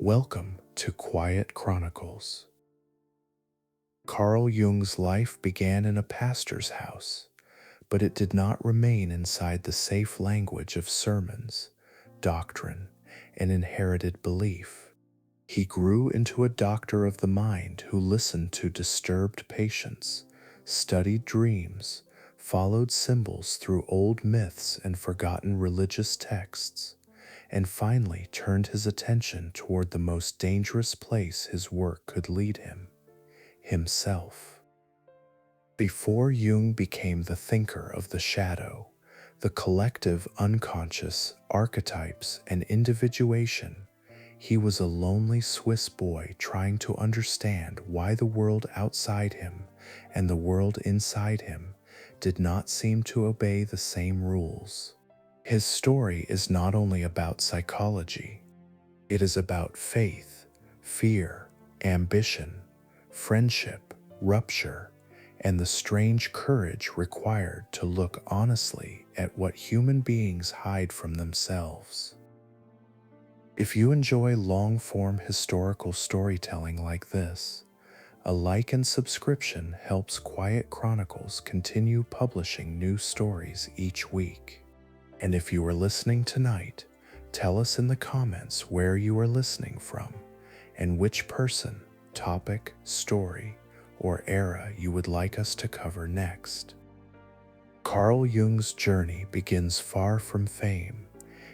Welcome to Quiet Chronicles. Carl Jung's life began in a pastor's house, but it did not remain inside the safe language of sermons, doctrine, and inherited belief. He grew into a doctor of the mind who listened to disturbed patients, studied dreams, followed symbols through old myths and forgotten religious texts, and finally turned his attention toward the most dangerous place his work could lead him: himself. Before Jung became the thinker of the shadow, the collective unconscious, archetypes, and individuation, he was a lonely Swiss boy trying to understand why the world outside him and the world inside him did not seem to obey the same rules. His story is not only about psychology, it is about faith, fear, ambition, friendship, rupture, and the strange courage required to look honestly at what human beings hide from themselves. If you enjoy long-form historical storytelling like this, a like and subscription helps Quiet Chronicles continue publishing new stories each week. And if you are listening tonight, tell us in the comments where you are listening from and which person, topic, story, or era you would like us to cover next. Carl Jung's journey begins far from fame,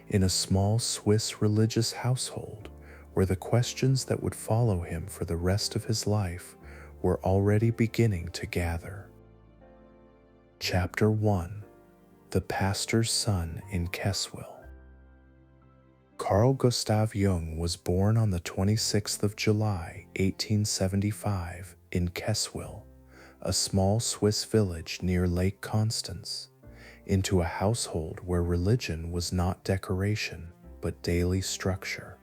in a small Swiss religious household where the questions that would follow him for the rest of his life were already beginning to gather. Chapter 1: The Pastor's Son in Keswill. Carl Gustav Jung was born on the 26th of July, 1875, in Keswill, a small Swiss village near Lake Constance, into a household where religion was not decoration, but daily structure.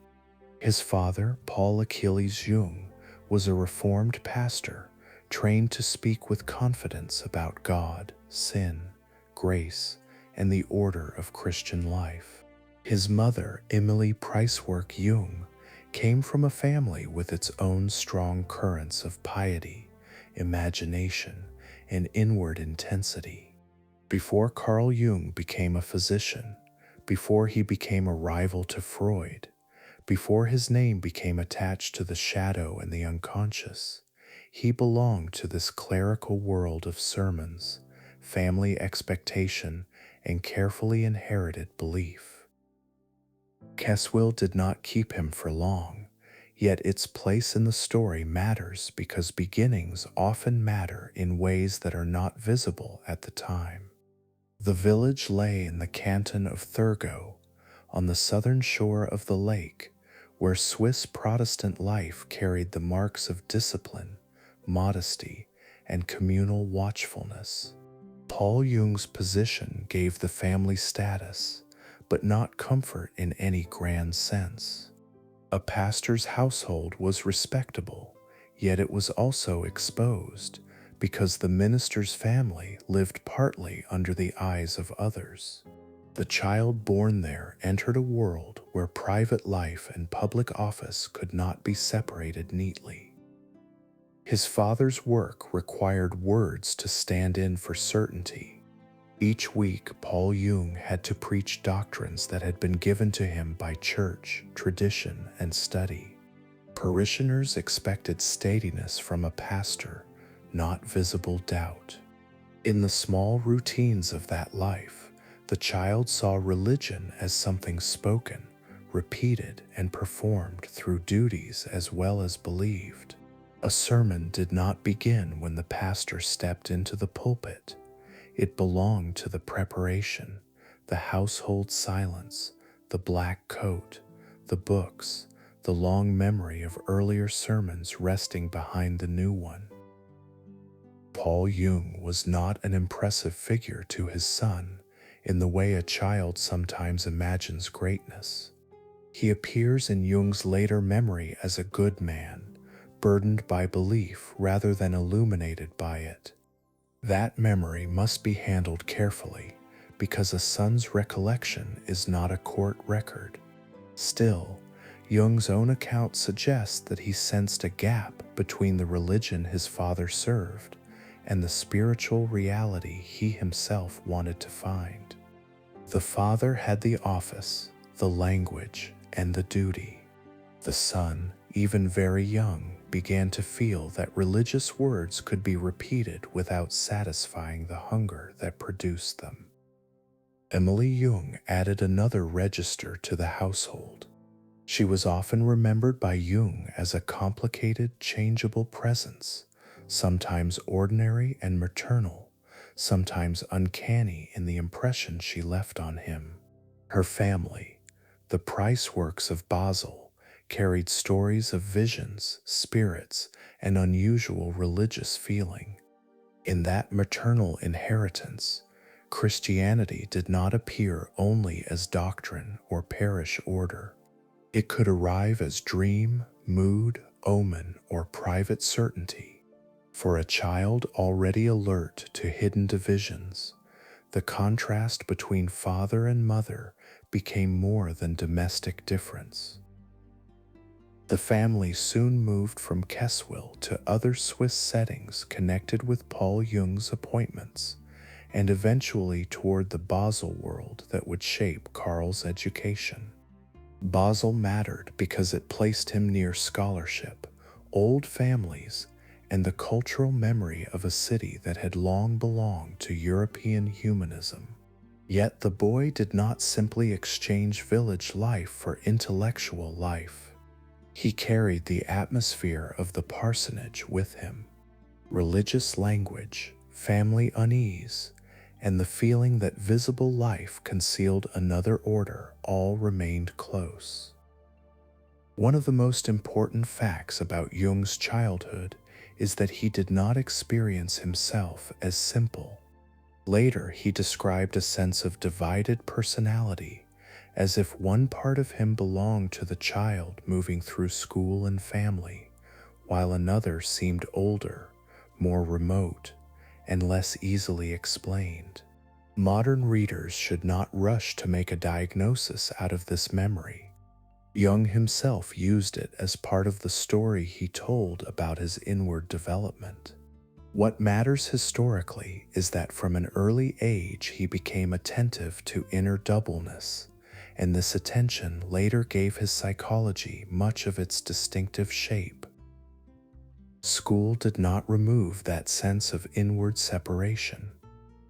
His father, Paul Achilles Jung, was a reformed pastor, trained to speak with confidence about God, sin, grace, and the order of Christian life. His mother, Emilie Pricework Jung, came from a family with its own strong currents of piety, imagination, and inward intensity. Before Carl Jung became a physician, before he became a rival to Freud, before his name became attached to the shadow and the unconscious, he belonged to this clerical world of sermons, family expectation, and carefully inherited belief. Keswill did not keep him for long, yet its place in the story matters because beginnings often matter in ways that are not visible at the time. The village lay in the canton of Thurgow, on the southern shore of the lake, where Swiss Protestant life carried the marks of discipline, modesty, and communal watchfulness. Paul Jung's position gave the family status, but not comfort in any grand sense. A pastor's household was respectable, yet it was also exposed, because the minister's family lived partly under the eyes of others. The child born there entered a world where private life and public office could not be separated neatly. His father's work required words to stand in for certainty. Each week, Paul Jung had to preach doctrines that had been given to him by church, tradition, and study. Parishioners expected steadiness from a pastor, not visible doubt. In the small routines of that life, the child saw religion as something spoken, repeated, and performed through duties as well as believed. A sermon did not begin when the pastor stepped into the pulpit. It belonged to the preparation, the household silence, the black coat, the books, the long memory of earlier sermons resting behind the new one. Paul Jung was not an impressive figure to his son in the way a child sometimes imagines greatness. He appears in Jung's later memory as a good man, burdened by belief rather than illuminated by it. That memory must be handled carefully, because a son's recollection is not a court record. Still, Jung's own account suggests that he sensed a gap between the religion his father served and the spiritual reality he himself wanted to find. The father had the office, the language, and the duty. The son, even very young, began to feel that religious words could be repeated without satisfying the hunger that produced them. Emily Jung added another register to the household. She was often remembered by Jung as a complicated, changeable presence, sometimes ordinary and maternal, sometimes uncanny in the impression she left on him. Her family, the Price works of Basel, carried stories of visions, spirits, and unusual religious feeling. In that maternal inheritance, Christianity did not appear only as doctrine or parish order. It could arrive as dream, mood, omen, or private certainty. For a child already alert to hidden divisions, the contrast between father and mother became more than domestic difference. The family soon moved from Keswill to other Swiss settings connected with Paul Jung's appointments, and eventually toward the Basel world that would shape Carl's education. Basel mattered because it placed him near scholarship, old families, and the cultural memory of a city that had long belonged to European humanism. Yet the boy did not simply exchange village life for intellectual life. He carried the atmosphere of the parsonage with him. Religious language, family unease, and the feeling that visible life concealed another order all remained close. One of the most important facts about Jung's childhood is that he did not experience himself as simple. Later, he described a sense of divided personality, as if one part of him belonged to the child moving through school and family, while another seemed older, more remote, and less easily explained. Modern readers should not rush to make a diagnosis out of this memory. Jung himself used it as part of the story he told about his inward development. What matters historically is that from an early age he became attentive to inner doubleness, and this attention later gave his psychology much of its distinctive shape. School did not remove that sense of inward separation.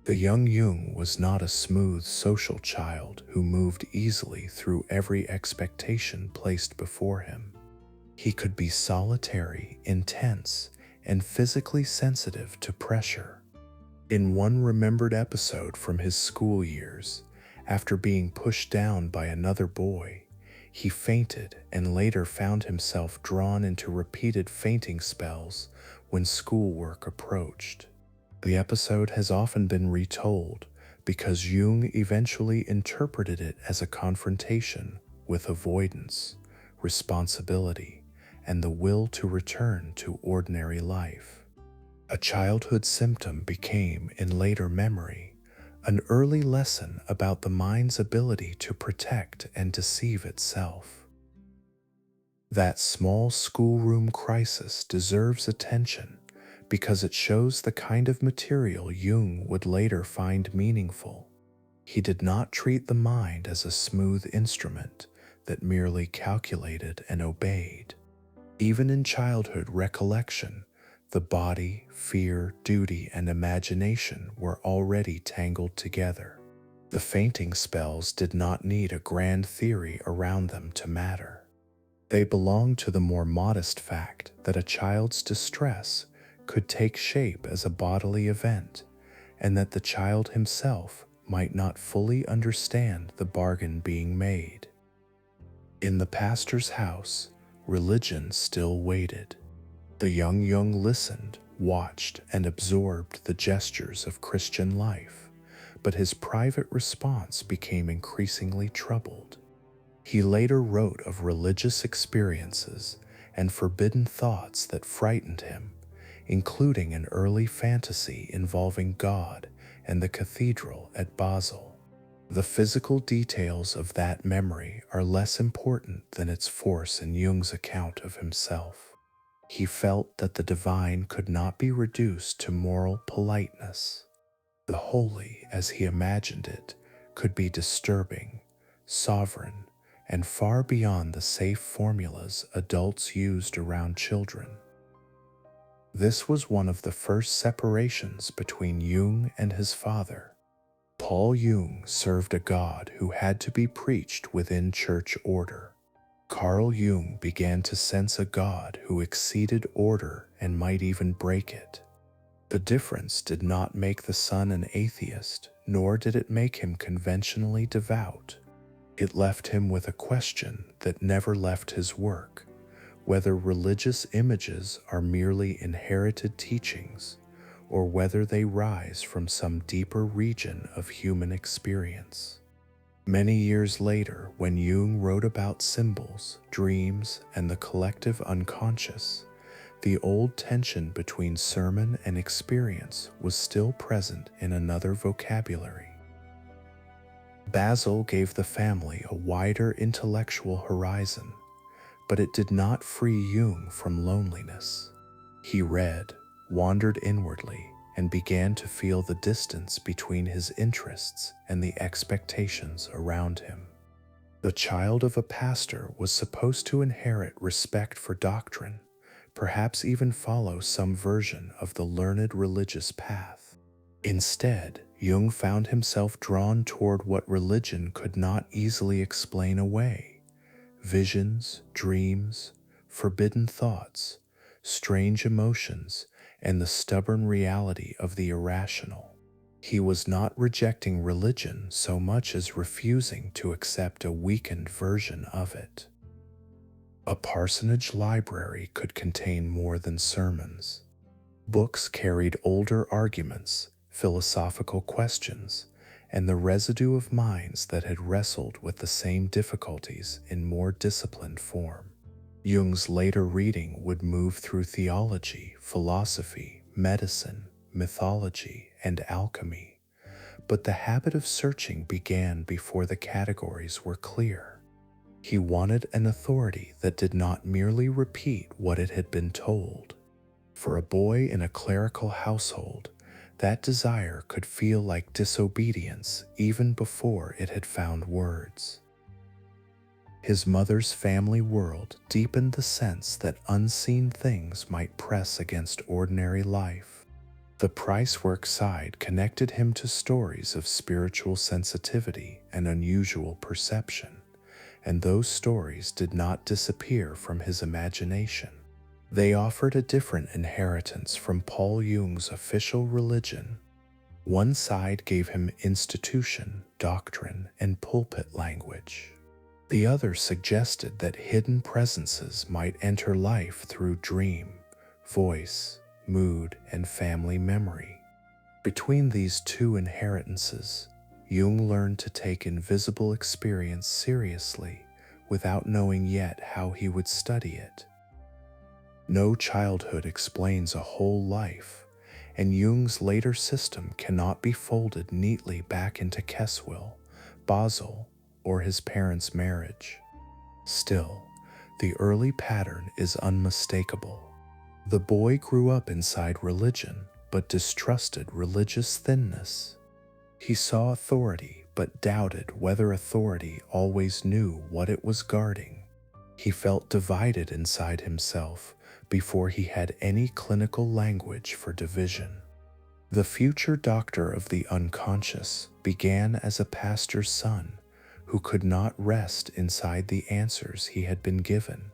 The young Jung was not a smooth social child who moved easily through every expectation placed before him. He could be solitary, intense, and physically sensitive to pressure. In one remembered episode from his school years, after being pushed down by another boy, he fainted and later found himself drawn into repeated fainting spells when schoolwork approached. The episode has often been retold because Jung eventually interpreted it as a confrontation with avoidance, responsibility, and the will to return to ordinary life. A childhood symptom became, in later memory, an early lesson about the mind's ability to protect and deceive itself. That small schoolroom crisis deserves attention because it shows the kind of material Jung would later find meaningful. He did not treat the mind as a smooth instrument that merely calculated and obeyed. Even in childhood recollection, the body, fear, duty, and imagination were already tangled together. The fainting spells did not need a grand theory around them to matter. They belonged to the more modest fact that a child's distress could take shape as a bodily event, and that the child himself might not fully understand the bargain being made. In the pastor's house, religion still waited. The young Jung listened, watched, and absorbed the gestures of Christian life, but his private response became increasingly troubled. He later wrote of religious experiences and forbidden thoughts that frightened him, including an early fantasy involving God and the cathedral at Basel. The physical details of that memory are less important than its force in Jung's account of himself. He felt that the divine could not be reduced to moral politeness. The holy, as he imagined it, could be disturbing, sovereign, and far beyond the safe formulas adults used around children. This was one of the first separations between Jung and his father. Paul Jung served a God who had to be preached within church order. Carl Jung began to sense a God who exceeded order and might even break it. The difference did not make the son an atheist, nor did it make him conventionally devout. It left him with a question that never left his work: whether religious images are merely inherited teachings, or whether they rise from some deeper region of human experience. Many years later, when Jung wrote about symbols, dreams, and the collective unconscious, the old tension between sermon and experience was still present in another vocabulary. Basel gave the family a wider intellectual horizon, but it did not free Jung from loneliness. He read, wandered inwardly, and began to feel the distance between his interests and the expectations around him. The child of a pastor was supposed to inherit respect for doctrine, perhaps even follow some version of the learned religious path. Instead, Jung found himself drawn toward what religion could not easily explain away: visions, dreams, forbidden thoughts, strange emotions, and the stubborn reality of the irrational. He was not rejecting religion so much as refusing to accept a weakened version of it. A parsonage library could contain more than sermons. Books carried older arguments, philosophical questions, and the residue of minds that had wrestled with the same difficulties in more disciplined form. Jung's later reading would move through theology, philosophy, medicine, mythology, and alchemy, but the habit of searching began before the categories were clear. He wanted an authority that did not merely repeat what it had been told. For a boy in a clerical household, that desire could feel like disobedience even before it had found words. His mother's family world deepened the sense that unseen things might press against ordinary life. The Pricework side connected him to stories of spiritual sensitivity and unusual perception, and those stories did not disappear from his imagination. They offered a different inheritance from Paul Jung's official religion. One side gave him institution, doctrine, and pulpit language. The other suggested that hidden presences might enter life through dream, voice, mood, and family memory. Between these two inheritances, Jung learned to take invisible experience seriously without knowing yet how he would study it. No childhood explains a whole life, and Jung's later system cannot be folded neatly back into Keswill, Basel, or his parents' marriage. Still, the early pattern is unmistakable. The boy grew up inside religion, but distrusted religious thinness. He saw authority, but doubted whether authority always knew what it was guarding. He felt divided inside himself before he had any clinical language for division. The future doctor of the unconscious began as a pastor's son who could not rest inside the answers he had been given.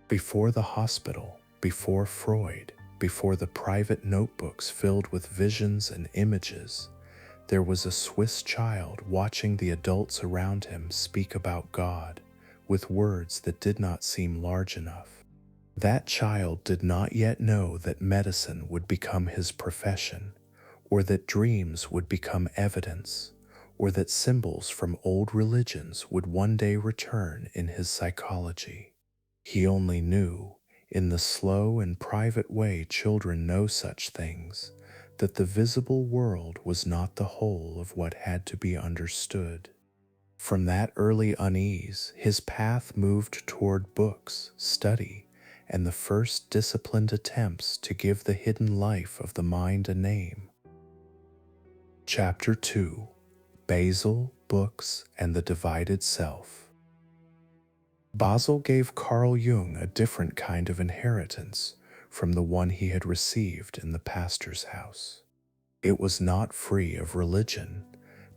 Before the hospital, before Freud, before the private notebooks filled with visions and images, there was a Swiss child watching the adults around him speak about God with words that did not seem large enough. That child did not yet know that medicine would become his profession, or that dreams would become evidence, or that symbols from old religions would one day return in his psychology. He only knew, in the slow and private way children know such things, that the visible world was not the whole of what had to be understood. From that early unease, his path moved toward books, study, and the first disciplined attempts to give the hidden life of the mind a name. Chapter 2: Basel, Books, and the Divided Self. Basel gave Carl Jung a different kind of inheritance from the one he had received in the pastor's house. It was not free of religion,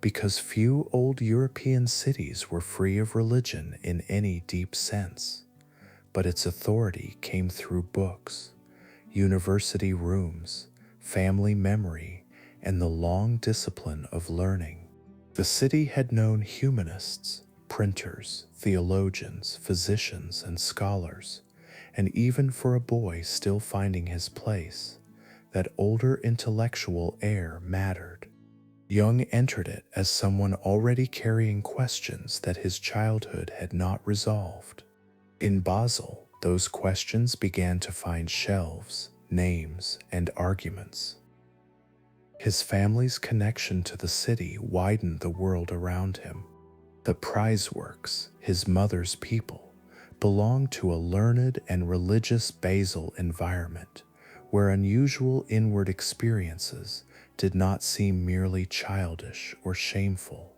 because few old European cities were free of religion in any deep sense, but its authority came through books, university rooms, family memory, and the long discipline of learning. The city had known humanists, printers, theologians, physicians, and scholars, and even for a boy still finding his place, that older intellectual air mattered. Jung entered it as someone already carrying questions that his childhood had not resolved. In Basel, those questions began to find shelves, names, and arguments. His family's connection to the city widened the world around him. The prize works, his mother's people, belonged to a learned and religious Basel environment, where unusual inward experiences did not seem merely childish or shameful.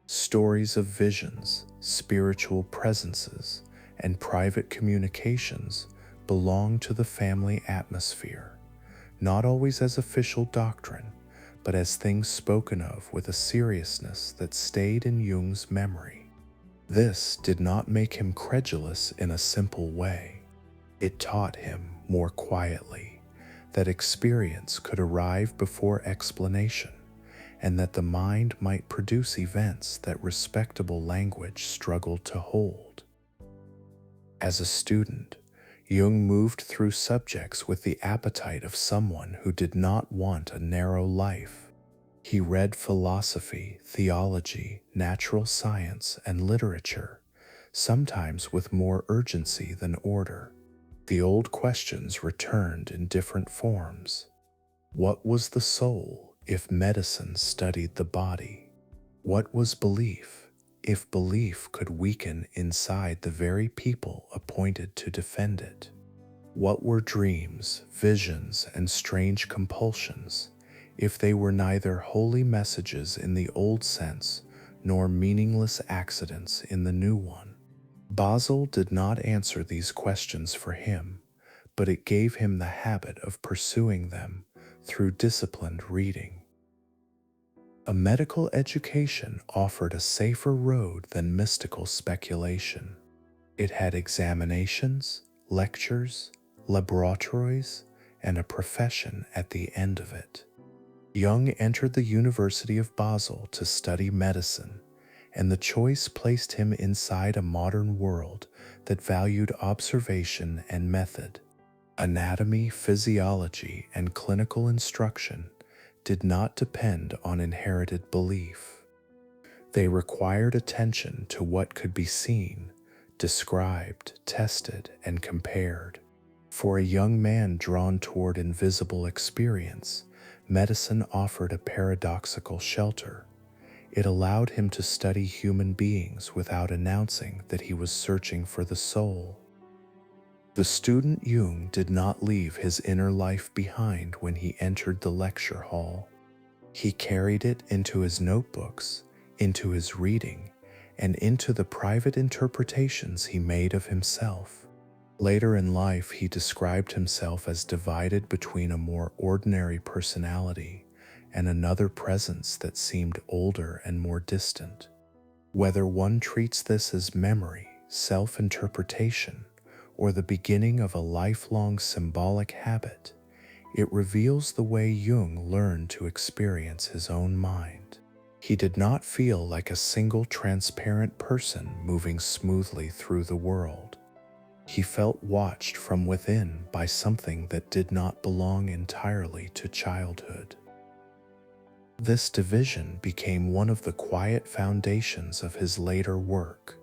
Stories of visions, spiritual presences, and private communications belonged to the family atmosphere, not always as official doctrine, but as things spoken of with a seriousness that stayed in Jung's memory. This did not make him credulous in a simple way. It taught him, more quietly, that experience could arrive before explanation, and that the mind might produce events that respectable language struggled to hold. As a student, Jung moved through subjects with the appetite of someone who did not want a narrow life. He read philosophy, theology, natural science, and literature, sometimes with more urgency than order. The old questions returned in different forms. What was the soul if medicine studied the body? What was belief if belief could weaken inside the very people appointed to defend it? What were dreams, visions, and strange compulsions if they were neither holy messages in the old sense nor meaningless accidents in the new one? Basel did not answer these questions for him, but it gave him the habit of pursuing them through disciplined reading. A medical education offered a safer road than mystical speculation. It had examinations, lectures, laboratories, and a profession at the end of it. Jung entered the University of Basel to study medicine, and the choice placed him inside a modern world that valued observation and method. Anatomy, physiology, and clinical instruction did not depend on inherited belief. They required attention to what could be seen, described, tested, and compared. For a young man drawn toward invisible experience, medicine offered a paradoxical shelter. It allowed him to study human beings without announcing that he was searching for the soul. The student Jung did not leave his inner life behind when he entered the lecture hall. He carried it into his notebooks, into his reading, and into the private interpretations he made of himself. Later in life, he described himself as divided between a more ordinary personality and another presence that seemed older and more distant. Whether one treats this as memory, self-interpretation, or the beginning of a lifelong symbolic habit, it reveals the way Jung learned to experience his own mind. He did not feel like a single transparent person moving smoothly through the world. He felt watched from within by something that did not belong entirely to childhood. This division became one of the quiet foundations of his later work.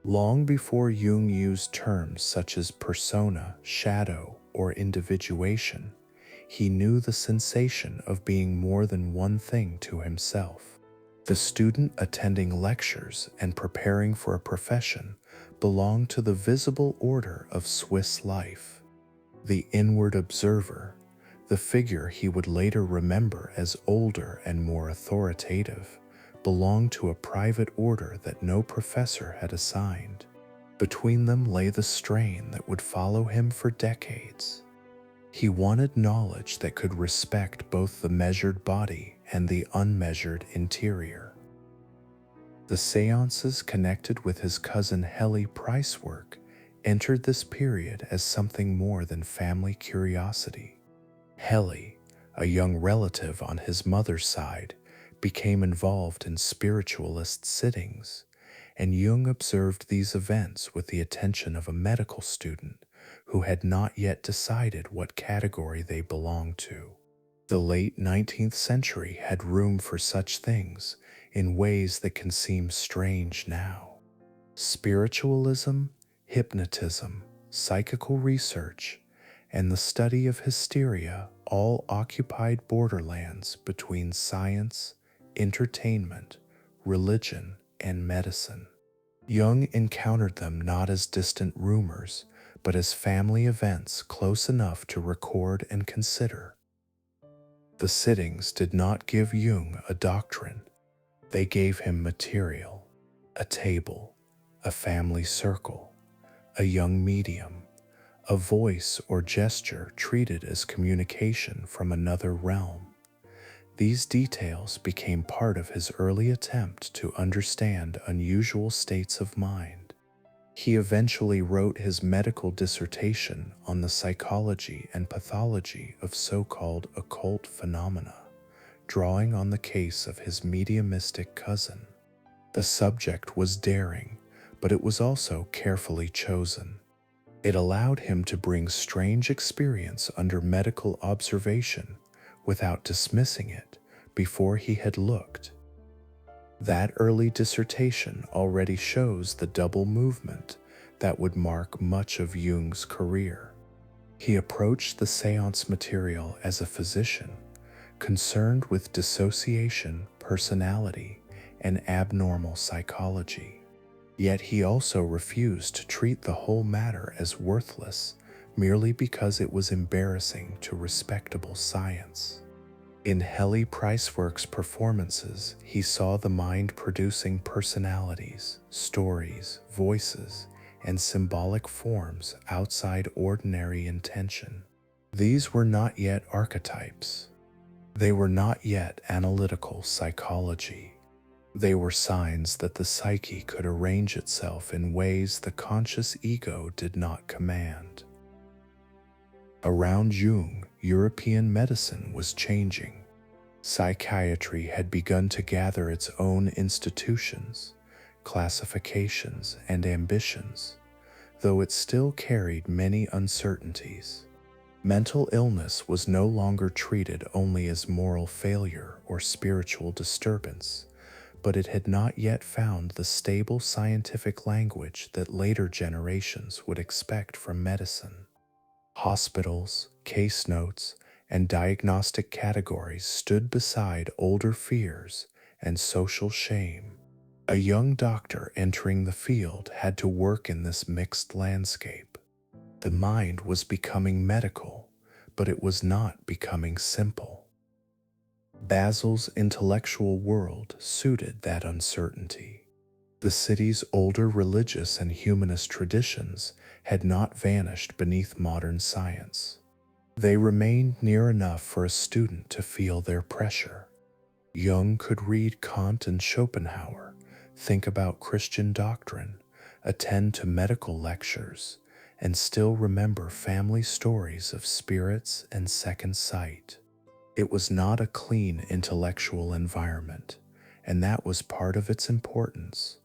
Long before Jung used terms such as persona, shadow, or individuation, He knew the sensation of being more than one thing to himself. The student attending lectures and preparing for a profession belonged to the visible order of Swiss life. The inward observer, the figure he would later remember as older and more authoritative, belonged to a private order that no professor had assigned. Between them lay the strain that would follow him for decades. He wanted knowledge that could respect both the measured body and the unmeasured interior. The seances connected with his cousin Helly Price work entered this period as something more than family curiosity. Helly, a young relative on his mother's side, became involved in spiritualist sittings, and Jung observed these events with the attention of a medical student who had not yet decided what category they belonged to. The late 19th century had room for such things in ways that can seem strange now. Spiritualism, hypnotism, psychical research, and the study of hysteria all occupied borderlands between science, entertainment, religion, and medicine. Jung encountered them not as distant rumors, but as family events close enough to record and consider. The sittings did not give Jung a doctrine. They gave him material, a table, a family circle, a young medium, a voice or gesture treated as communication from another realm. These details became part of his early attempt to understand unusual states of mind. He eventually wrote his medical dissertation on the psychology and pathology of so-called occult phenomena, drawing on the case of his mediumistic cousin. The subject was daring, but it was also carefully chosen. It allowed him to bring strange experience under medical observation without dismissing it before he had looked. That early dissertation already shows the double movement that would mark much of Jung's career. He approached the seance material as a physician, concerned with dissociation, personality, and abnormal psychology. Yet he also refused to treat the whole matter as worthless merely because it was embarrassing to respectable science. In Helly Priceworks' performances, he saw the mind producing personalities, stories, voices, and symbolic forms outside ordinary intention. These were not yet archetypes. They were not yet analytical psychology. They were signs that the psyche could arrange itself in ways the conscious ego did not command. Around Jung, European medicine was changing. Psychiatry had begun to gather its own institutions, classifications, and ambitions, though it still carried many uncertainties. Mental illness was no longer treated only as moral failure or spiritual disturbance, but it had not yet found the stable scientific language that later generations would expect from medicine. Hospitals, case notes, and diagnostic categories stood beside older fears and social shame. A young doctor entering the field had to work in this mixed landscape. The mind was becoming medical, but it was not becoming simple. Basil's intellectual world suited that uncertainty. The city's older religious and humanist traditions had not vanished beneath modern science. They remained near enough for a student to feel their pressure. Jung could read Kant and Schopenhauer, think about Christian doctrine, attend to medical lectures, and still remember family stories of spirits and second sight. It was not a clean intellectual environment, and that was part of its importance.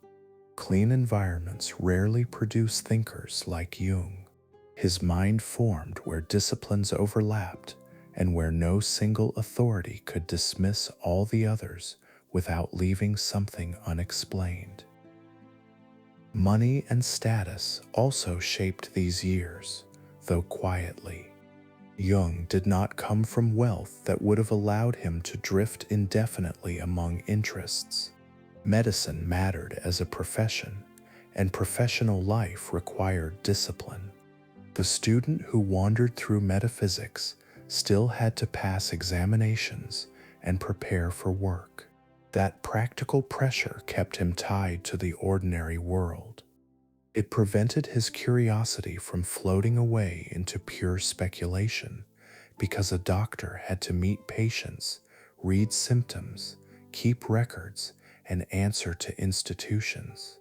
Clean environments rarely produce thinkers like Jung. His mind formed where disciplines overlapped and where no single authority could dismiss all the others without leaving something unexplained. Money and status also shaped these years, though quietly. Jung did not come from wealth that would have allowed him to drift indefinitely among interests. Medicine mattered as a profession, and professional life required discipline. The student who wandered through metaphysics still had to pass examinations and prepare for work. That practical pressure kept him tied to the ordinary world. It prevented his curiosity from floating away into pure speculation, because a doctor had to meet patients, read symptoms, keep records, and answer to institutions.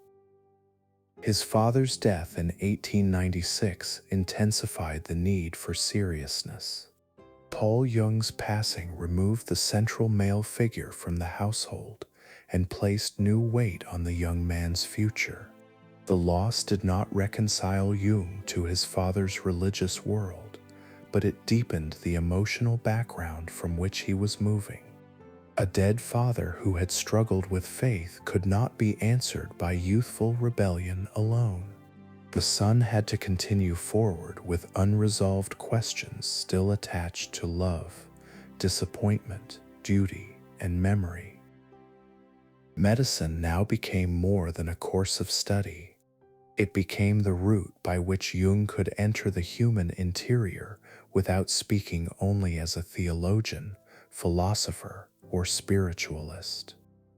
His father's death in 1896 intensified the need for seriousness. Paul Jung's passing removed the central male figure from the household and placed new weight on the young man's future. The loss did not reconcile Jung to his father's religious world, but it deepened the emotional background from which he was moving. A dead father who had struggled with faith could not be answered by youthful rebellion alone. The son had to continue forward with unresolved questions still attached to love, disappointment, duty, and memory. Medicine now became more than a course of study. It became the route by which Jung could enter the human interior without speaking only as a theologian, philosopher, or spiritualist.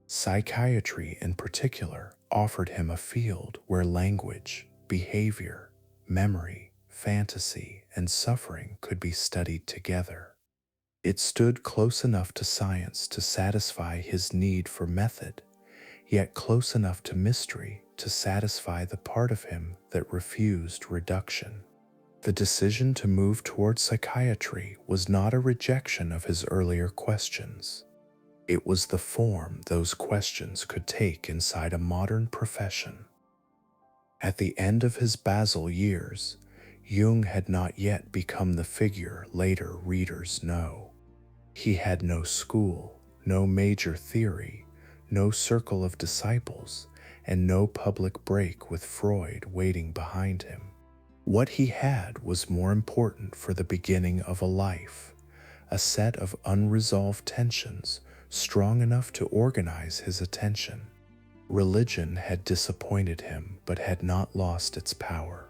Psychiatry, in particular, offered him a field where language, behavior, memory, fantasy, and suffering could be studied together. It stood close enough to science to satisfy his need for method, yet close enough to mystery to satisfy the part of him that refused reduction. The decision to move toward psychiatry was not a rejection of his earlier questions. It was the form those questions could take inside a modern profession. At the end of his Basel years, Jung had not yet become the figure later readers know. He had no school, no major theory, no circle of disciples, and no public break with Freud waiting behind him. What he had was more important for the beginning of a life, a set of unresolved tensions strong enough to organize his attention. Religion had disappointed him but had not lost its power.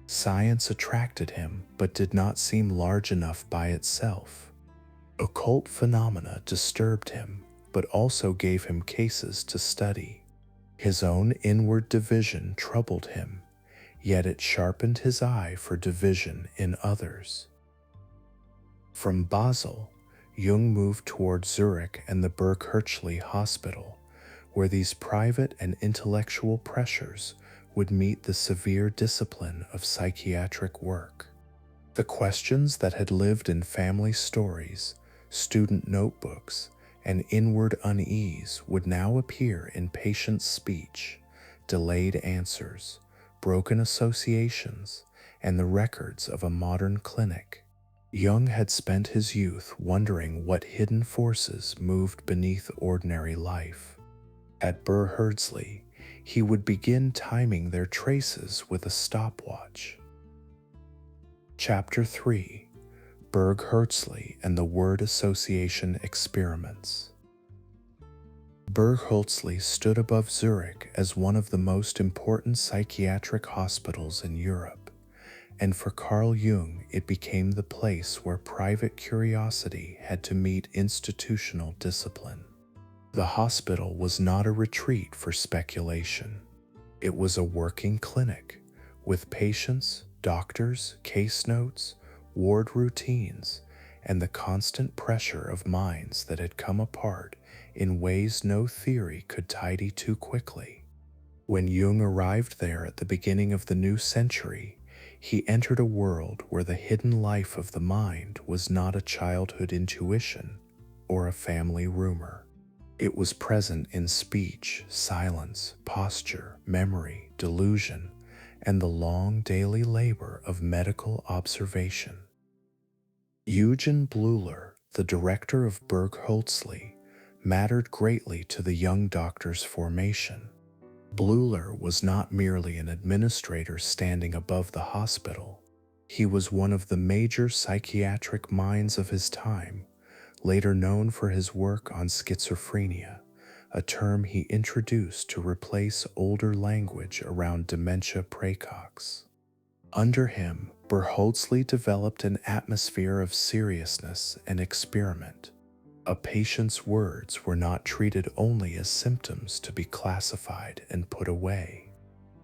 Science attracted him but did not seem large enough by itself. Occult phenomena disturbed him but also gave him cases to study. His own inward division troubled him, yet it sharpened his eye for division in others. From Basel, Jung moved toward Zurich and the Burg-Hertschli Hospital, where these private and intellectual pressures would meet the severe discipline of psychiatric work. The questions that had lived in family stories, student notebooks, and inward unease would now appear in patient speech, delayed answers, broken associations, and the records of a modern clinic. Jung had spent his youth wondering what hidden forces moved beneath ordinary life. At Burg-Hertschli, he would begin timing their traces with a stopwatch. Chapter 3: Burg-Hertschli and the Word Association Experiments. Burg-Hertschli stood above Zurich as one of the most important psychiatric hospitals in Europe, and for Carl Jung it became the place where private curiosity had to meet institutional discipline. The hospital was not a retreat for speculation. It was a working clinic, with patients, doctors, case notes, ward routines, and the constant pressure of minds that had come apart in ways no theory could tidy too quickly. When Jung arrived there at the beginning of the new century, he entered a world where the hidden life of the mind was not a childhood intuition or a family rumor. It was present in speech, silence, posture, memory, delusion, and the long daily labor of medical observation. Eugen Bleuler, the director of Burg-Hertschli, mattered greatly to the young doctor's formation. Bleuler was not merely an administrator standing above the hospital. He was one of the major psychiatric minds of his time, later known for his work on schizophrenia, a term he introduced to replace older language around dementia praecox. Under him, Berholtzley developed an atmosphere of seriousness and experiment. A patient's words were not treated only as symptoms to be classified and put away.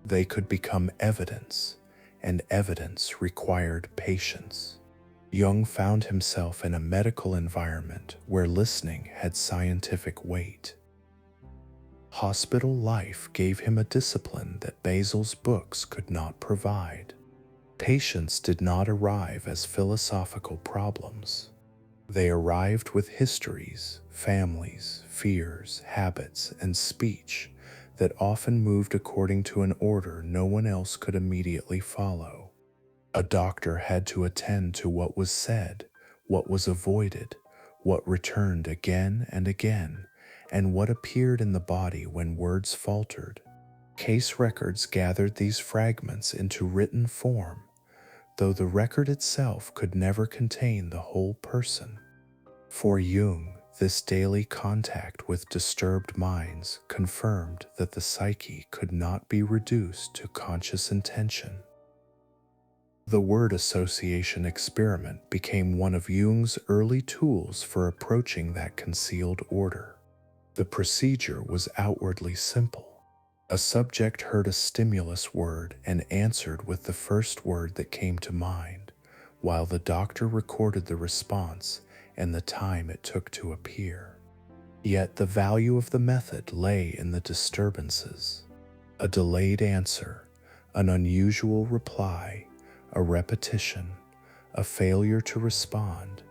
They could become evidence, and evidence required patience. Jung found himself in a medical environment where listening had scientific weight. Hospital life gave him a discipline that Basil's books could not provide. Patients did not arrive as philosophical problems. They arrived with histories, families, fears, habits, and speech that often moved according to an order no one else could immediately follow. A doctor had to attend to what was said, what was avoided, what returned again and again, and what appeared in the body when words faltered. Case records gathered these fragments into written form, though the record itself could never contain the whole person. For Jung, this daily contact with disturbed minds confirmed that the psyche could not be reduced to conscious intention. The word association experiment became one of Jung's early tools for approaching that concealed order. The procedure was outwardly simple. A subject heard a stimulus word and answered with the first word that came to mind, while the doctor recorded the response and the time it took to appear. Yet the value of the method lay in the disturbances. A delayed answer, an unusual reply, a repetition, a failure to respond,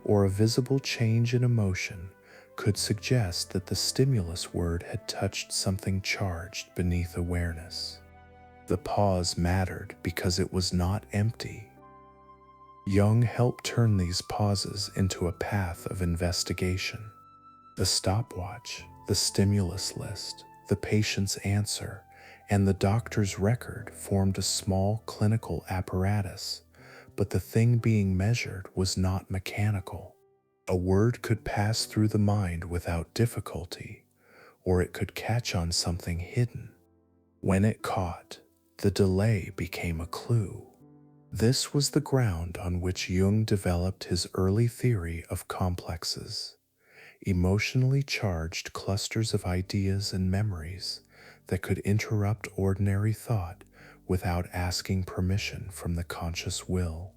or a visible change in emotion could suggest that the stimulus word had touched something charged beneath awareness. The pause mattered because it was not empty. Jung helped turn these pauses into a path of investigation. The stopwatch, the stimulus list, the patient's answer, and the doctor's record formed a small clinical apparatus, but the thing being measured was not mechanical. A word could pass through the mind without difficulty, or it could catch on something hidden. When it caught, the delay became a clue. This was the ground on which Jung developed his early theory of complexes, emotionally charged clusters of ideas and memories that could interrupt ordinary thought without asking permission from the conscious will.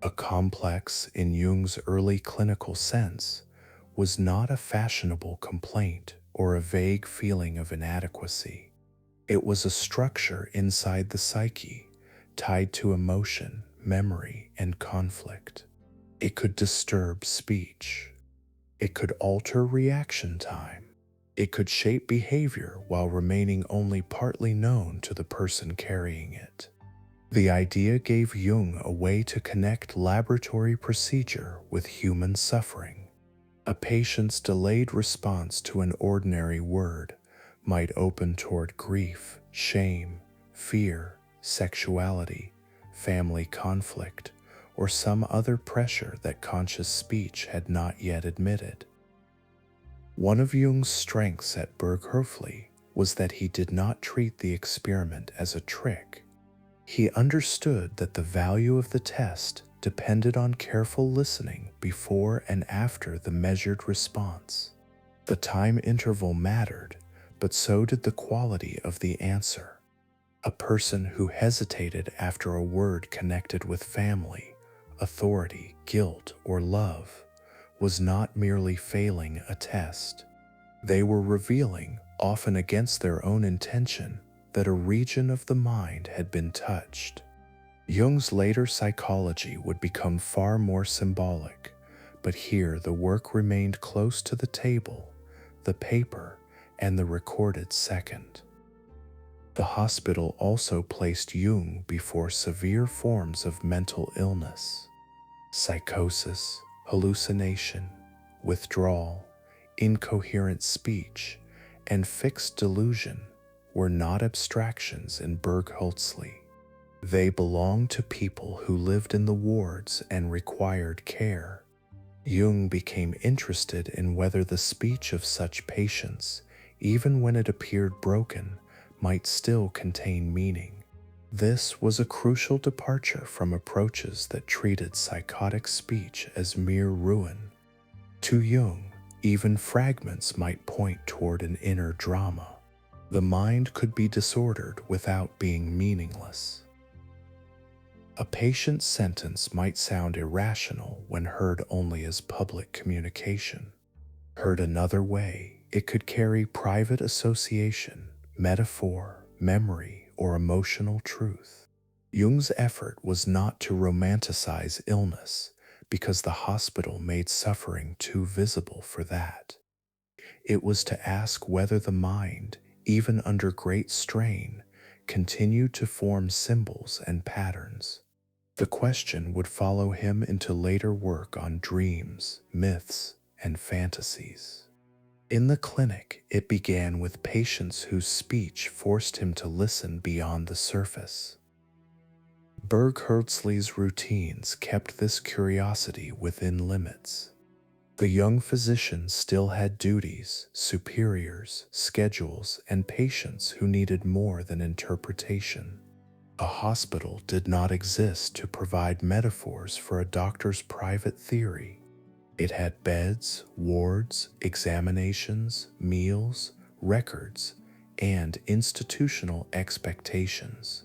A complex, in Jung's early clinical sense, was not a fashionable complaint or a vague feeling of inadequacy. It was a structure inside the psyche, tied to emotion, memory, and conflict. It could disturb speech. It could alter reaction time. It could shape behavior while remaining only partly known to the person carrying it. The idea gave Jung a way to connect laboratory procedure with human suffering. A patient's delayed response to an ordinary word might open toward grief, shame, fear, sexuality, family conflict, or some other pressure that conscious speech had not yet admitted. One of Jung's strengths at Biography was that he did not treat the experiment as a trick. He understood that the value of the test depended on careful listening before and after the measured response. The time interval mattered, but so did the quality of the answer. A person who hesitated after a word connected with family, authority, guilt, or love was not merely failing a test. They were revealing, often against their own intention, that a region of the mind had been touched. Jung's later psychology would become far more symbolic, but here the work remained close to the table, the paper, and the recorded second. The hospital also placed Jung before severe forms of mental illness. Psychosis, hallucination, withdrawal, incoherent speech, and fixed delusion were not abstractions in Bergholtzli. They belonged to people who lived in the wards and required care. Jung became interested in whether the speech of such patients, even when it appeared broken, might still contain meaning. This was a crucial departure from approaches that treated psychotic speech as mere ruin. To Jung, even fragments might point toward an inner drama. The mind could be disordered without being meaningless. A patient's sentence might sound irrational when heard only as public communication. Heard another way, it could carry private association, metaphor, memory, or emotional truth. Jung's effort was not to romanticize illness, because the hospital made suffering too visible for that. It was to ask whether the mind, even under great strain, continued to form symbols and patterns. The question would follow him into later work on dreams, myths, and fantasies. In the clinic, it began with patients whose speech forced him to listen beyond the surface. Berghertzli's routines kept this curiosity within limits. The young physician still had duties, superiors, schedules, and patients who needed more than interpretation. A hospital did not exist to provide metaphors for a doctor's private theory. It had beds, wards, examinations, meals, records, and institutional expectations.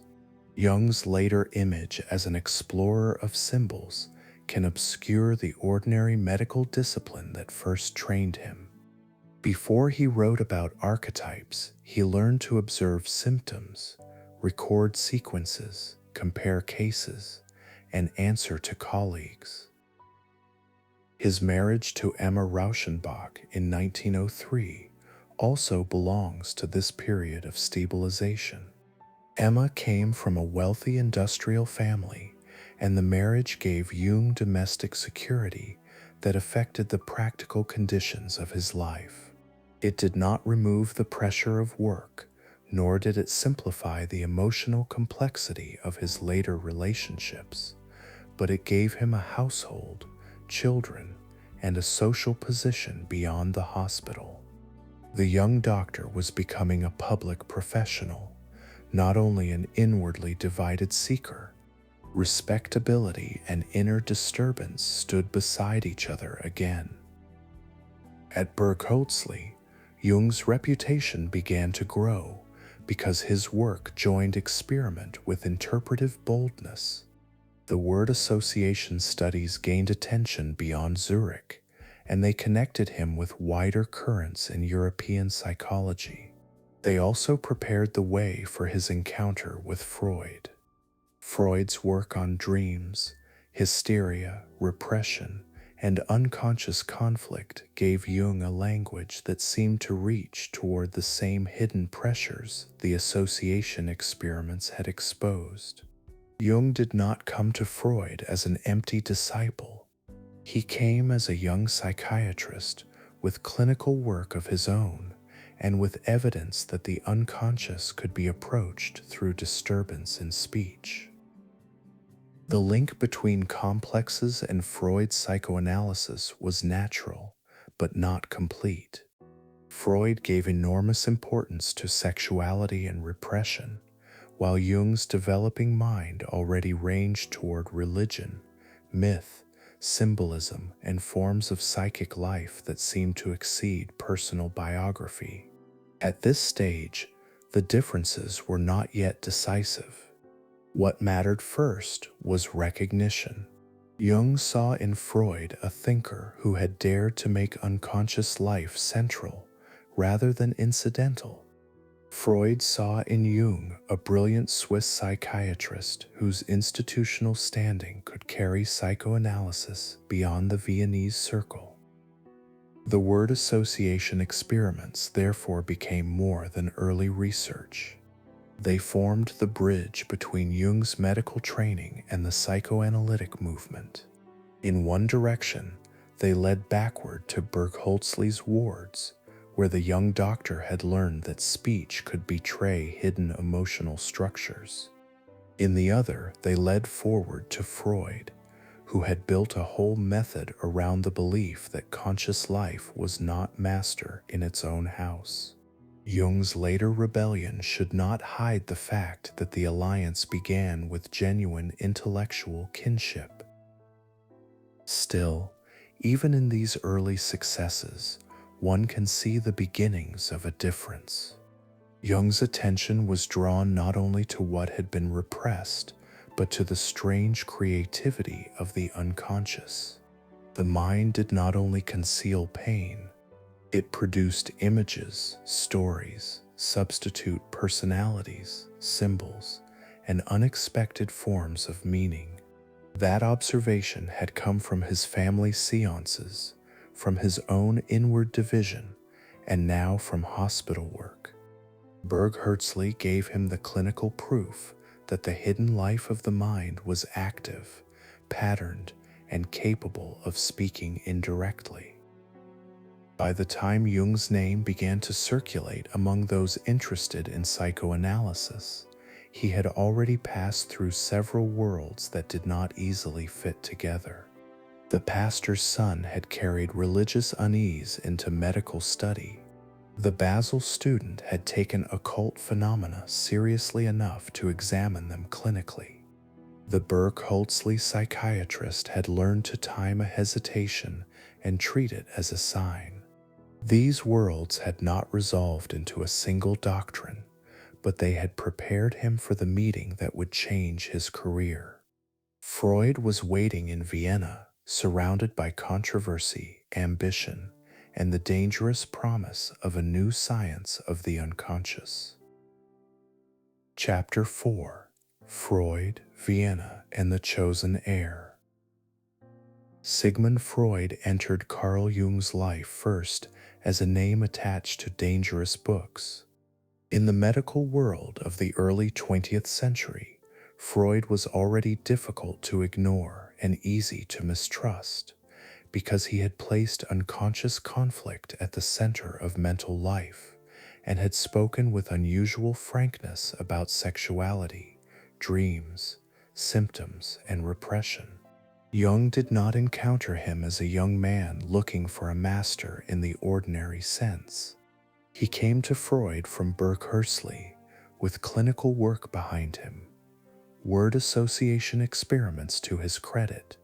Jung's later image as an explorer of symbols can obscure the ordinary medical discipline that first trained him. Before he wrote about archetypes, he learned to observe symptoms, record sequences, compare cases, and answer to colleagues. His marriage to Emma Rauschenbach in 1903 also belongs to this period of stabilization. Emma came from a wealthy industrial family, and the marriage gave Jung domestic security that affected the practical conditions of his life. It did not remove the pressure of work, nor did it simplify the emotional complexity of his later relationships, but it gave him a household, children, and a social position beyond the hospital. The young doctor was becoming a public professional, not only an inwardly divided seeker. Respectability and inner disturbance stood beside each other again. At Bergholtzli, Jung's reputation began to grow because his work joined experiment with interpretive boldness. The word association studies gained attention beyond Zurich, and they connected him with wider currents in European psychology. They also prepared the way for his encounter with Freud. Freud's work on dreams, hysteria, repression, and unconscious conflict gave Jung a language that seemed to reach toward the same hidden pressures the association experiments had exposed. Jung did not come to Freud as an empty disciple. He came as a young psychiatrist with clinical work of his own and with evidence that the unconscious could be approached through disturbance in speech. The link between complexes and Freud's psychoanalysis was natural, but not complete. Freud gave enormous importance to sexuality and repression, while Jung's developing mind already ranged toward religion, myth, symbolism, and forms of psychic life that seemed to exceed personal biography. At this stage, the differences were not yet decisive. What mattered first was recognition. Jung saw in Freud a thinker who had dared to make unconscious life central rather than incidental. Freud saw in Jung a brilliant Swiss psychiatrist whose institutional standing could carry psychoanalysis beyond the Viennese circle. The word association experiments therefore became more than early research. They formed the bridge between Jung's medical training and the psychoanalytic movement. In one direction, they led backward to Bergholtzli's wards, where the young doctor had learned that speech could betray hidden emotional structures. In the other, they led forward to Freud, who had built a whole method around the belief that conscious life was not master in its own house. Jung's later rebellion should not hide the fact that the alliance began with genuine intellectual kinship. Still, even in these early successes, one can see the beginnings of a difference. Jung's attention was drawn not only to what had been repressed, but to the strange creativity of the unconscious. The mind did not only conceal pain, it produced images, stories, substitute personalities, symbols, and unexpected forms of meaning. That observation had come from his family seances, from his own inward division, and now from hospital work. Berg-Herzli gave him the clinical proof that the hidden life of the mind was active, patterned, and capable of speaking indirectly. By the time Jung's name began to circulate among those interested in psychoanalysis, he had already passed through several worlds that did not easily fit together. The pastor's son had carried religious unease into medical study. The Basel student had taken occult phenomena seriously enough to examine them clinically. The Berg-Herzli psychiatrist had learned to time a hesitation and treat it as a sign. These worlds had not resolved into a single doctrine, but they had prepared him for the meeting that would change his career. Freud was waiting in Vienna, surrounded by controversy, ambition, and the dangerous promise of a new science of the unconscious. Chapter 4: Freud, Vienna, and the Chosen Heir. Sigmund Freud entered Carl Jung's life first as a name attached to dangerous books. In the medical world of the early 20th century, Freud was already difficult to ignore and easy to mistrust, because he had placed unconscious conflict at the center of mental life and had spoken with unusual frankness about sexuality, dreams, symptoms, and repression. Jung did not encounter him as a young man looking for a master in the ordinary sense. He came to Freud from Berg-Herzli with clinical work behind him, word association experiments to his credit,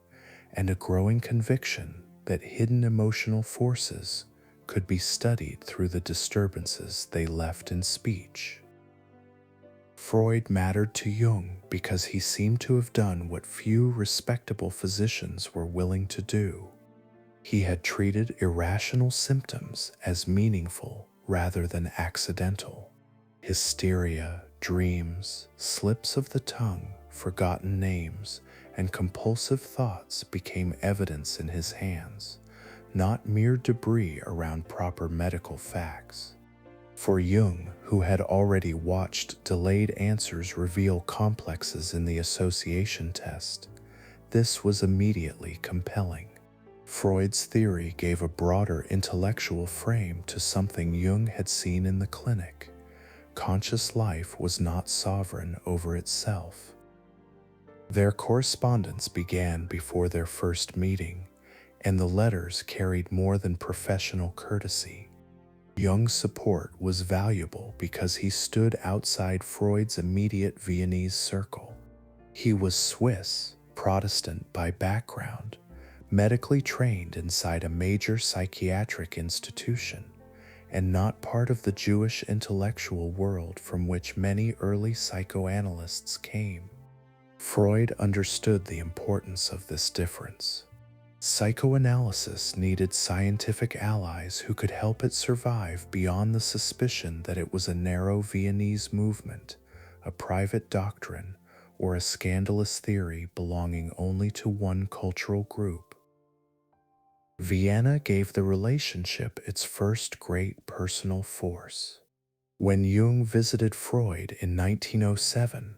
and a growing conviction that hidden emotional forces could be studied through the disturbances they left in speech. Freud mattered to Jung because he seemed to have done what few respectable physicians were willing to do. He had treated irrational symptoms as meaningful rather than accidental. Hysteria, dreams, slips of the tongue, forgotten names, and compulsive thoughts became evidence in his hands, not mere debris around proper medical facts. For Jung, who had already watched delayed answers reveal complexes in the association test, this was immediately compelling. Freud's theory gave a broader intellectual frame to something Jung had seen in the clinic. Conscious life was not sovereign over itself. Their correspondence began before their first meeting, and the letters carried more than professional courtesy. Jung's support was valuable because he stood outside Freud's immediate Viennese circle. He was Swiss, Protestant by background, medically trained inside a major psychiatric institution, and not part of the Jewish intellectual world from which many early psychoanalysts came. Freud understood the importance of this difference. Psychoanalysis needed scientific allies who could help it survive beyond the suspicion that it was a narrow Viennese movement, a private doctrine, or a scandalous theory belonging only to one cultural group. Vienna gave the relationship its first great personal force. When Jung visited Freud in 1907,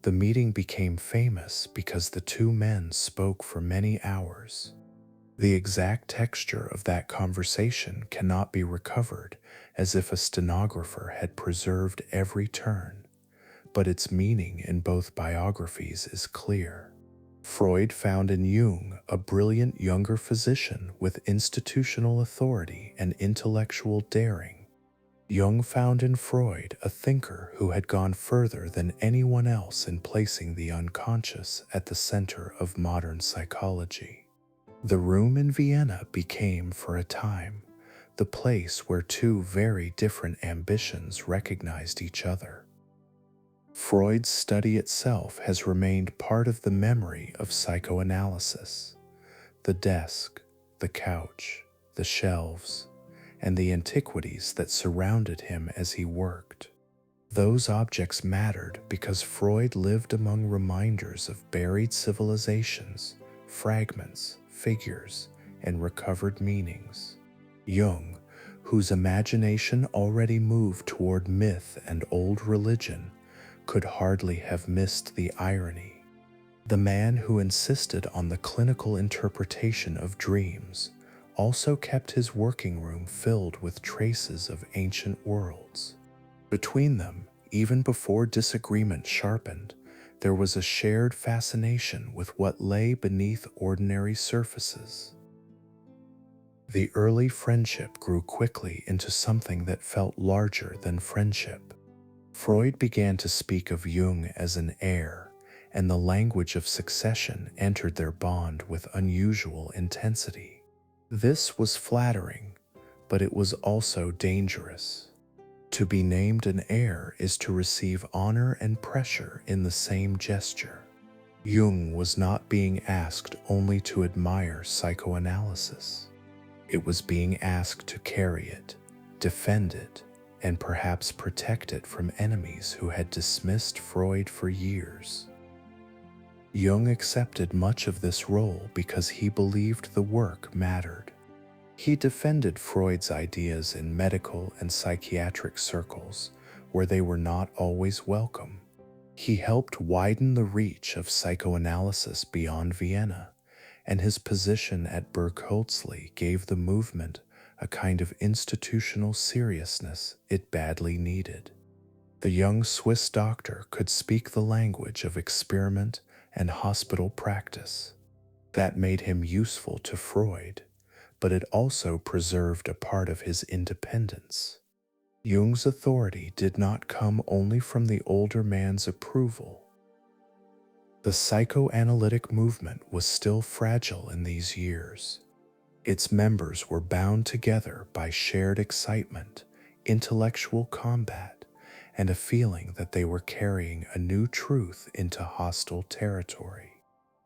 the meeting became famous because the two men spoke for many hours. The exact texture of that conversation cannot be recovered, as if a stenographer had preserved every turn, but its meaning in both biographies is clear. Freud found in Jung a brilliant younger physician with institutional authority and intellectual daring. Jung found in Freud a thinker who had gone further than anyone else in placing the unconscious at the center of modern psychology. The room in Vienna became, for a time, the place where two very different ambitions recognized each other. Freud's study itself has remained part of the memory of psychoanalysis. The desk, the couch, the shelves, and the antiquities that surrounded him as he worked. Those objects mattered because Freud lived among reminders of buried civilizations, fragments, figures, and recovered meanings. Jung, whose imagination already moved toward myth and old religion, could hardly have missed the irony. The man who insisted on the clinical interpretation of dreams also kept his working room filled with traces of ancient worlds. Between them, even before disagreement sharpened, there was a shared fascination with what lay beneath ordinary surfaces. The early friendship grew quickly into something that felt larger than friendship. Freud began to speak of Jung as an heir, and the language of succession entered their bond with unusual intensity. This was flattering, but it was also dangerous. To be named an heir is to receive honor and pressure in the same gesture. Jung was not being asked only to admire psychoanalysis. It was being asked to carry it, defend it, and perhaps protect it from enemies who had dismissed Freud for years. Jung accepted much of this role because he believed the work mattered. He defended Freud's ideas in medical and psychiatric circles where they were not always welcome. He helped widen the reach of psychoanalysis beyond Vienna, and his position at Burghölzli gave the movement a kind of institutional seriousness it badly needed. The young Swiss doctor could speak the language of experiment and hospital practice. That made him useful to Freud, but it also preserved a part of his independence. Jung's authority did not come only from the older man's approval. The psychoanalytic movement was still fragile in these years. Its members were bound together by shared excitement, intellectual combat, and a feeling that they were carrying a new truth into hostile territory.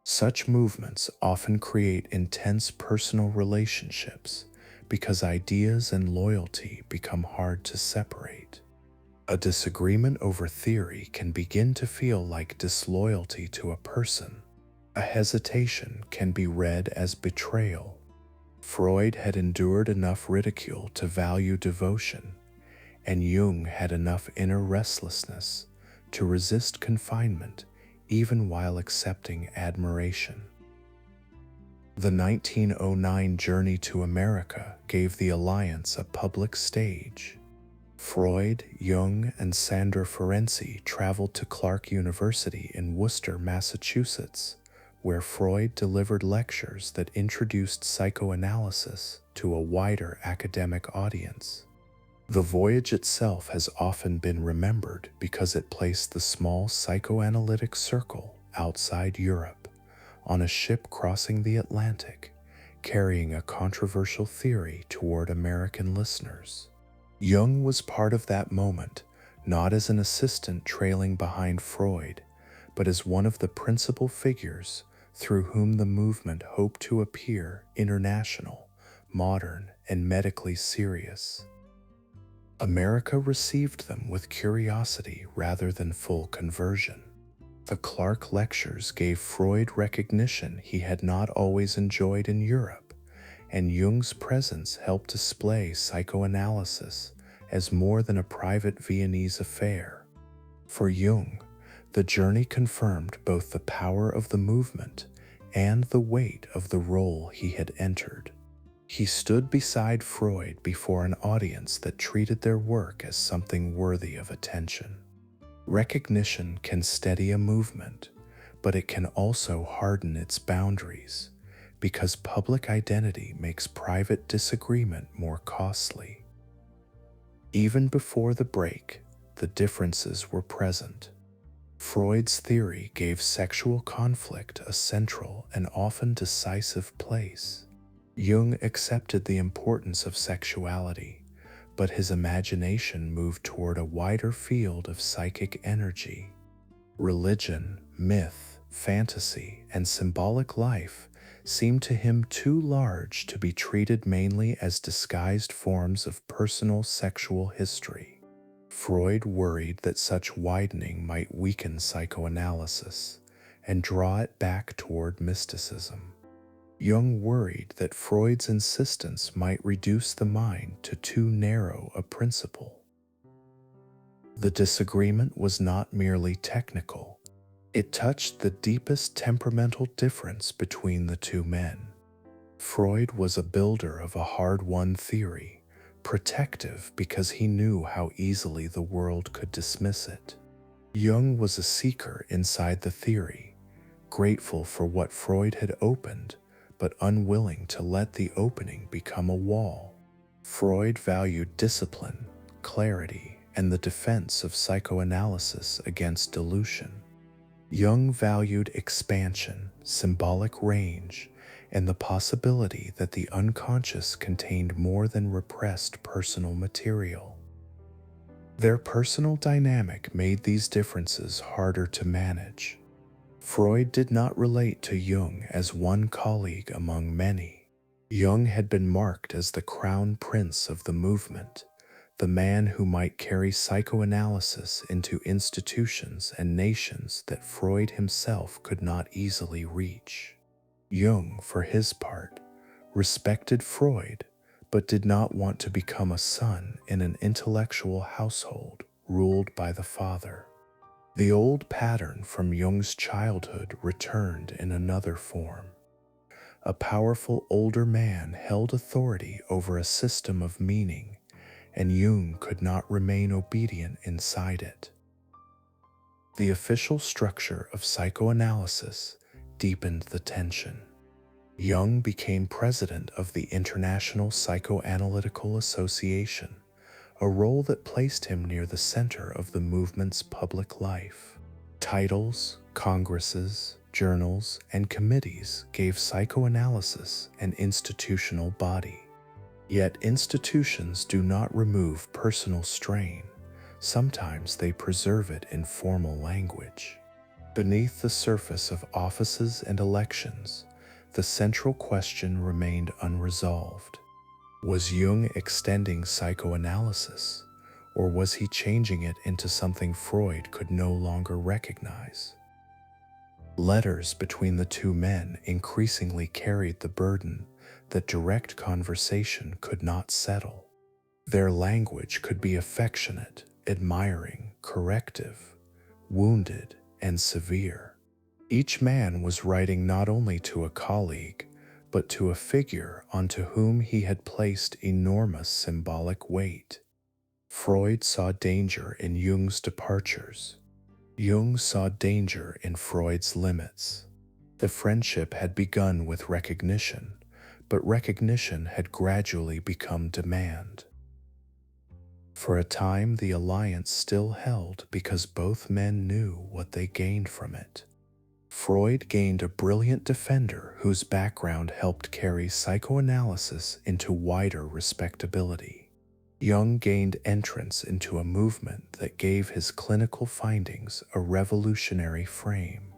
Such movements often create intense personal relationships because ideas and loyalty become hard to separate. A disagreement over theory can begin to feel like disloyalty to a person. A hesitation can be read as betrayal. Freud had endured enough ridicule to value devotion, and Jung had enough inner restlessness to resist confinement even while accepting admiration. The 1909 journey to America gave the alliance a public stage. Freud, Jung, and Sandra Ferenczi traveled to Clark University in Worcester, Massachusetts, where Freud delivered lectures that introduced psychoanalysis to a wider academic audience. The voyage itself has often been remembered because it placed the small psychoanalytic circle outside Europe on a ship crossing the Atlantic, carrying a controversial theory toward American listeners. Jung was part of that moment, not as an assistant trailing behind Freud, but as one of the principal figures through whom the movement hoped to appear international, modern, and medically serious. America received them with curiosity rather than full conversion. The Clark lectures gave Freud recognition he had not always enjoyed in Europe, and Jung's presence helped display psychoanalysis as more than a private Viennese affair. For Jung, the journey confirmed both the power of the movement and the weight of the role he had entered. He stood beside Freud before an audience that treated their work as something worthy of attention. Recognition can steady a movement, but it can also harden its boundaries because public identity makes private disagreement more costly. Even before the break, the differences were present. Freud's theory gave sexual conflict a central and often decisive place. Jung accepted the importance of sexuality, but his imagination moved toward a wider field of psychic energy. Religion, myth, fantasy, and symbolic life seemed to him too large to be treated mainly as disguised forms of personal sexual history. Freud worried that such widening might weaken psychoanalysis and draw it back toward mysticism. Jung worried that Freud's insistence might reduce the mind to too narrow a principle. The disagreement was not merely technical. It touched the deepest temperamental difference between the two men. Freud was a builder of a hard-won theory, protective because he knew how easily the world could dismiss it. Jung was a seeker inside the theory, grateful for what Freud had opened, but unwilling to let the opening become a wall. Freud valued discipline, clarity, and the defense of psychoanalysis against dilution. Jung valued expansion, symbolic range, and the possibility that the unconscious contained more than repressed personal material. Their personal dynamic made these differences harder to manage. Freud did not relate to Jung as one colleague among many. Jung had been marked as the crown prince of the movement, the man who might carry psychoanalysis into institutions and nations that Freud himself could not easily reach. Jung, for his part, respected Freud, but did not want to become a son in an intellectual household ruled by the father. The old pattern from Jung's childhood returned in another form. A powerful older man held authority over a system of meaning, and Jung could not remain obedient inside it. The official structure of psychoanalysis deepened the tension. Jung became president of the International Psychoanalytical Association, a role that placed him near the center of the movement's public life. Titles, congresses, journals, and committees gave psychoanalysis an institutional body. Yet institutions do not remove personal strain. Sometimes they preserve it in formal language. Beneath the surface of offices and elections, the central question remained unresolved. Was Jung extending psychoanalysis, or was he changing it into something Freud could no longer recognize? Letters between the two men increasingly carried the burden that direct conversation could not settle. Their language could be affectionate, admiring, corrective, wounded, and severe. Each man was writing not only to a colleague, but to a figure onto whom he had placed enormous symbolic weight. Freud saw danger in Jung's departures. Jung saw danger in Freud's limits. The friendship had begun with recognition, but recognition had gradually become demand. For a time, the alliance still held because both men knew what they gained from it. Freud gained a brilliant defender whose background helped carry psychoanalysis into wider respectability. Jung gained entrance into a movement that gave his clinical findings a revolutionary frame.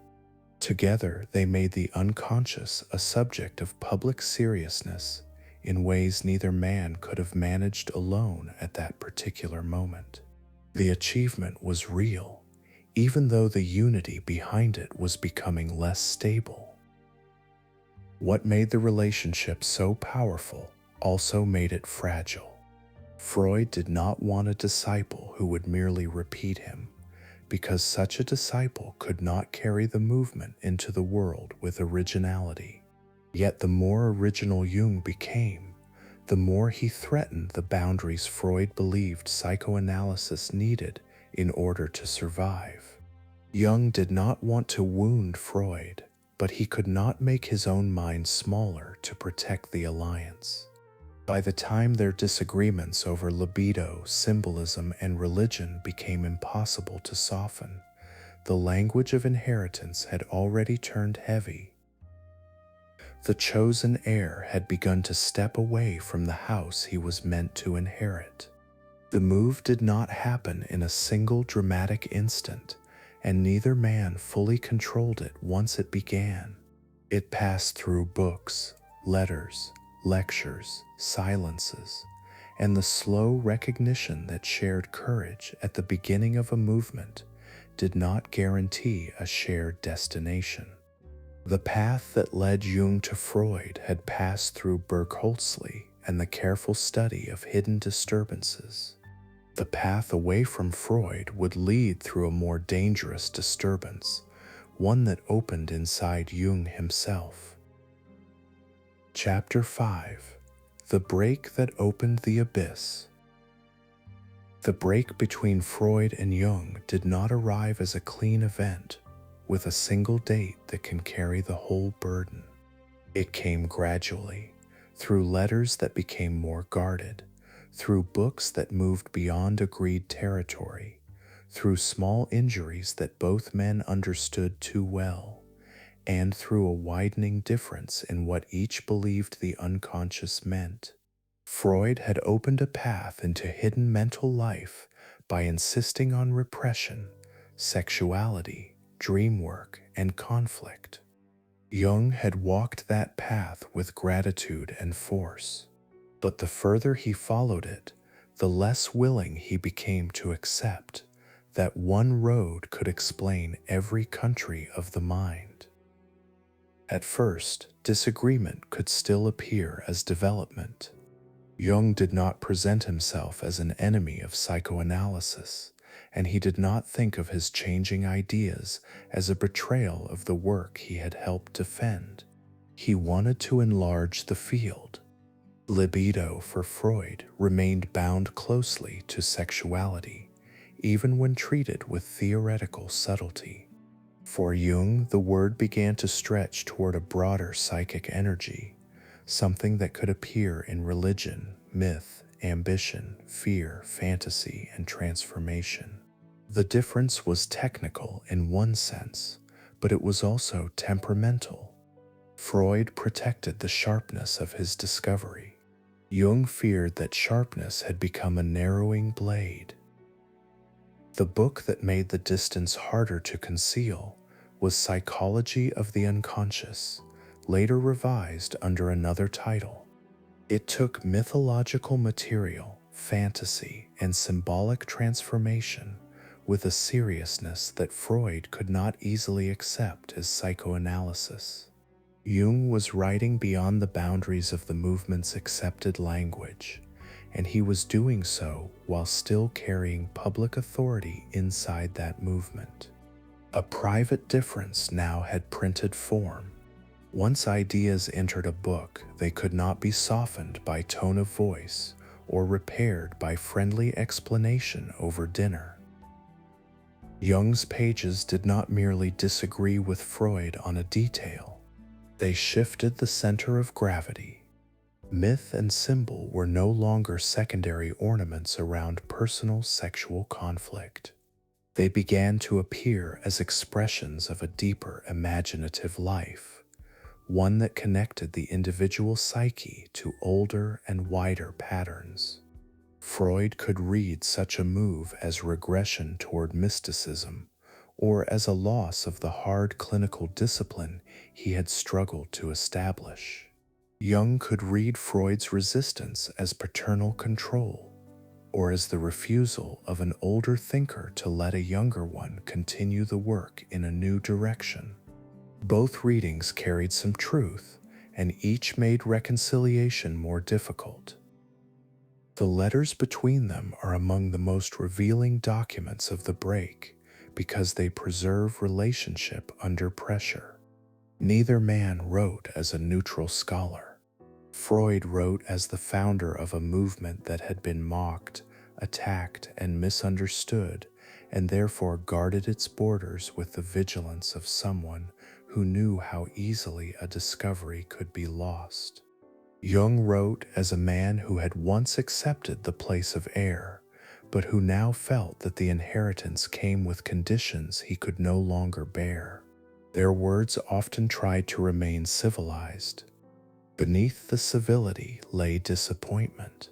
Together, they made the unconscious a subject of public seriousness in ways neither man could have managed alone at that particular moment. The achievement was real, even though the unity behind it was becoming less stable. What made the relationship so powerful also made it fragile. Freud did not want a disciple who would merely repeat him, because such a disciple could not carry the movement into the world with originality. Yet the more original Jung became, the more he threatened the boundaries Freud believed psychoanalysis needed in order to survive. Jung did not want to wound Freud, but he could not make his own mind smaller to protect the alliance. By the time their disagreements over libido, symbolism, and religion became impossible to soften, the language of inheritance had already turned heavy. The chosen heir had begun to step away from the house he was meant to inherit. The move did not happen in a single dramatic instant, and neither man fully controlled it once it began. It passed through books, letters, lectures, silences, and the slow recognition that shared courage at the beginning of a movement did not guarantee a shared destination. The path that led Jung to Freud had passed through Bergholzli and the careful study of hidden disturbances. The path away from Freud would lead through a more dangerous disturbance, one that opened inside Jung himself. Chapter 5: The Break That Opened the Abyss. The break between Freud and Jung did not arrive as a clean event, with a single date that can carry the whole burden. It came gradually, through letters that became more guarded, through books that moved beyond agreed territory, through small injuries that both men understood too well, and through a widening difference in what each believed the unconscious meant. Freud had opened a path into hidden mental life by insisting on repression, sexuality, dream work, and conflict. Jung had walked that path with gratitude and force, but the further he followed it, the less willing he became to accept that one road could explain every country of the mind. At first, disagreement could still appear as development. Jung did not present himself as an enemy of psychoanalysis, and he did not think of his changing ideas as a betrayal of the work he had helped defend. He wanted to enlarge the field. Libido for Freud remained bound closely to sexuality, even when treated with theoretical subtlety. For Jung, the word began to stretch toward a broader psychic energy, something that could appear in religion, myth, ambition, fear, fantasy, and transformation. The difference was technical in one sense, but it was also temperamental. Freud protected the sharpness of his discovery. Jung feared that sharpness had become a narrowing blade. The book that made the distance harder to conceal was Psychology of the Unconscious, later revised under another title. It took mythological material, fantasy, and symbolic transformation with a seriousness that Freud could not easily accept as psychoanalysis. Jung was writing beyond the boundaries of the movement's accepted language, and he was doing so while still carrying public authority inside that movement. A private difference now had printed form. Once ideas entered a book, they could not be softened by tone of voice or repaired by friendly explanation over dinner. Jung's pages did not merely disagree with Freud on a detail. They shifted the center of gravity. Myth and symbol were no longer secondary ornaments around personal sexual conflict. They began to appear as expressions of a deeper imaginative life, one that connected the individual psyche to older and wider patterns. Freud could read such a move as regression toward mysticism, or as a loss of the hard clinical discipline he had struggled to establish. Jung could read Freud's resistance as paternal control, or as the refusal of an older thinker to let a younger one continue the work in a new direction. Both readings carried some truth, and each made reconciliation more difficult. The letters between them are among the most revealing documents of the break because they preserve relationship under pressure. Neither man wrote as a neutral scholar. Freud wrote as the founder of a movement that had been mocked, attacked, and misunderstood and therefore guarded its borders with the vigilance of someone who knew how easily a discovery could be lost. Jung wrote as a man who had once accepted the place of heir, but who now felt that the inheritance came with conditions he could no longer bear. Their words often tried to remain civilized. Beneath the civility lay disappointment.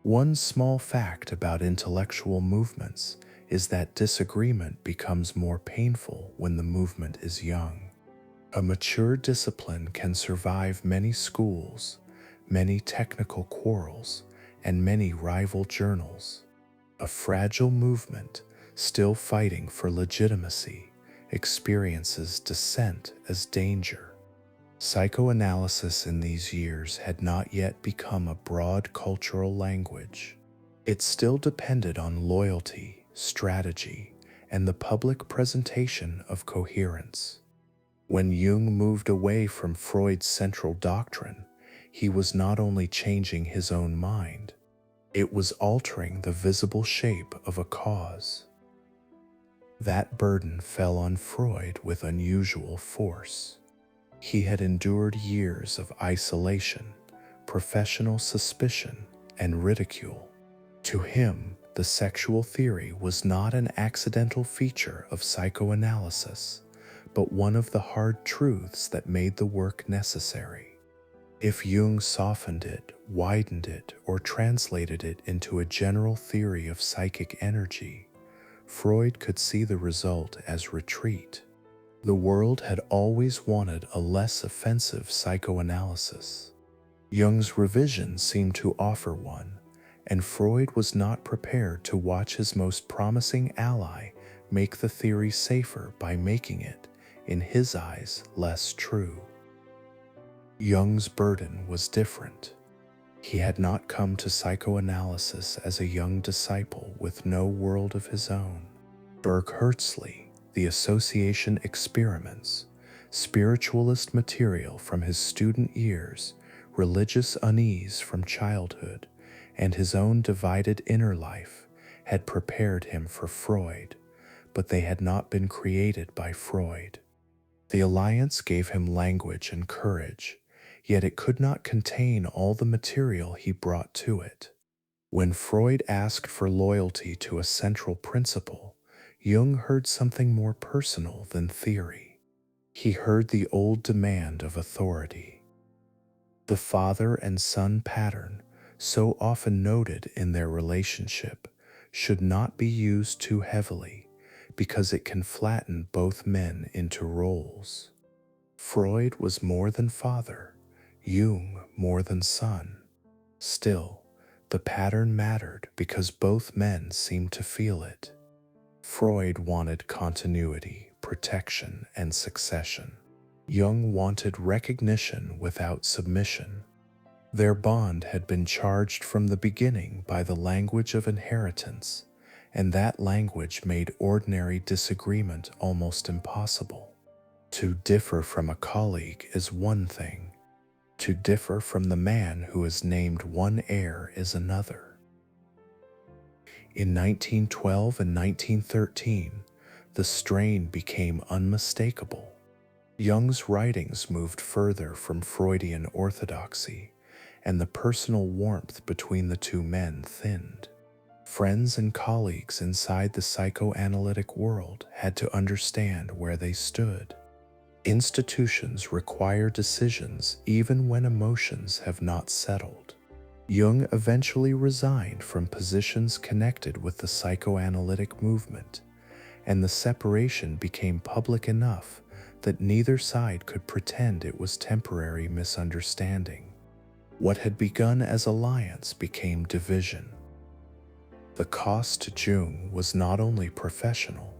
One small fact about intellectual movements is that disagreement becomes more painful when the movement is young. A mature discipline can survive many schools, many technical quarrels, and many rival journals. A fragile movement, still fighting for legitimacy, experiences dissent as danger. Psychoanalysis in these years had not yet become a broad cultural language. It still depended on loyalty, strategy, and the public presentation of coherence. When Jung moved away from Freud's central doctrine, he was not only changing his own mind, it was altering the visible shape of a cause. That burden fell on Freud with unusual force. He had endured years of isolation, professional suspicion, and ridicule. To him, the sexual theory was not an accidental feature of psychoanalysis, but one of the hard truths that made the work necessary. If Jung softened it, widened it, or translated it into a general theory of psychic energy, Freud could see the result as retreat. The world had always wanted a less offensive psychoanalysis. Jung's revision seemed to offer one, and Freud was not prepared to watch his most promising ally make the theory safer by making it, in his eyes, less true. Jung's burden was different. He had not come to psychoanalysis as a young disciple with no world of his own. Berg-Herzli, the association experiments, spiritualist material from his student years, religious unease from childhood, and his own divided inner life had prepared him for Freud, but they had not been created by Freud. The alliance gave him language and courage, yet it could not contain all the material he brought to it. When Freud asked for loyalty to a central principle, Jung heard something more personal than theory. He heard the old demand of authority. The father and son pattern, so often noted in their relationship, should not be used too heavily, because it can flatten both men into roles. Freud was more than father, Jung more than son. Still, the pattern mattered because both men seemed to feel it. Freud wanted continuity, protection, and succession. Jung wanted recognition without submission. Their bond had been charged from the beginning by the language of inheritance, and that language made ordinary disagreement almost impossible. To differ from a colleague is one thing. To differ from the man who is named one heir is another. In 1912 and 1913, the strain became unmistakable. Jung's writings moved further from Freudian orthodoxy, and the personal warmth between the two men thinned. Friends and colleagues inside the psychoanalytic world had to understand where they stood. Institutions require decisions even when emotions have not settled. Jung eventually resigned from positions connected with the psychoanalytic movement, and the separation became public enough that neither side could pretend it was temporary misunderstanding. What had begun as alliance became division. The cost to Jung was not only professional.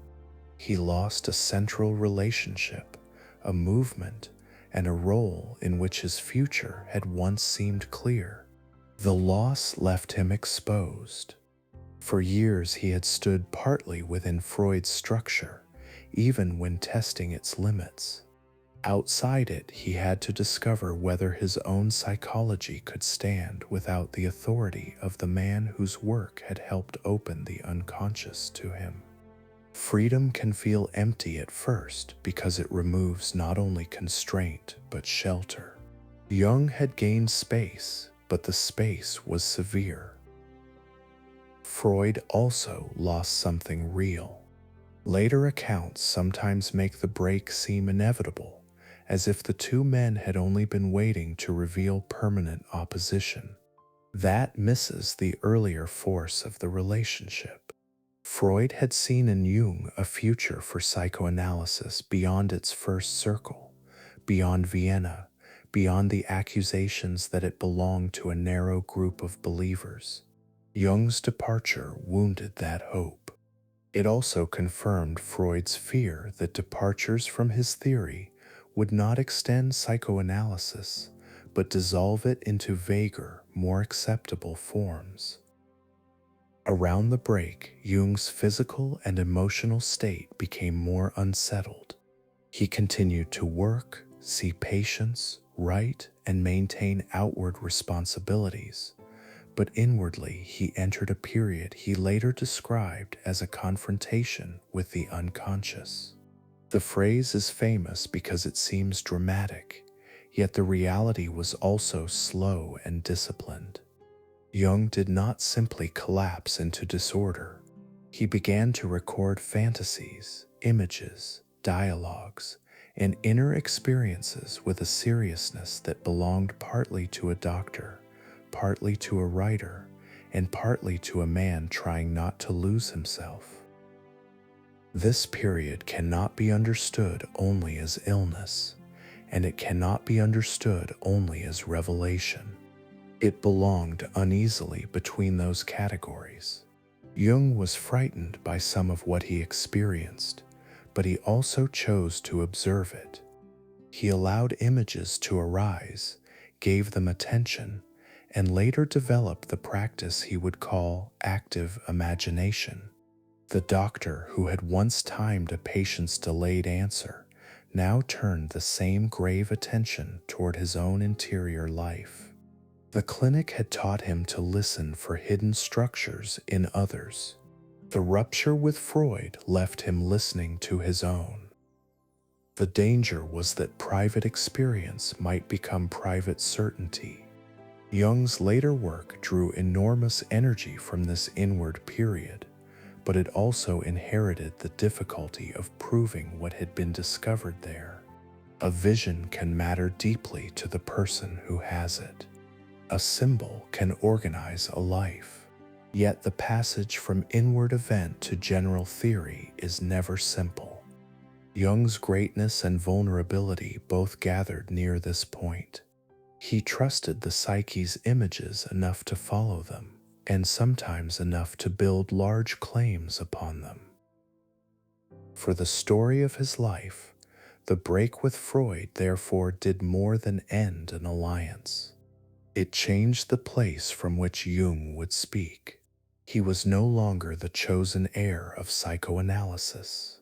He lost a central relationship, a movement, and a role in which his future had once seemed clear. The loss left him exposed. For years he had stood partly within Freud's structure, even when testing its limits. Outside it, he had to discover whether his own psychology could stand without the authority of the man whose work had helped open the unconscious to him. Freedom can feel empty at first because it removes not only constraint but shelter. Jung had gained space, but the space was severe. Freud also lost something real. Later accounts sometimes make the break seem inevitable, as if the two men had only been waiting to reveal permanent opposition. That misses the earlier force of the relationship. Freud had seen in Jung a future for psychoanalysis beyond its first circle, beyond Vienna, beyond the accusations that it belonged to a narrow group of believers. Jung's departure wounded that hope. It also confirmed Freud's fear that departures from his theory would not extend psychoanalysis, but dissolve it into vaguer, more acceptable forms. Around the break, Jung's physical and emotional state became more unsettled. He continued to work, see patients, write, and maintain outward responsibilities, but inwardly he entered a period he later described as a confrontation with the unconscious. The phrase is famous because it seems dramatic, yet the reality was also slow and disciplined. Jung did not simply collapse into disorder. He began to record fantasies, images, dialogues, and inner experiences with a seriousness that belonged partly to a doctor, partly to a writer, and partly to a man trying not to lose himself. This period cannot be understood only as illness, and it cannot be understood only as revelation. It belonged uneasily between those categories. Jung was frightened by some of what he experienced, but he also chose to observe it. He allowed images to arise, gave them attention, and later developed the practice he would call active imagination. The doctor who had once timed a patient's delayed answer now turned the same grave attention toward his own interior life. The clinic had taught him to listen for hidden structures in others. The rupture with Freud left him listening to his own. The danger was that private experience might become private certainty. Jung's later work drew enormous energy from this inward period, but it also inherited the difficulty of proving what had been discovered there. A vision can matter deeply to the person who has it. A symbol can organize a life, yet the passage from inward event to general theory is never simple. Jung's greatness and vulnerability both gathered near this point. He trusted the psyche's images enough to follow them, and sometimes enough to build large claims upon them. For the story of his life, the break with Freud therefore did more than end an alliance. It changed the place from which Jung would speak. He was no longer the chosen heir of psychoanalysis.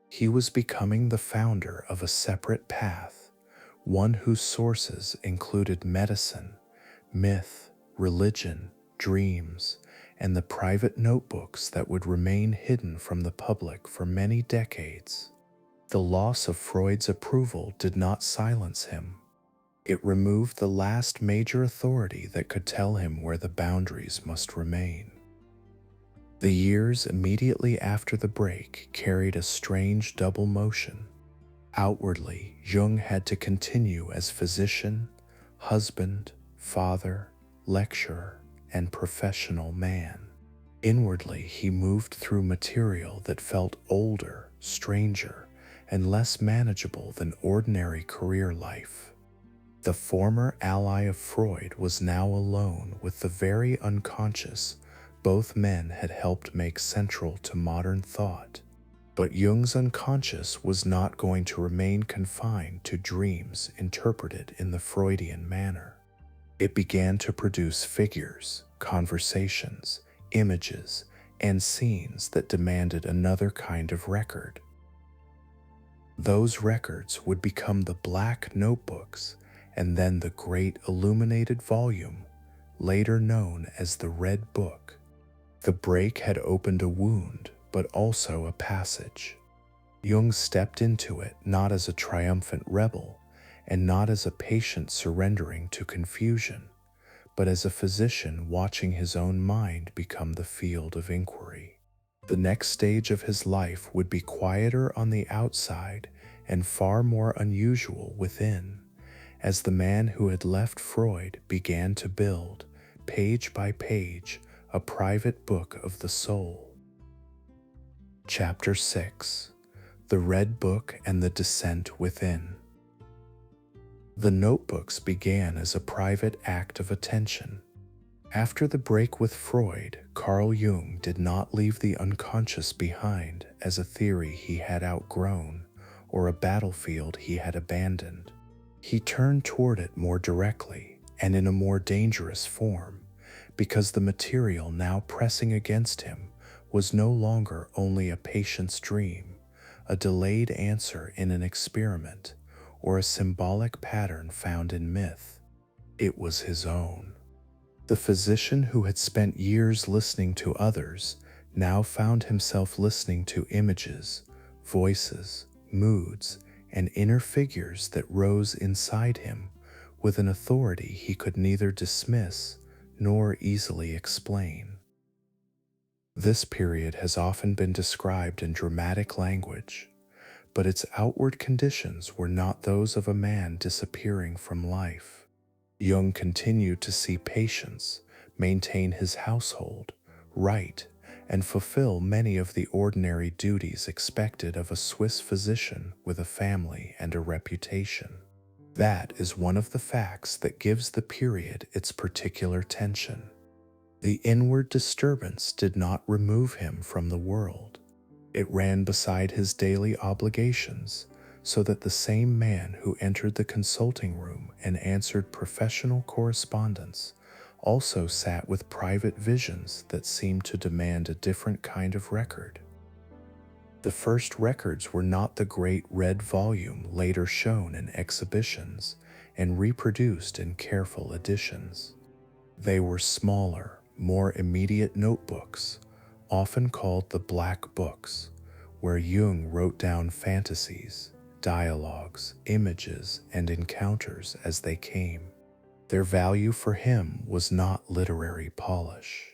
He was becoming the founder of a separate path, one whose sources included medicine, myth, religion, dreams, and the private notebooks that would remain hidden from the public for many decades. The loss of Freud's approval did not silence him. It removed the last major authority that could tell him where the boundaries must remain. The years immediately after the break carried a strange double motion. Outwardly, Jung had to continue as physician, husband, father, lecturer, and professional man. Inwardly, he moved through material that felt older, stranger, and less manageable than ordinary career life. The former ally of Freud was now alone with the very unconscious both men had helped make central to modern thought. But Jung's unconscious was not going to remain confined to dreams interpreted in the Freudian manner. It began to produce figures, conversations, images, and scenes that demanded another kind of record. Those records would become the black notebooks and then the great illuminated volume, later known as the Red Book. The break had opened a wound, but also a passage. Jung stepped into it not as a triumphant rebel, and not as a patient surrendering to confusion, but as a physician watching his own mind become the field of inquiry. The next stage of his life would be quieter on the outside and far more unusual within, as the man who had left Freud began to build, page by page, a private book of the soul. Chapter 6: The Red Book and the Descent Within. The notebooks began as a private act of attention. After the break with Freud, Carl Jung did not leave the unconscious behind as a theory he had outgrown or a battlefield he had abandoned. He turned toward it more directly and in a more dangerous form, because the material now pressing against him was no longer only a patient's dream, a delayed answer in an experiment, or a symbolic pattern found in myth. It was his own. The physician who had spent years listening to others now found himself listening to images, voices, moods, and inner figures that rose inside him with an authority he could neither dismiss nor easily explain. This period has often been described in dramatic language, but its outward conditions were not those of a man disappearing from life. Jung continued to see patients, maintain his household, write, and fulfill many of the ordinary duties expected of a Swiss physician with a family and a reputation. That is one of the facts that gives the period its particular tension. The inward disturbance did not remove him from the world. It ran beside his daily obligations, so that the same man who entered the consulting room and answered professional correspondence also sat with private visions that seemed to demand a different kind of record. The first records were not the great red volume later shown in exhibitions and reproduced in careful editions. They were smaller, more immediate notebooks, often called the Black Books, where Jung wrote down fantasies, dialogues, images, and encounters as they came. Their value for him was not literary polish.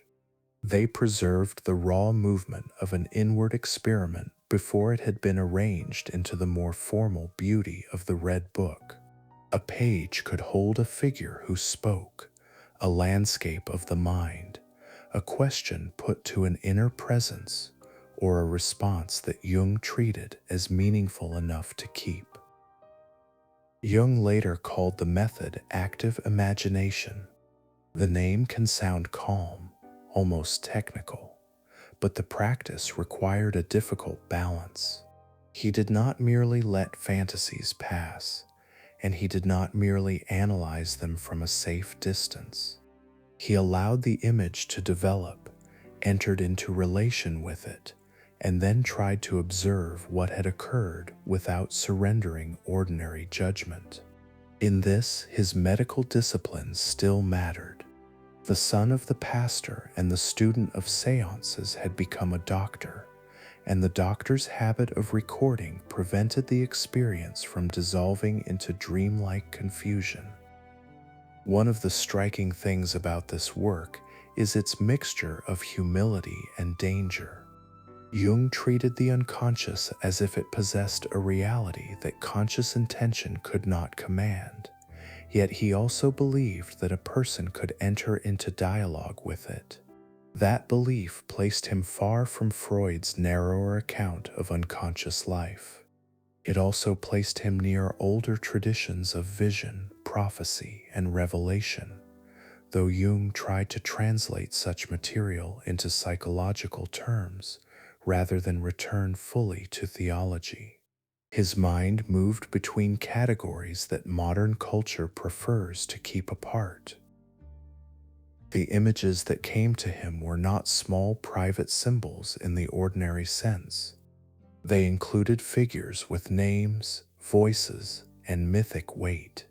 They preserved the raw movement of an inward experiment before it had been arranged into the more formal beauty of the Red Book. A page could hold a figure who spoke, a landscape of the mind, a question put to an inner presence, or a response that Jung treated as meaningful enough to keep. Jung later called the method active imagination. The name can sound calm, almost technical, but the practice required a difficult balance. He did not merely let fantasies pass, and he did not merely analyze them from a safe distance. He allowed the image to develop, entered into relation with it, and then tried to observe what had occurred without surrendering ordinary judgment. In this, his medical disciplines still mattered. The son of the pastor and the student of seances had become a doctor, and the doctor's habit of recording prevented the experience from dissolving into dreamlike confusion. One of the striking things about this work is its mixture of humility and danger. Jung treated the unconscious as if it possessed a reality that conscious intention could not command, yet he also believed that a person could enter into dialogue with it. That belief placed him far from Freud's narrower account of unconscious life. It also placed him near older traditions of vision, prophecy, and revelation, though Jung tried to translate such material into psychological terms rather than return fully to theology. His mind moved between categories that modern culture prefers to keep apart. The images that came to him were not small private symbols in the ordinary sense. They included figures with names, voices, and mythic weight.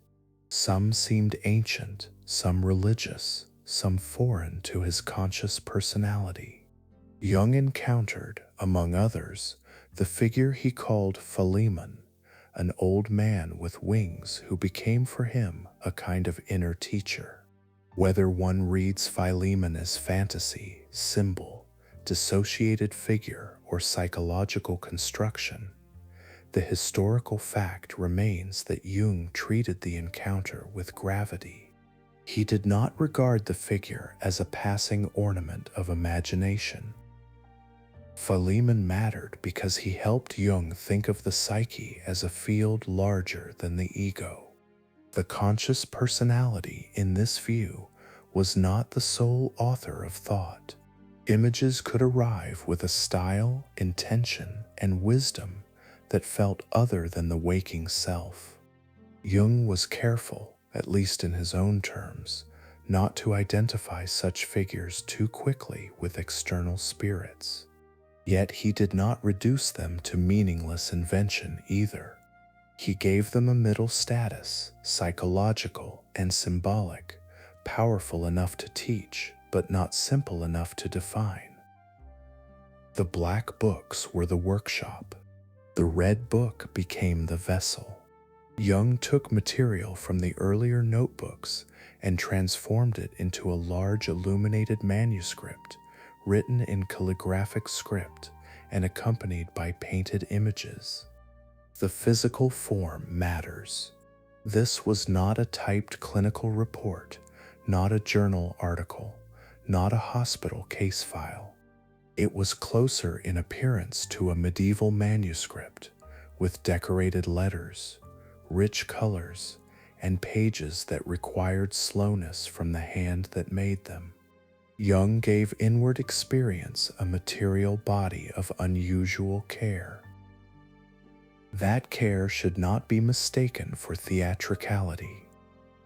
Some seemed ancient, some religious, some foreign to his conscious personality. Jung encountered, among others, the figure he called Philemon, an old man with wings who became for him a kind of inner teacher. Whether one reads Philemon as fantasy, symbol, dissociated figure, or psychological construction, the historical fact remains that Jung treated the encounter with gravity. He did not regard the figure as a passing ornament of imagination. Philemon mattered because he helped Jung think of the psyche as a field larger than the ego. The conscious personality in this view was not the sole author of thought. Images could arrive with a style, intention, and wisdom that felt other than the waking self. Jung was careful, at least in his own terms, not to identify such figures too quickly with external spirits. Yet he did not reduce them to meaningless invention either. He gave them a middle status, psychological and symbolic, powerful enough to teach, but not simple enough to define. The black books were the workshop. The red book became the vessel. Jung took material from the earlier notebooks and transformed it into a large illuminated manuscript written in calligraphic script and accompanied by painted images. The physical form matters. This was not a typed clinical report, not a journal article, not a hospital case file. It was closer in appearance to a medieval manuscript, with decorated letters, rich colors, and pages that required slowness from the hand that made them. Jung gave inward experience a material body of unusual care. That care should not be mistaken for theatricality.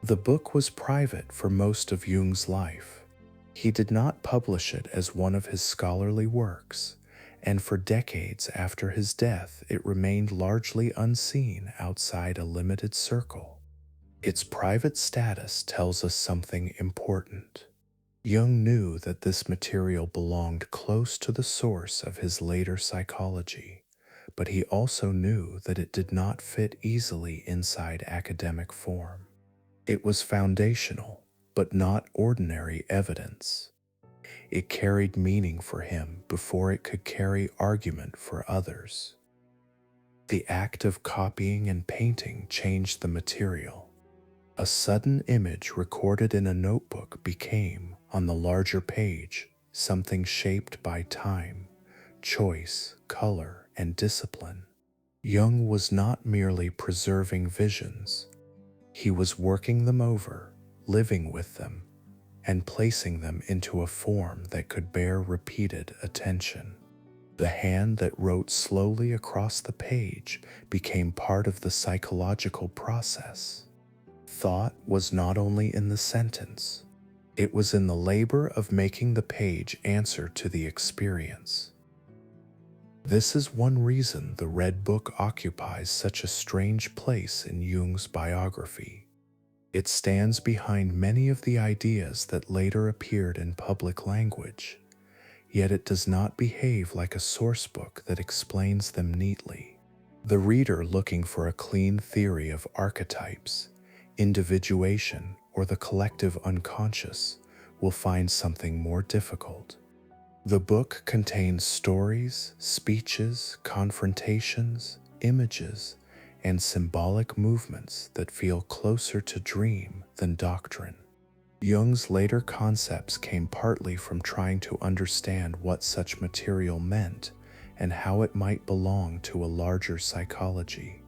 The book was private for most of Jung's life. He did not publish it as one of his scholarly works, and for decades after his death it remained largely unseen outside a limited circle. Its private status tells us something important. Jung knew that this material belonged close to the source of his later psychology, but he also knew that it did not fit easily inside academic form. It was foundational, but not ordinary evidence. It carried meaning for him before it could carry argument for others. The act of copying and painting changed the material. A sudden image recorded in a notebook became, on the larger page, something shaped by time, choice, color, and discipline. Jung was not merely preserving visions. He was working them over, living with them, and placing them into a form that could bear repeated attention. The hand that wrote slowly across the page became part of the psychological process. Thought was not only in the sentence, it was in the labor of making the page answer to the experience. This is one reason the Red Book occupies such a strange place in Jung's biography. It stands behind many of the ideas that later appeared in public language, yet it does not behave like a source book that explains them neatly. The reader looking for a clean theory of archetypes, individuation, or the collective unconscious will find something more difficult. The book contains stories, speeches, confrontations, images, and symbolic movements that feel closer to dream than doctrine. Jung's later concepts came partly from trying to understand what such material meant and how it might belong to a larger psychology.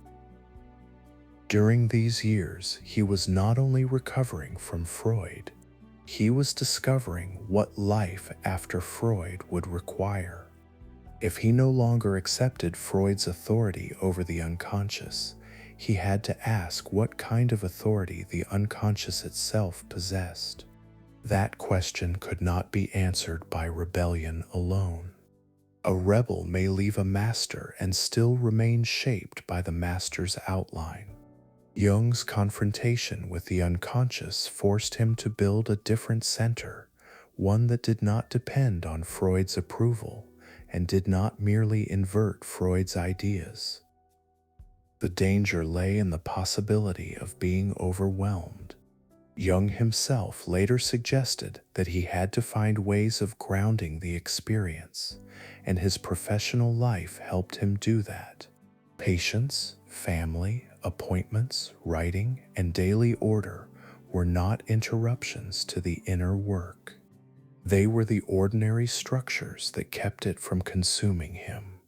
During these years, he was not only recovering from Freud, he was discovering what life after Freud would require. If he no longer accepted Freud's authority over the unconscious, he had to ask what kind of authority the unconscious itself possessed. That question could not be answered by rebellion alone. A rebel may leave a master and still remain shaped by the master's outline. Jung's confrontation with the unconscious forced him to build a different center, one that did not depend on Freud's approval and did not merely invert Freud's ideas. The danger lay in the possibility of being overwhelmed. Jung himself later suggested that he had to find ways of grounding the experience, and his professional life helped him do that. Patience, family, appointments, writing, and daily order were not interruptions to the inner work. They were the ordinary structures that kept it from consuming him.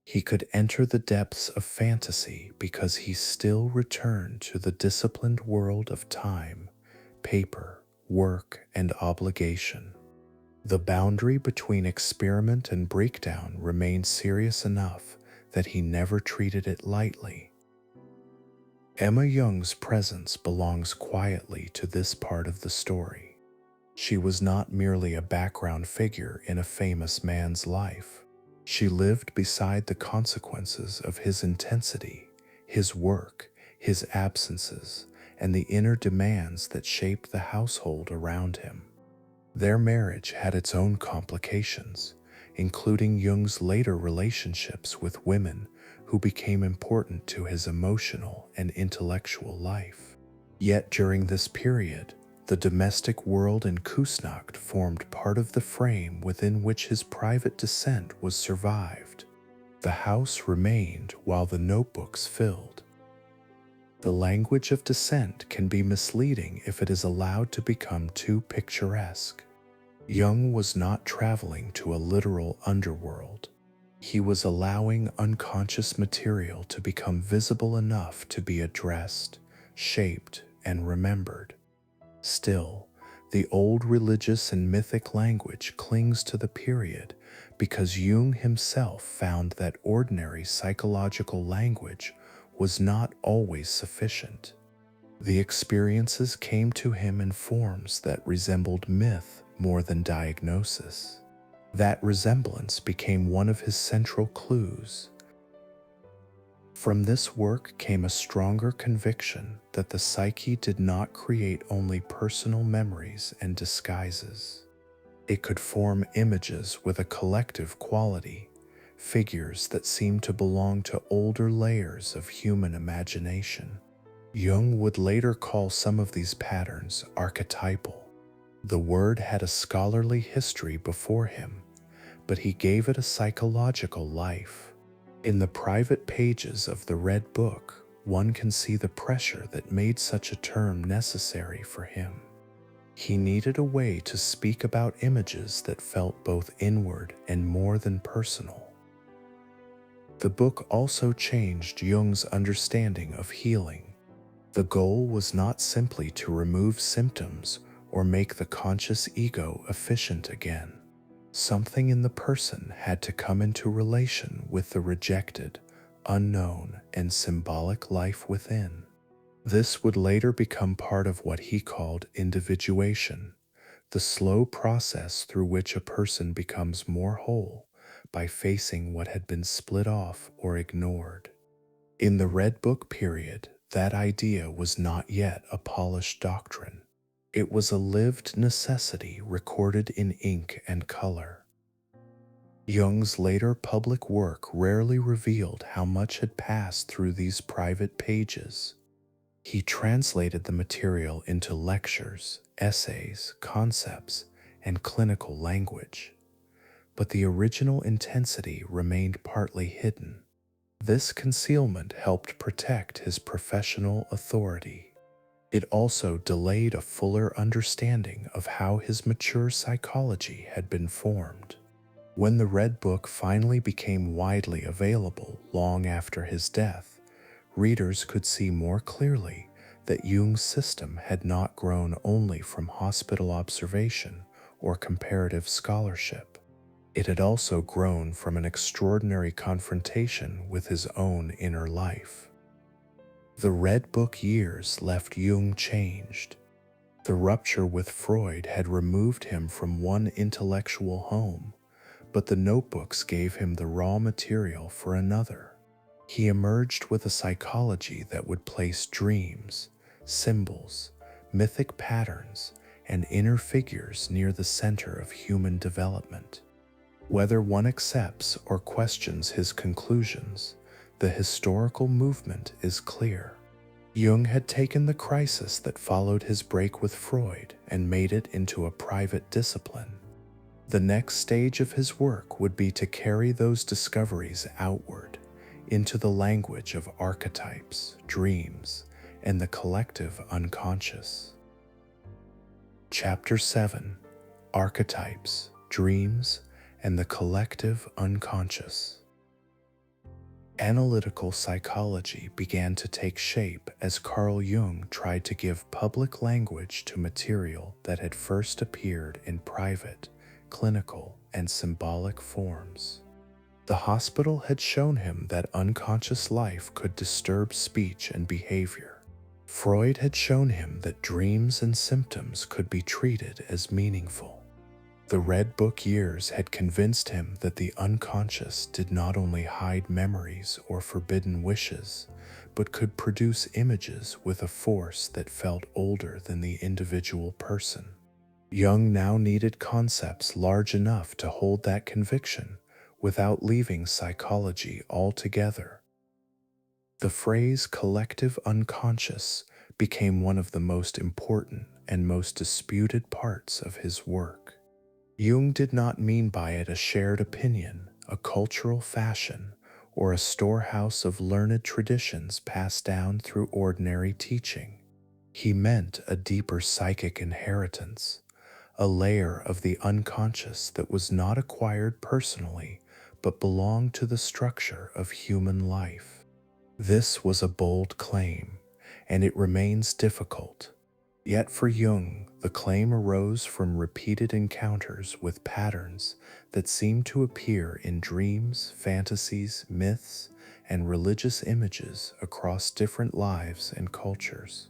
He could enter the depths of fantasy because he still returned to the disciplined world of time, paper, work, and obligation. The boundary between experiment and breakdown remained serious enough that he never treated it lightly. Emma Jung's presence belongs quietly to this part of the story. She was not merely a background figure in a famous man's life. She lived beside the consequences of his intensity, his work, his absences, and the inner demands that shaped the household around him. Their marriage had its own complications, including Jung's later relationships with women who became important to his emotional and intellectual life. Yet during this period, the domestic world in Küsnacht formed part of the frame within which his private descent was survived. The house remained while the notebooks filled. The language of dissent can be misleading if it is allowed to become too picturesque. Jung was not traveling to a literal underworld. He was allowing unconscious material to become visible enough to be addressed, shaped, and remembered. Still, the old religious and mythic language clings to the period because Jung himself found that ordinary psychological language was not always sufficient. The experiences came to him in forms that resembled myth more than diagnosis. That resemblance became one of his central clues. From this work came a stronger conviction that the psyche did not create only personal memories and disguises. It could form images with a collective quality, figures that seemed to belong to older layers of human imagination. Jung would later call some of these patterns archetypal. The word had a scholarly history before him, but he gave it a psychological life. In the private pages of the Red Book, one can see the pressure that made such a term necessary for him. He needed a way to speak about images that felt both inward and more than personal. The book also changed Jung's understanding of healing. The goal was not simply to remove symptoms or make the conscious ego efficient again. Something in the person had to come into relation with the rejected, unknown, and symbolic life within. This would later become part of what he called individuation, the slow process through which a person becomes more whole by facing what had been split off or ignored. In the Red Book period, that idea was not yet a polished doctrine. It was a lived necessity recorded in ink and color. Jung's later public work rarely revealed how much had passed through these private pages. He translated the material into lectures, essays, concepts, and clinical language, but the original intensity remained partly hidden. This concealment helped protect his professional authority. It also delayed a fuller understanding of how his mature psychology had been formed. When the Red Book finally became widely available long after his death, readers could see more clearly that Jung's system had not grown only from hospital observation or comparative scholarship. It had also grown from an extraordinary confrontation with his own inner life. The Red Book years left Jung changed. The rupture with Freud had removed him from one intellectual home, but the notebooks gave him the raw material for another. He emerged with a psychology that would place dreams, symbols, mythic patterns, and inner figures near the center of human development. Whether one accepts or questions his conclusions, the historical movement is clear. Jung had taken the crisis that followed his break with Freud and made it into a private discipline. The next stage of his work would be to carry those discoveries outward into the language of archetypes, dreams, and the collective unconscious. Chapter 7: Archetypes, Dreams, and the Collective Unconscious. Analytical psychology began to take shape as Carl Jung tried to give public language to material that had first appeared in private, clinical, and symbolic forms. The hospital had shown him that unconscious life could disturb speech and behavior. Freud had shown him that dreams and symptoms could be treated as meaningful. The Red Book years had convinced him that the unconscious did not only hide memories or forbidden wishes, but could produce images with a force that felt older than the individual person. Jung now needed concepts large enough to hold that conviction without leaving psychology altogether. The phrase collective unconscious became one of the most important and most disputed parts of his work. Jung did not mean by it a shared opinion, a cultural fashion, or a storehouse of learned traditions passed down through ordinary teaching. He meant a deeper psychic inheritance, a layer of the unconscious that was not acquired personally, but belonged to the structure of human life. This was a bold claim, and it remains difficult. Yet for Jung, the claim arose from repeated encounters with patterns that seemed to appear in dreams, fantasies, myths, and religious images across different lives and cultures.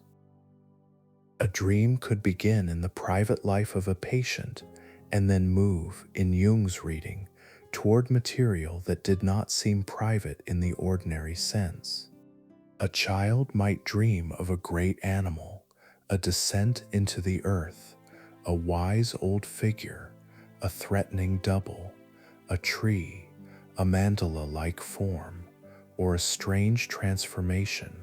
A dream could begin in the private life of a patient and then move, in Jung's reading, toward material that did not seem private in the ordinary sense. A child might dream of a great animal, a descent into the earth, a wise old figure, a threatening double, a tree, a mandala-like form, or a strange transformation.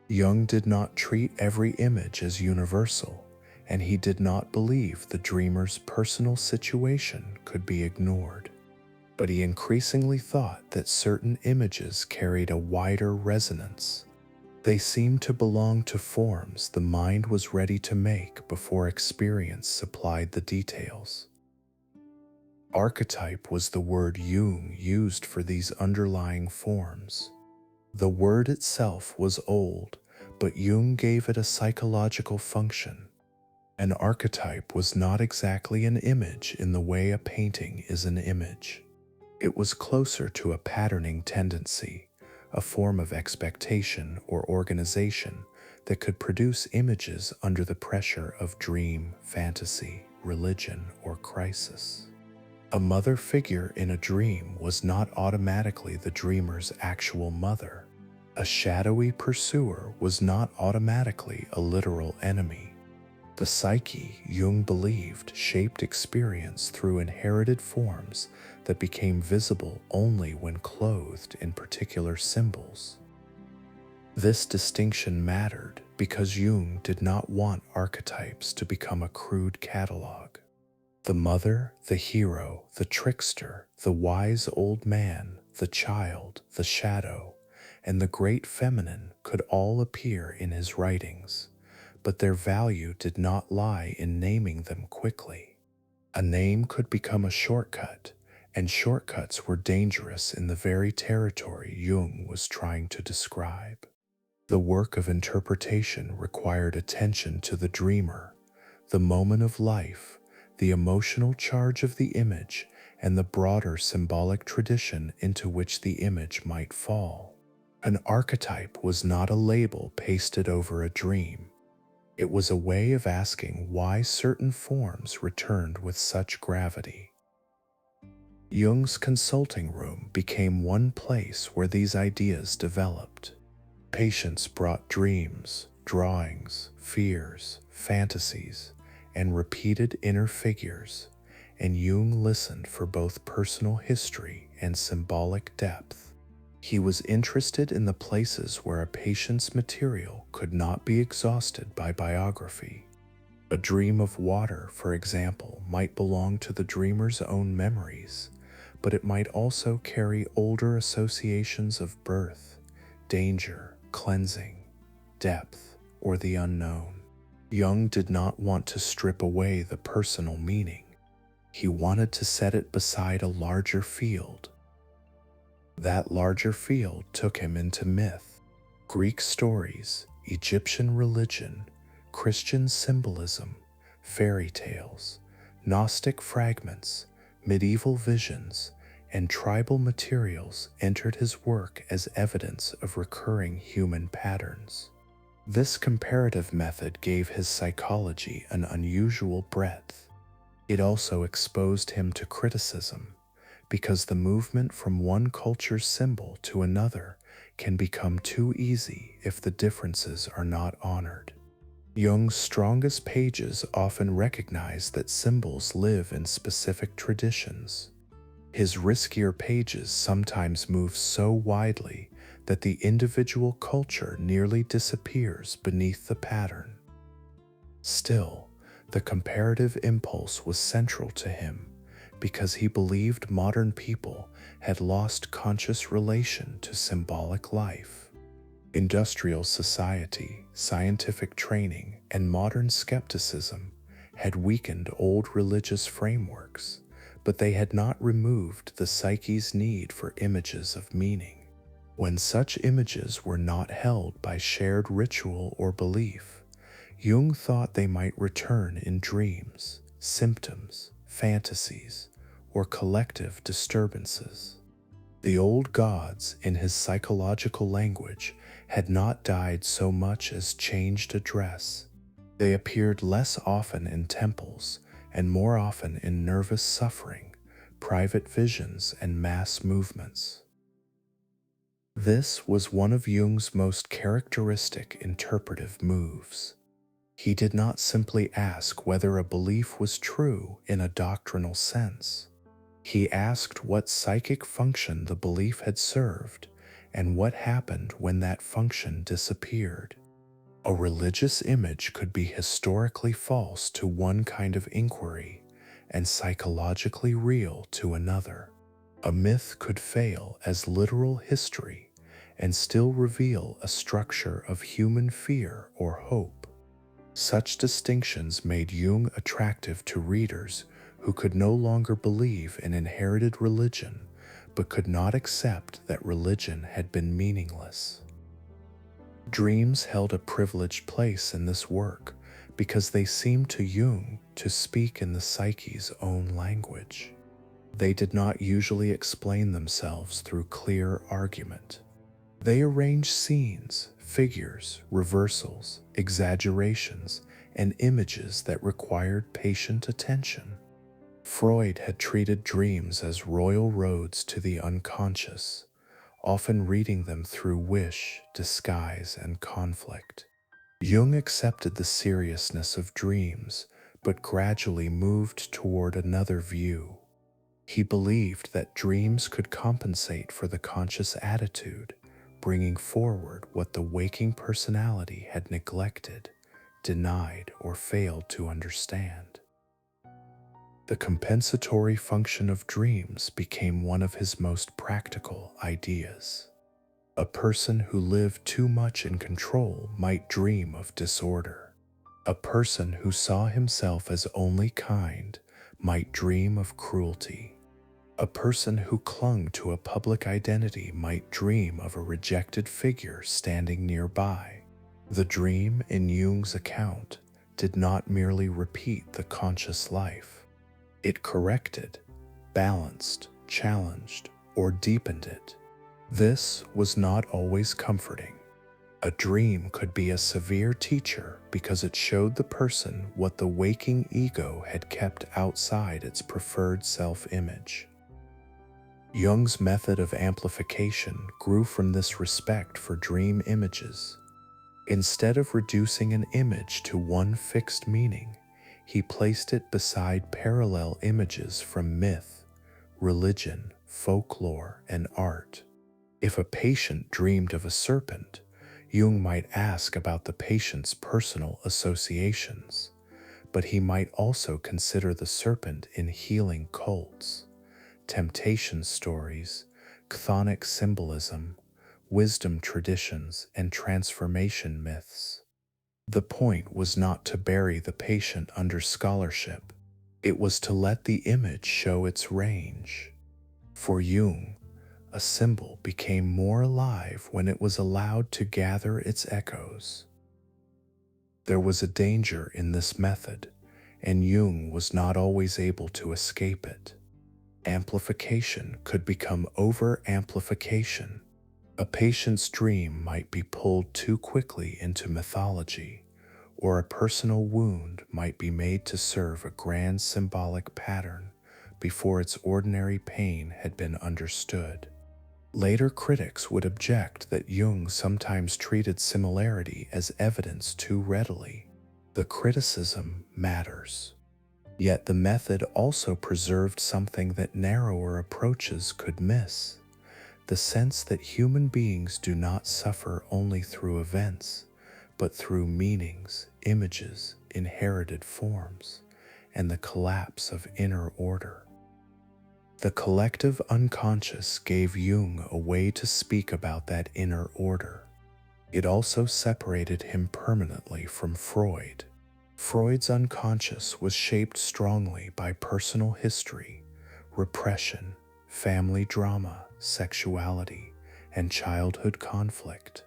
Jung did not treat every image as universal, and he did not believe the dreamer's personal situation could be ignored. But he increasingly thought that certain images carried a wider resonance. They seemed to belong to forms the mind was ready to make before experience supplied the details. Archetype was the word Jung used for these underlying forms. The word itself was old, but Jung gave it a psychological function. An archetype was not exactly an image in the way a painting is an image. It was closer to a patterning tendency, a form of expectation or organization that could produce images under the pressure of dream, fantasy, religion, or crisis. A mother figure in a dream was not automatically the dreamer's actual mother. A shadowy pursuer was not automatically a literal enemy. The psyche, Jung believed, shaped experience through inherited forms that became visible only when clothed in particular symbols. This distinction mattered because Jung did not want archetypes to become a crude catalog. The mother, the hero, the trickster, the wise old man, the child, the shadow, and the great feminine could all appear in his writings, but their value did not lie in naming them quickly. A name could become a shortcut, and shortcuts were dangerous in the very territory Jung was trying to describe. The work of interpretation required attention to the dreamer, the moment of life, the emotional charge of the image, and the broader symbolic tradition into which the image might fall. An archetype was not a label pasted over a dream. It was a way of asking why certain forms returned with such gravity. Jung's consulting room became one place where these ideas developed. Patients brought dreams, drawings, fears, fantasies, and repeated inner figures, and Jung listened for both personal history and symbolic depth. He was interested in the places where a patient's material could not be exhausted by biography. A dream of water, for example, might belong to the dreamer's own memories, but it might also carry older associations of birth, danger, cleansing, depth, or the unknown. Jung did not want to strip away the personal meaning. He wanted to set it beside a larger field. That larger field took him into myth, Greek stories, Egyptian religion, Christian symbolism, fairy tales, Gnostic fragments, medieval visions, and tribal materials entered his work as evidence of recurring human patterns. This comparative method gave his psychology an unusual breadth. It also exposed him to criticism, because the movement from one culture's symbol to another can become too easy if the differences are not honored. Jung's strongest pages often recognize that symbols live in specific traditions. His riskier pages sometimes move so widely that the individual culture nearly disappears beneath the pattern. Still, the comparative impulse was central to him because he believed modern people had lost conscious relation to symbolic life. Industrial society, scientific training, and modern skepticism had weakened old religious frameworks, but they had not removed the psyche's need for images of meaning. When such images were not held by shared ritual or belief, Jung thought they might return in dreams, symptoms, fantasies, or collective disturbances. The old gods, in his psychological language, had not died so much as changed address. They appeared less often in temples and more often in nervous suffering, private visions, and mass movements. This was one of Jung's most characteristic interpretive moves. He did not simply ask whether a belief was true in a doctrinal sense. He asked what psychic function the belief had served and what happened when that function disappeared. A religious image could be historically false to one kind of inquiry and psychologically real to another. A myth could fail as literal history and still reveal a structure of human fear or hope. Such distinctions made Jung attractive to readers who could no longer believe in inherited religion, but could not accept that religion had been meaningless. Dreams held a privileged place in this work because they seemed to Jung to speak in the psyche's own language. They did not usually explain themselves through clear argument. They arranged scenes, figures, reversals, exaggerations, and images that required patient attention. Freud had treated dreams as royal roads to the unconscious, often reading them through wish, disguise, and conflict. Jung accepted the seriousness of dreams, but gradually moved toward another view. He believed that dreams could compensate for the conscious attitude, bringing forward what the waking personality had neglected, denied, or failed to understand. The compensatory function of dreams became one of his most practical ideas. A person who lived too much in control might dream of disorder. A person who saw himself as only kind might dream of cruelty. A person who clung to a public identity might dream of a rejected figure standing nearby. The dream in Jung's account did not merely repeat the conscious life. It corrected, balanced, challenged, or deepened it. This was not always comforting. A dream could be a severe teacher because it showed the person what the waking ego had kept outside its preferred self-image. Jung's method of amplification grew from this respect for dream images. Instead of reducing an image to one fixed meaning, he placed it beside parallel images from myth, religion, folklore, and art. If a patient dreamed of a serpent, Jung might ask about the patient's personal associations, but he might also consider the serpent in healing cults, temptation stories, chthonic symbolism, wisdom traditions, and transformation myths. The point was not to bury the patient under scholarship. It was to let the image show its range. For Jung, a symbol became more alive when it was allowed to gather its echoes. There was a danger in this method, and Jung was not always able to escape it. Amplification could become over-amplification. A patient's dream might be pulled too quickly into mythology, or a personal wound might be made to serve a grand symbolic pattern before its ordinary pain had been understood. Later critics would object that Jung sometimes treated similarity as evidence too readily. The criticism matters. Yet the method also preserved something that narrower approaches could miss: the sense that human beings do not suffer only through events, but through meanings, images, inherited forms, and the collapse of inner order. The collective unconscious gave Jung a way to speak about that inner order. It also separated him permanently from Freud. Freud's unconscious was shaped strongly by personal history, repression, family drama, sexuality, and childhood conflict.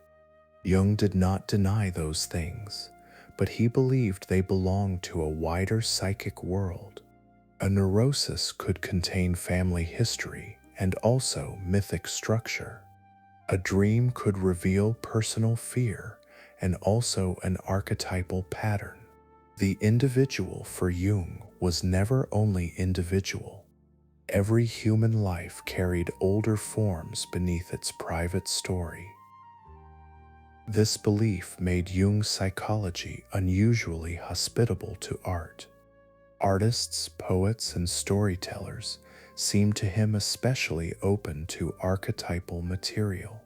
Jung did not deny those things, but he believed they belonged to a wider psychic world. A neurosis could contain family history and also mythic structure. A dream could reveal personal fear and also an archetypal pattern. The individual for Jung was never only individual. Every human life carried older forms beneath its private story. This belief made Jung's psychology unusually hospitable to art. Artists, poets, and storytellers seemed to him especially open to archetypal material.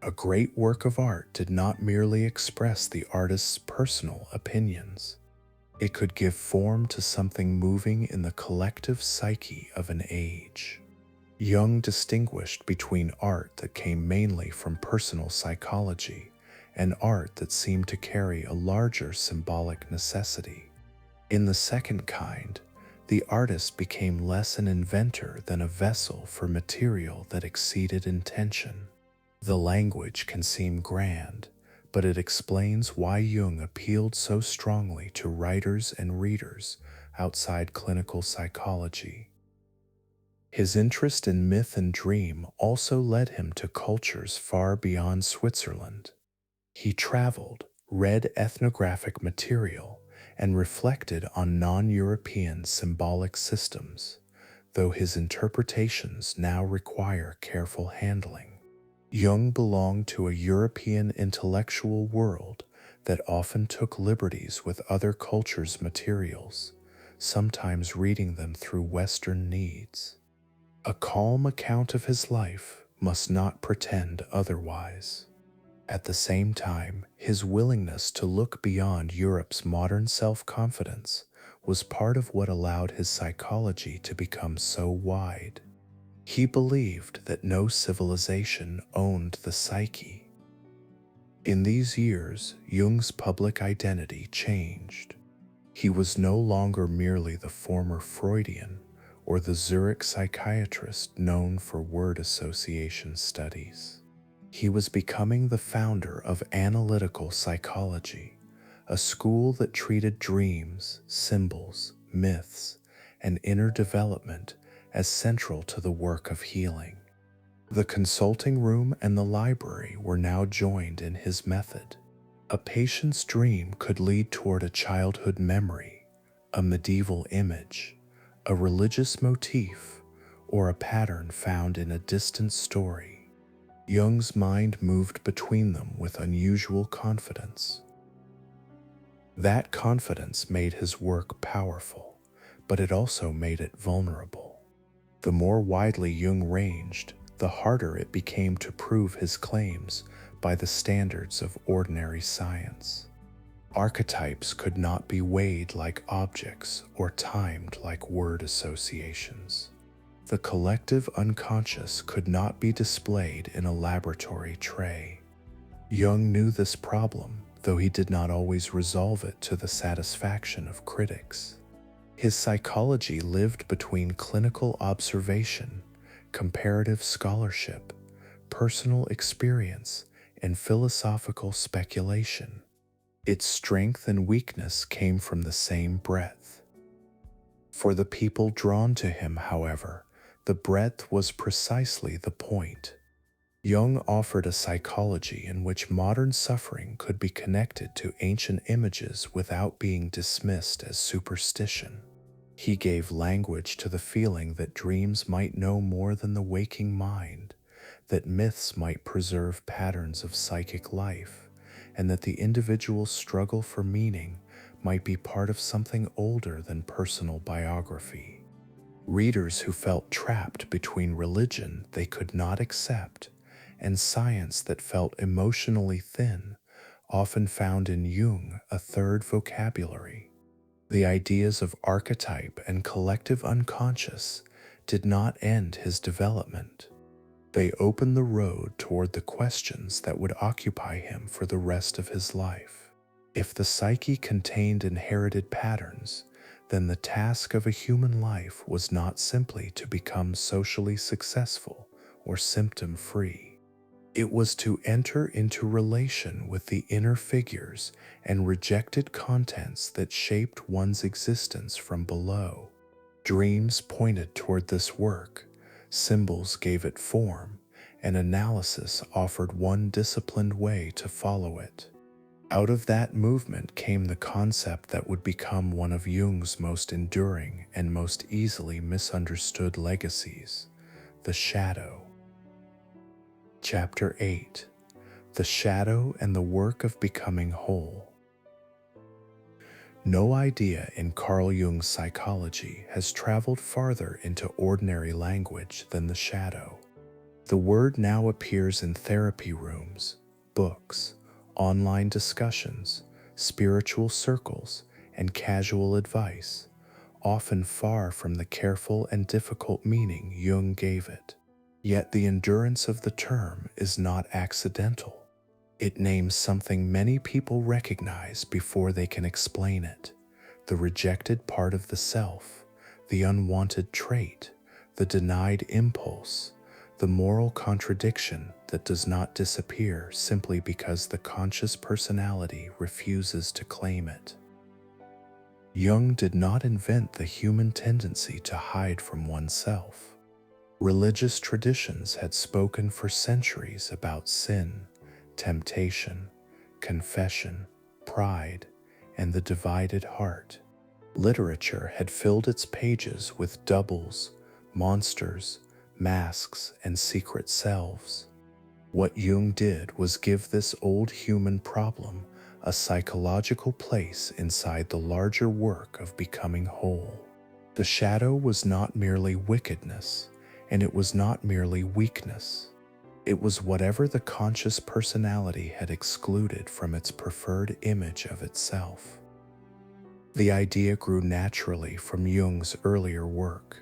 A great work of art did not merely express the artist's personal opinions. It could give form to something moving in the collective psyche of an age. Jung distinguished between art that came mainly from personal psychology and art that seemed to carry a larger symbolic necessity. In the second kind, the artist became less an inventor than a vessel for material that exceeded intention. The language can seem grand, but it explains why Jung appealed so strongly to writers and readers outside clinical psychology. His interest in myth and dream also led him to cultures far beyond Switzerland. He traveled, read ethnographic material, and reflected on non-European symbolic systems, though his interpretations now require careful handling. Jung belonged to a European intellectual world that often took liberties with other cultures' materials, sometimes reading them through Western needs. A calm account of his life must not pretend otherwise. At the same time, his willingness to look beyond Europe's modern self-confidence was part of what allowed his psychology to become so wide. He believed that no civilization owned the psyche. In these years, Jung's public identity changed. He was no longer merely the former Freudian or the Zurich psychiatrist known for word association studies. He was becoming the founder of analytical psychology, a school that treated dreams, symbols, myths, and inner development as central to the work of healing. The consulting room and the library were now joined in his method. A patient's dream could lead toward a childhood memory, a medieval image, a religious motif, or a pattern found in a distant story. Jung's mind moved between them with unusual confidence. That confidence made his work powerful, but it also made it vulnerable. The more widely Jung ranged, the harder it became to prove his claims by the standards of ordinary science. Archetypes could not be weighed like objects or timed like word associations. The collective unconscious could not be displayed in a laboratory tray. Jung knew this problem, though he did not always resolve it to the satisfaction of critics. His psychology lived between clinical observation, comparative scholarship, personal experience, and philosophical speculation. Its strength and weakness came from the same breadth. For the people drawn to him, however, the breadth was precisely the point. Jung offered a psychology in which modern suffering could be connected to ancient images without being dismissed as superstition. He gave language to the feeling that dreams might know more than the waking mind, that myths might preserve patterns of psychic life, and that the individual's struggle for meaning might be part of something older than personal biography. Readers who felt trapped between religion they could not accept and science that felt emotionally thin often found in Jung a third vocabulary. The ideas of archetype and collective unconscious did not end his development. They opened the road toward the questions that would occupy him for the rest of his life. If the psyche contained inherited patterns, then the task of a human life was not simply to become socially successful or symptom-free. It was to enter into relation with the inner figures and rejected contents that shaped one's existence from below. Dreams pointed toward this work, symbols gave it form, and analysis offered one disciplined way to follow it. Out of that movement came the concept that would become one of Jung's most enduring and most easily misunderstood legacies, the shadow. Chapter 8: The Shadow and the Work of Becoming Whole. No idea in Carl Jung's psychology has traveled farther into ordinary language than the shadow. The word now appears in therapy rooms, books, online discussions, spiritual circles, and casual advice, often far from the careful and difficult meaning Jung gave it. Yet the endurance of the term is not accidental. It names something many people recognize before they can explain it: the rejected part of the self, the unwanted trait, the denied impulse, the moral contradiction that does not disappear simply because the conscious personality refuses to claim it. Jung did not invent the human tendency to hide from oneself. Religious traditions had spoken for centuries about sin, temptation, confession, pride, and the divided heart. Literature had filled its pages with doubles, monsters, masks, and secret selves. What Jung did was give this old human problem a psychological place inside the larger work of becoming whole. The shadow was not merely wickedness, and it was not merely weakness. It was whatever the conscious personality had excluded from its preferred image of itself. The idea grew naturally from Jung's earlier work.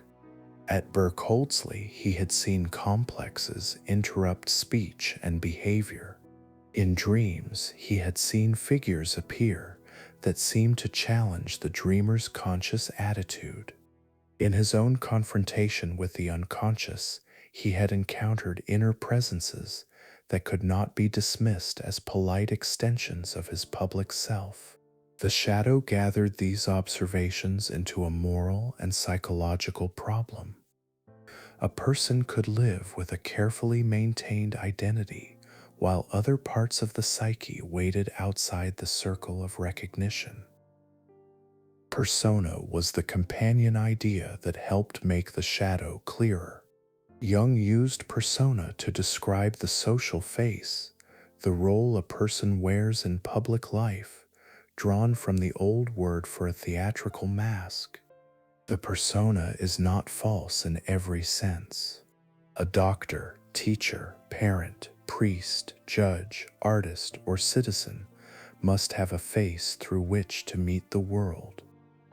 At Berkholtzli, he had seen complexes interrupt speech and behavior. In dreams, he had seen figures appear that seemed to challenge the dreamer's conscious attitude. In his own confrontation with the unconscious, he had encountered inner presences that could not be dismissed as polite extensions of his public self. The shadow gathered these observations into a moral and psychological problem. A person could live with a carefully maintained identity while other parts of the psyche waited outside the circle of recognition. Persona was the companion idea that helped make the shadow clearer. Jung used persona to describe the social face, the role a person wears in public life, drawn from the old word for a theatrical mask. The persona is not false in every sense. A doctor, teacher, parent, priest, judge, artist, or citizen must have a face through which to meet the world.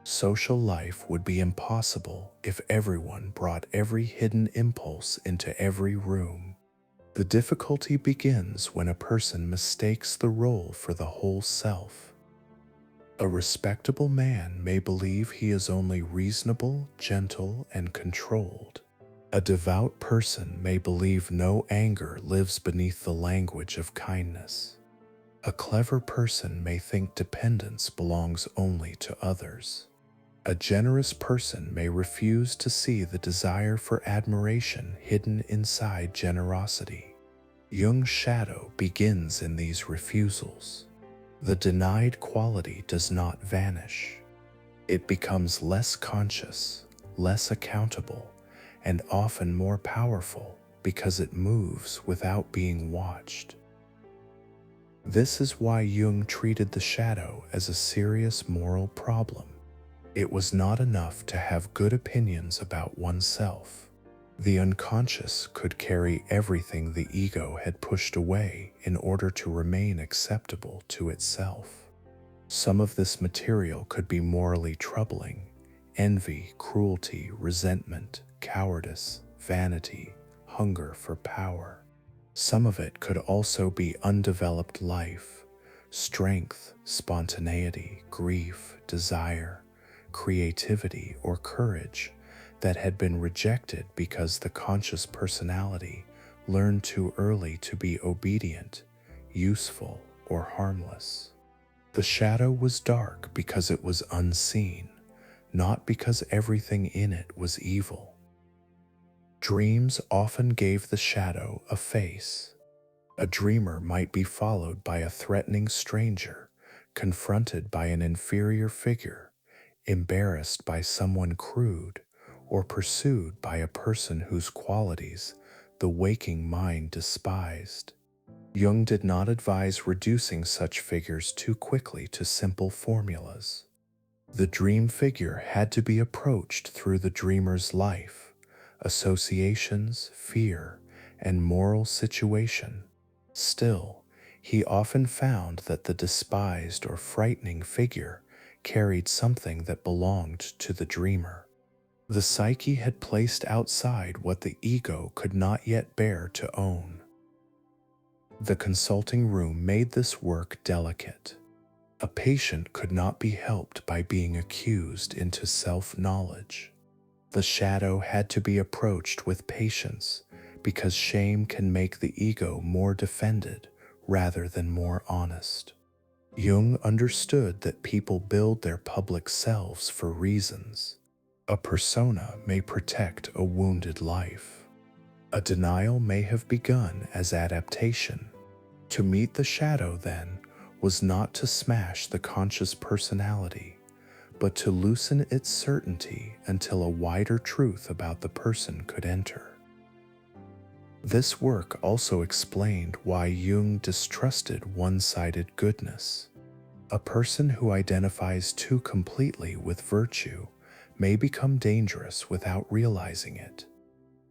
Social life would be impossible if everyone brought every hidden impulse into every room. The difficulty begins when a person mistakes the role for the whole self. A respectable man may believe he is only reasonable, gentle, and controlled. A devout person may believe no anger lives beneath the language of kindness. A clever person may think dependence belongs only to others. A generous person may refuse to see the desire for admiration hidden inside generosity. Jung's shadow begins in these refusals. The denied quality does not vanish. It becomes less conscious, less accountable, and often more powerful because it moves without being watched. This is why Jung treated the shadow as a serious moral problem. It was not enough to have good opinions about oneself. The unconscious could carry everything the ego had pushed away in order to remain acceptable to itself. Some of this material could be morally troubling: envy, cruelty, resentment, cowardice, vanity, hunger for power. Some of it could also be undeveloped life, strength, spontaneity, grief, desire, creativity, or courage that had been rejected because the conscious personality learned too early to be obedient, useful, or harmless. The shadow was dark because it was unseen, not because everything in it was evil. Dreams often gave the shadow a face. A dreamer might be followed by a threatening stranger, confronted by an inferior figure, embarrassed by someone crude, or pursued by a person whose qualities the waking mind despised. Jung did not advise reducing such figures too quickly to simple formulas. The dream figure had to be approached through the dreamer's life, associations, fear, and moral situation. Still, he often found that the despised or frightening figure carried something that belonged to the dreamer. The psyche had placed outside what the ego could not yet bear to own. The consulting room made this work delicate. A patient could not be helped by being accused into self-knowledge. The shadow had to be approached with patience because shame can make the ego more defended rather than more honest. Jung understood that people build their public selves for reasons. A persona may protect a wounded life. A denial may have begun as adaptation. To meet the shadow, then, was not to smash the conscious personality, but to loosen its certainty until a wider truth about the person could enter. This work also explained why Jung distrusted one-sided goodness. A person who identifies too completely with virtue may become dangerous without realizing it.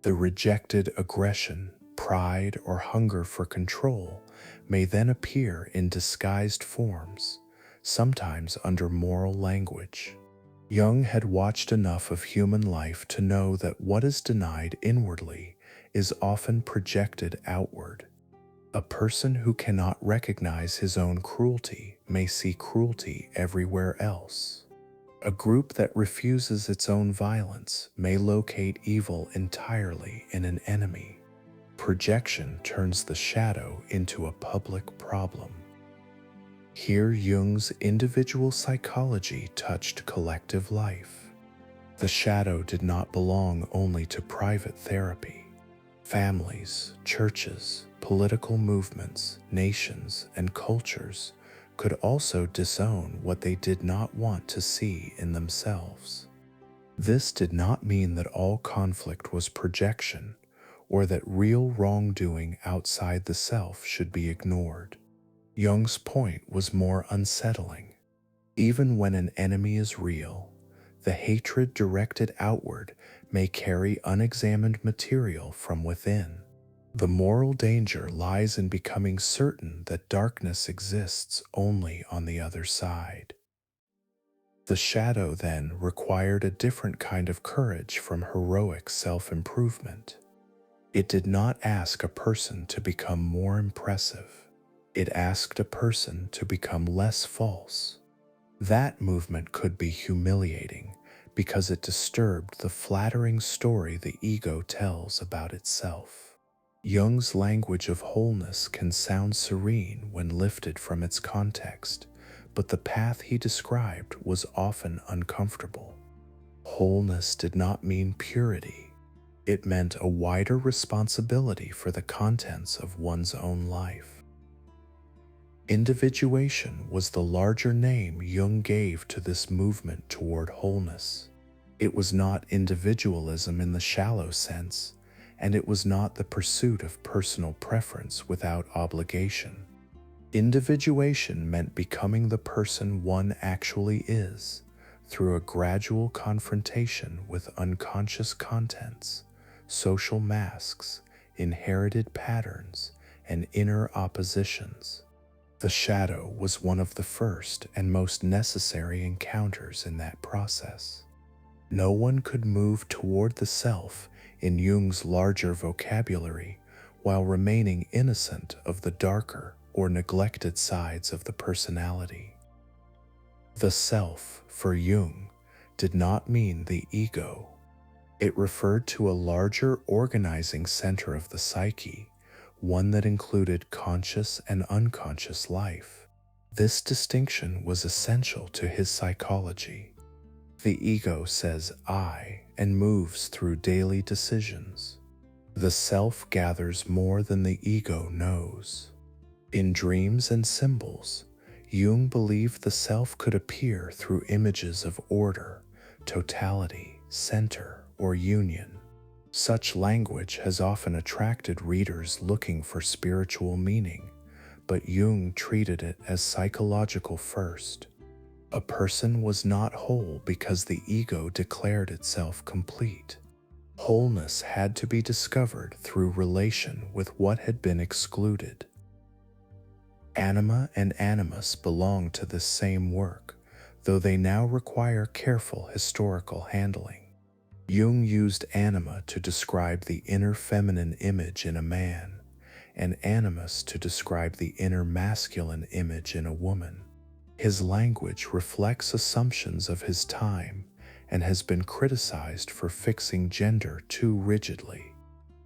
The rejected aggression, pride, or hunger for control may then appear in disguised forms, sometimes under moral language. Jung had watched enough of human life to know that what is denied inwardly is often projected outward. A person who cannot recognize his own cruelty may see cruelty everywhere else. A group that refuses its own violence may locate evil entirely in an enemy. Projection turns the shadow into a public problem. Here, Jung's individual psychology touched collective life. The shadow did not belong only to private therapy. Families, churches, political movements, nations, and cultures could also disown what they did not want to see in themselves. This did not mean that all conflict was projection, or that real wrongdoing outside the self should be ignored. Jung's point was more unsettling. Even when an enemy is real, the hatred directed outward may carry unexamined material from within. The moral danger lies in becoming certain that darkness exists only on the other side. The shadow, then, required a different kind of courage from heroic self-improvement. It did not ask a person to become more impressive. It asked a person to become less false. That movement could be humiliating because it disturbed the flattering story the ego tells about itself. Jung's language of wholeness can sound serene when lifted from its context, but the path he described was often uncomfortable. Wholeness did not mean purity. It meant a wider responsibility for the contents of one's own life. Individuation was the larger name Jung gave to this movement toward wholeness. It was not individualism in the shallow sense, and it was not the pursuit of personal preference without obligation. Individuation meant becoming the person one actually is, through a gradual confrontation with unconscious contents, social masks, inherited patterns, and inner oppositions. The shadow was one of the first and most necessary encounters in that process. No one could move toward the self in Jung's larger vocabulary while remaining innocent of the darker or neglected sides of the personality. The self, for Jung, did not mean the ego. It referred to a larger organizing center of the psyche, one that included conscious and unconscious life. This distinction was essential to his psychology. The ego says I and moves through daily decisions. The self gathers more than the ego knows. In dreams and symbols, Jung believed the self could appear through images of order, totality, center, or union. Such language has often attracted readers looking for spiritual meaning, but Jung treated it as psychological first. A person was not whole because the ego declared itself complete. Wholeness had to be discovered through relation with what had been excluded. Anima and animus belong to this same work, though they now require careful historical handling. Jung used anima to describe the inner feminine image in a man, and animus to describe the inner masculine image in a woman. His language reflects assumptions of his time and has been criticized for fixing gender too rigidly.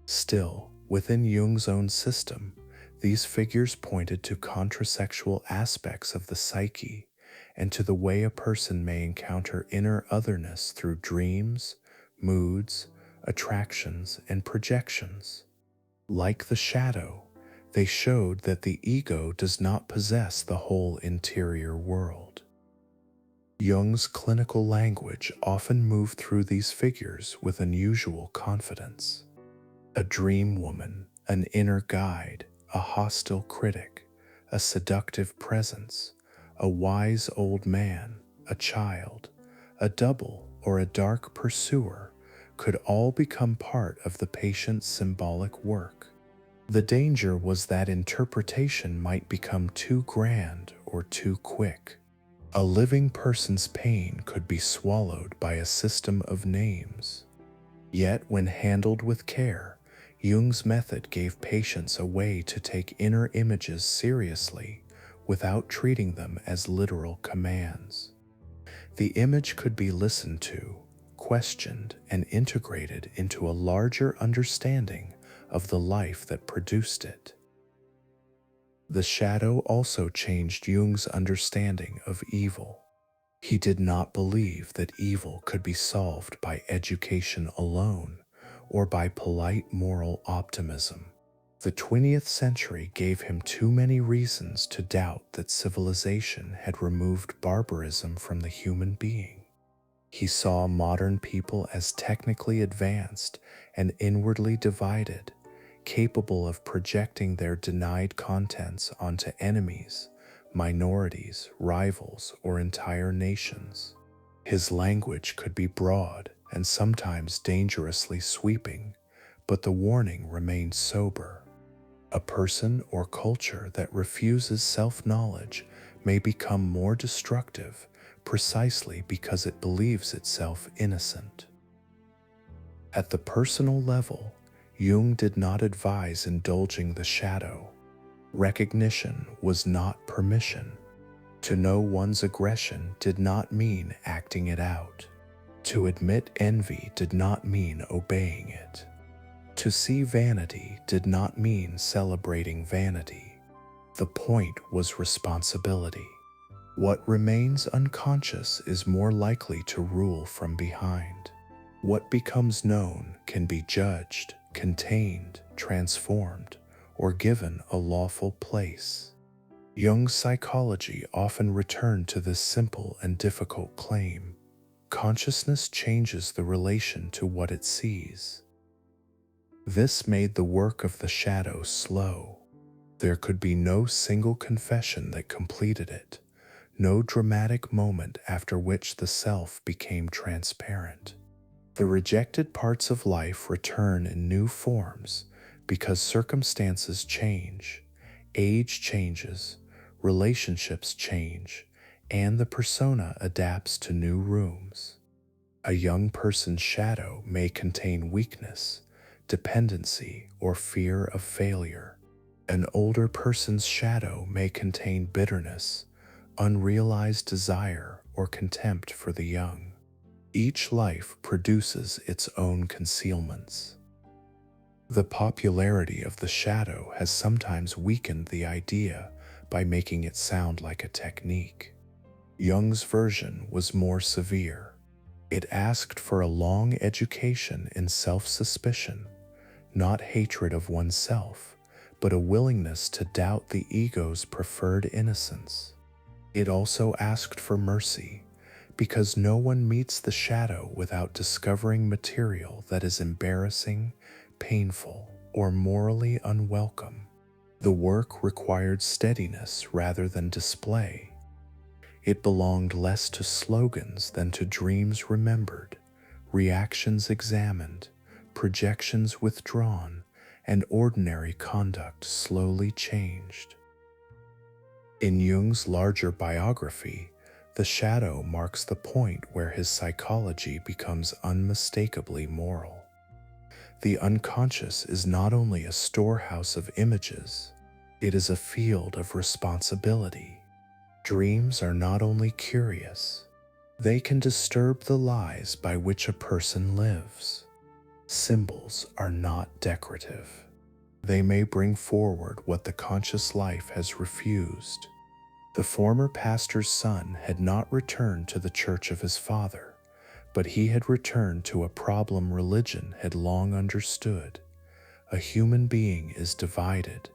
Still, within Jung's own system, these figures pointed to contrasexual aspects of the psyche and to the way a person may encounter inner otherness through dreams, moods, attractions, and projections. Like the shadow, they showed that the ego does not possess the whole interior world. Jung's clinical language often moved through these figures with unusual confidence. A dream woman, an inner guide, a hostile critic, a seductive presence, a wise old man, a child, a double, or a dark pursuer could all become part of the patient's symbolic work. The danger was that interpretation might become too grand or too quick. A living person's pain could be swallowed by a system of names. Yet, when handled with care, Jung's method gave patients a way to take inner images seriously without treating them as literal commands. The image could be listened to, questioned, and integrated into a larger understanding of the life that produced it. The shadow also changed Jung's understanding of evil. He did not believe that evil could be solved by education alone or by polite moral optimism. The 20th century gave him too many reasons to doubt that civilization had removed barbarism from the human being. He saw modern people as technically advanced and inwardly divided, capable of projecting their denied contents onto enemies, minorities, rivals, or entire nations. His language could be broad and sometimes dangerously sweeping, but the warning remained sober. A person or culture that refuses self-knowledge may become more destructive precisely because it believes itself innocent. At the personal level, Jung did not advise indulging the shadow. Recognition was not permission. To know one's aggression did not mean acting it out. To admit envy did not mean obeying it. To see vanity did not mean celebrating vanity. The point was responsibility. What remains unconscious is more likely to rule from behind. What becomes known can be judged, contained, transformed, or given a lawful place. Jung's psychology often returned to this simple and difficult claim. Consciousness changes the relation to what it sees. This made the work of the shadow slow. There could be no single confession that completed it, no dramatic moment after which the self became transparent. The rejected parts of life return in new forms because circumstances change, age changes, relationships change, and the persona adapts to new rooms. A young person's shadow may contain weakness, dependency, or fear of failure. An older person's shadow may contain bitterness, unrealized desire, or contempt for the young. Each life produces its own concealments. The popularity of the shadow has sometimes weakened the idea by making it sound like a technique. Jung's version was more severe. It asked for a long education in self-suspicion, not hatred of oneself, but a willingness to doubt the ego's preferred innocence. It also asked for mercy, because no one meets the shadow without discovering material that is embarrassing, painful, or morally unwelcome. The work required steadiness rather than display. It belonged less to slogans than to dreams remembered, reactions examined, projections withdrawn, and ordinary conduct slowly changed. In Jung's larger biography, the shadow marks the point where his psychology becomes unmistakably moral. The unconscious is not only a storehouse of images, it is a field of responsibility. Dreams are not only curious, they can disturb the lies by which a person lives. Symbols are not decorative. They may bring forward what the conscious life has refused. The former pastor's son had not returned to the church of his father, but he had returned to a problem religion had long understood. A human being is divided,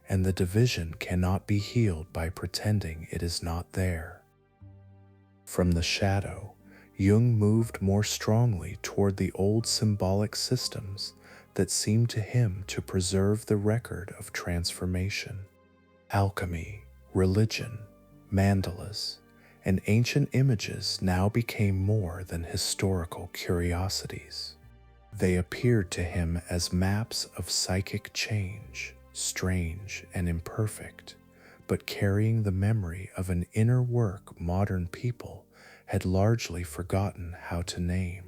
and the division cannot be healed by pretending it is not there. From the shadow, Jung moved more strongly toward the old symbolic systems that seemed to him to preserve the record of transformation. Alchemy, religion, mandalas, and ancient images now became more than historical curiosities. They appeared to him as maps of psychic change, strange and imperfect, but carrying the memory of an inner work modern people had largely forgotten how to name.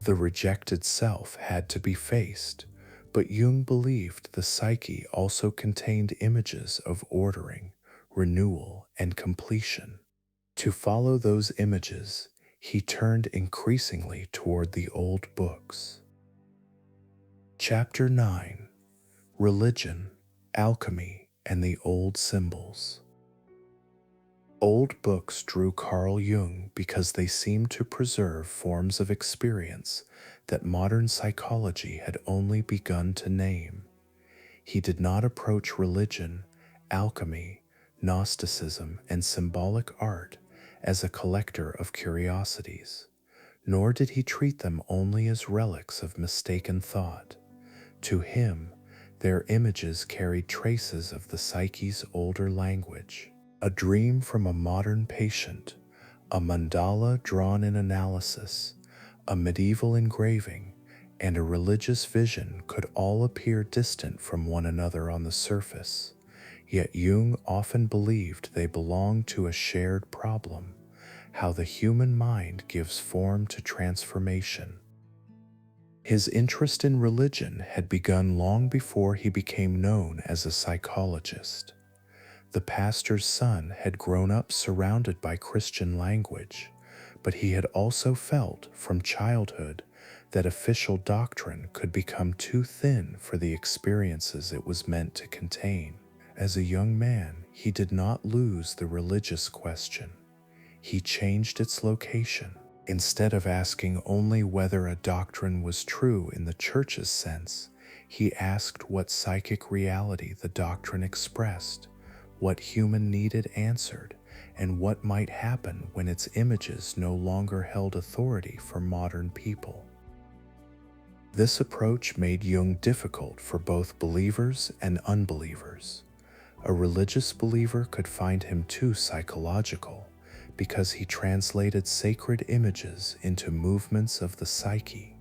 The rejected self had to be faced, but Jung believed the psyche also contained images of ordering, renewal, and completion. To follow those images, he turned increasingly toward the old books. Chapter 9: Religion, Alchemy, and the Old Symbols. Old books drew Carl Jung because they seemed to preserve forms of experience that modern psychology had only begun to name. He did not approach religion, alchemy, Gnosticism, and symbolic art as a collector of curiosities, nor did he treat them only as relics of mistaken thought. To him, their images carried traces of the psyche's older language. A dream from a modern patient, a mandala drawn in analysis, a medieval engraving, and a religious vision could all appear distant from one another on the surface, yet Jung often believed they belonged to a shared problem: how the human mind gives form to transformation. His interest in religion had begun long before he became known as a psychologist. The pastor's son had grown up surrounded by Christian language, but he had also felt from childhood that official doctrine could become too thin for the experiences it was meant to contain. As a young man, he did not lose the religious question. He changed its location. Instead of asking only whether a doctrine was true in the church's sense, he asked what psychic reality the doctrine expressed, what human needed answered, and what might happen when its images no longer held authority for modern people. This approach made Jung difficult for both believers and unbelievers. A religious believer could find him too psychological because he translated sacred images into movements of the psyche.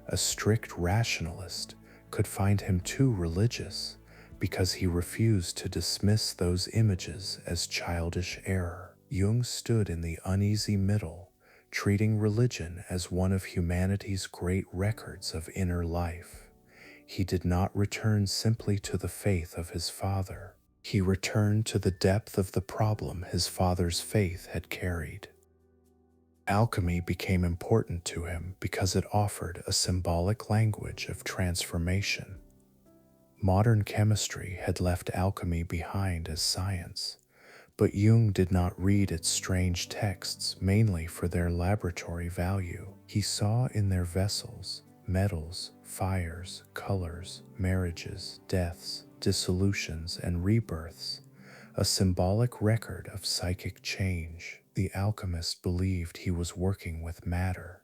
A strict rationalist could find him too religious because he refused to dismiss those images as childish error. Jung stood in the uneasy middle, treating religion as one of humanity's great records of inner life. He did not return simply to the faith of his father. He returned to the depth of the problem his father's faith had carried. Alchemy became important to him because it offered a symbolic language of transformation. Modern chemistry had left alchemy behind as science, but Jung did not read its strange texts mainly for their laboratory value. He saw in their vessels metals, fires, colors, marriages, deaths, dissolutions, and rebirths, a symbolic record of psychic change. The alchemist believed he was working with matter.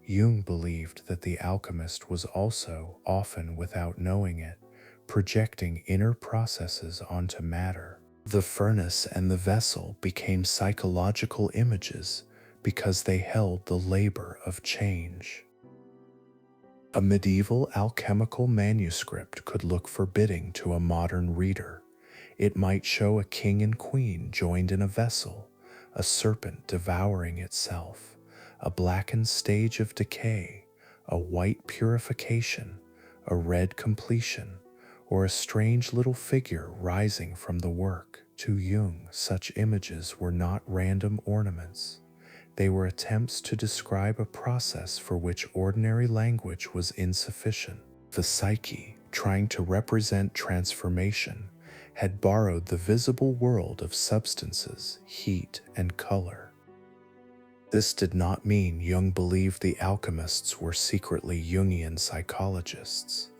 Jung believed that the alchemist was also, often without knowing it, projecting inner processes onto matter. The furnace and the vessel became psychological images because they held the labor of change. A medieval alchemical manuscript could look forbidding to a modern reader. It might show a king and queen joined in a vessel, a serpent devouring itself, a blackened stage of decay, a white purification, a red completion, or a strange little figure rising from the work. To Jung, such images were not random ornaments. They were attempts to describe a process for which ordinary language was insufficient. The psyche, trying to represent transformation, had borrowed the visible world of substances, heat, and color. This did not mean Jung believed the alchemists were secretly Jungian psychologists.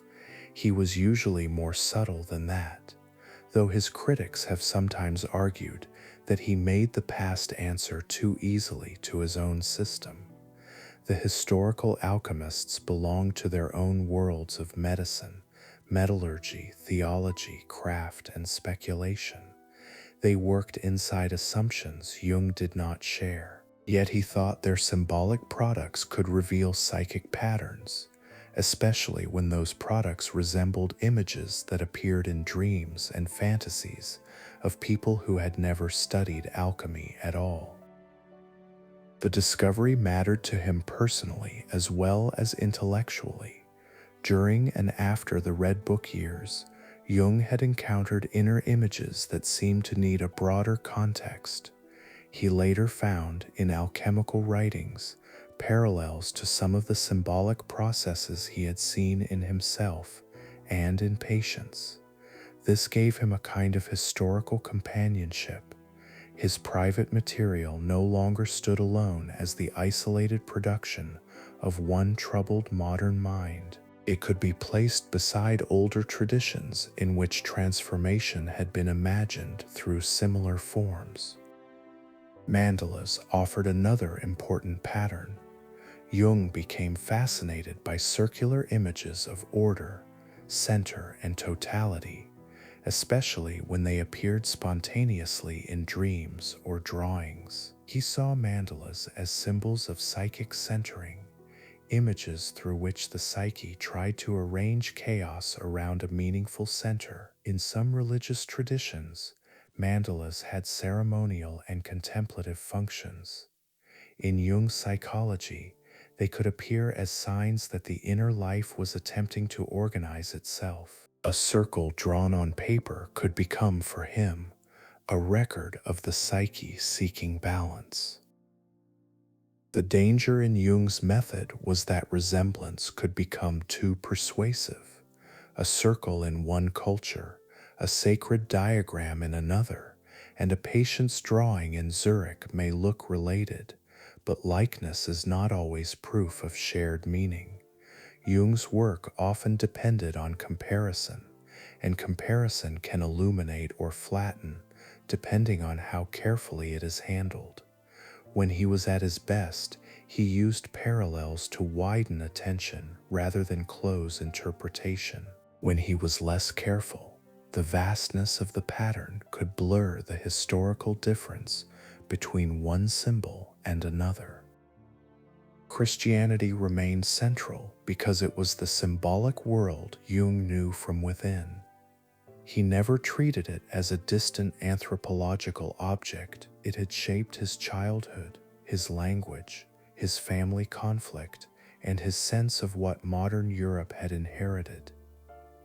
He was usually more subtle than that, though his critics have sometimes argued that he made the past answer too easily to his own system. The historical alchemists belonged to their own worlds of medicine, metallurgy, theology, craft, and speculation. They worked inside assumptions Jung did not share. Yet he thought their symbolic products could reveal psychic patterns, especially when those products resembled images that appeared in dreams and fantasies of people who had never studied alchemy at all. The discovery mattered to him personally as well as intellectually. During and after the Red Book years, Jung had encountered inner images that seemed to need a broader context. He later found, in alchemical writings, parallels to some of the symbolic processes he had seen in himself and in patients. This gave him a kind of historical companionship. His private material no longer stood alone as the isolated production of one troubled modern mind. It could be placed beside older traditions in which transformation had been imagined through similar forms. Mandalas offered another important pattern. Jung became fascinated by circular images of order, center, and totality, especially when they appeared spontaneously in dreams or drawings. He saw mandalas as symbols of psychic centering, images through which the psyche tried to arrange chaos around a meaningful center. In some religious traditions, mandalas had ceremonial and contemplative functions. In Jung's psychology, they could appear as signs that the inner life was attempting to organize itself. A circle drawn on paper could become, for him, a record of the psyche seeking balance. The danger in Jung's method was that resemblance could become too persuasive. A circle in one culture, a sacred diagram in another, and a patient's drawing in Zurich may look related, but likeness is not always proof of shared meaning. Jung's work often depended on comparison, and comparison can illuminate or flatten, depending on how carefully it is handled. When he was at his best, he used parallels to widen attention rather than close interpretation. When he was less careful, the vastness of the pattern could blur the historical difference between one symbol and another. Christianity remained central because it was the symbolic world Jung knew from within. He never treated it as a distant anthropological object. It had shaped his childhood, his language, his family conflict, and his sense of what modern Europe had inherited.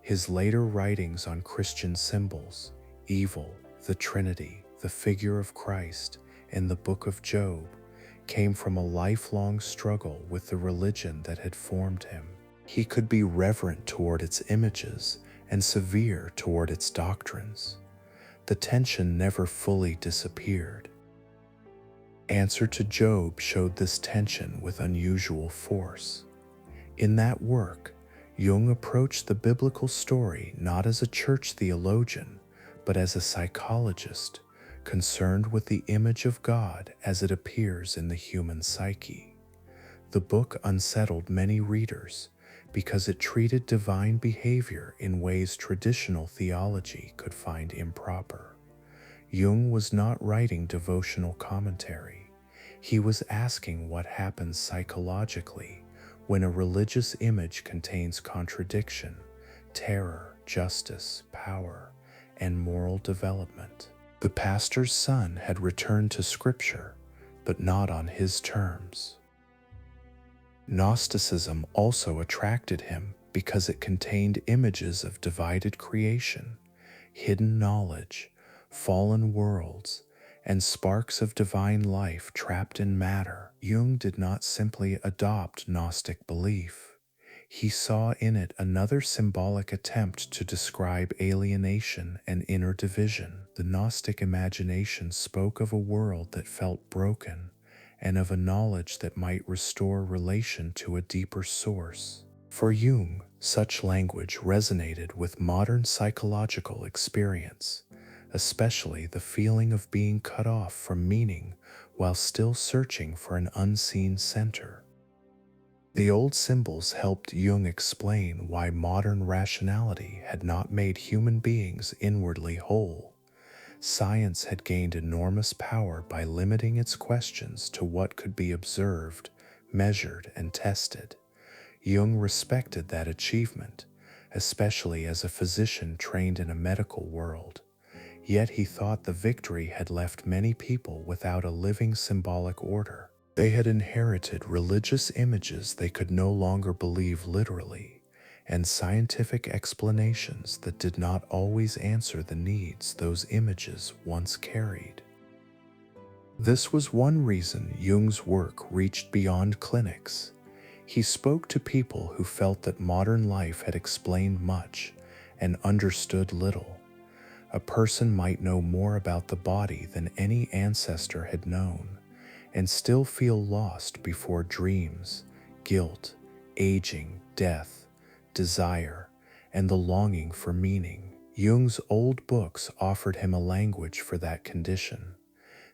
His later writings on Christian symbols, evil, the Trinity, the figure of Christ, and the Book of Job, came from a lifelong struggle with the religion that had formed him. He could be reverent toward its images and severe toward its doctrines. The tension never fully disappeared. Answer to Job showed this tension with unusual force. In that work, Jung approached the biblical story not as a church theologian, but as a psychologist, concerned with the image of God as it appears in the human psyche. The book unsettled many readers because it treated divine behavior in ways traditional theology could find improper. Jung was not writing devotional commentary. He was asking what happens psychologically when a religious image contains contradiction, terror, justice, power, and moral development. The pastor's son had returned to Scripture, but not on his terms. Gnosticism also attracted him because it contained images of divided creation, hidden knowledge, fallen worlds, and sparks of divine life trapped in matter. Jung did not simply adopt Gnostic belief. He saw in it another symbolic attempt to describe alienation and inner division. The Gnostic imagination spoke of a world that felt broken and of a knowledge that might restore relation to a deeper source. For Jung, such language resonated with modern psychological experience, especially the feeling of being cut off from meaning while still searching for an unseen center. The old symbols helped Jung explain why modern rationality had not made human beings inwardly whole. Science had gained enormous power by limiting its questions to what could be observed, measured, and tested. Jung respected that achievement, especially as a physician trained in a medical world. Yet he thought the victory had left many people without a living symbolic order. They had inherited religious images they could no longer believe literally, and scientific explanations that did not always answer the needs those images once carried. This was one reason Jung's work reached beyond clinics. He spoke to people who felt that modern life had explained much and understood little. A person might know more about the body than any ancestor had known, and still feel lost before dreams, guilt, aging, death, desire, and the longing for meaning. Jung's old books offered him a language for that condition.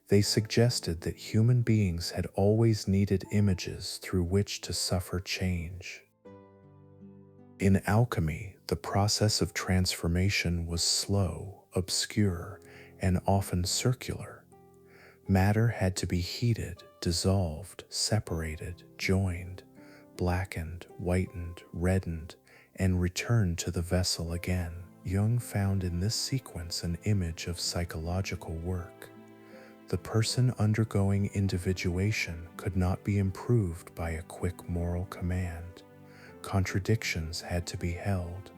They suggested that human beings had always needed images through which to suffer change. In alchemy, the process of transformation was slow, obscure, and often circular. Matter had to be heated, dissolved, separated, joined, blackened, whitened, reddened, and returned to the vessel again. Jung found in this sequence an image of psychological work. The person undergoing individuation could not be improved by a quick moral command. Contradictions had to be held,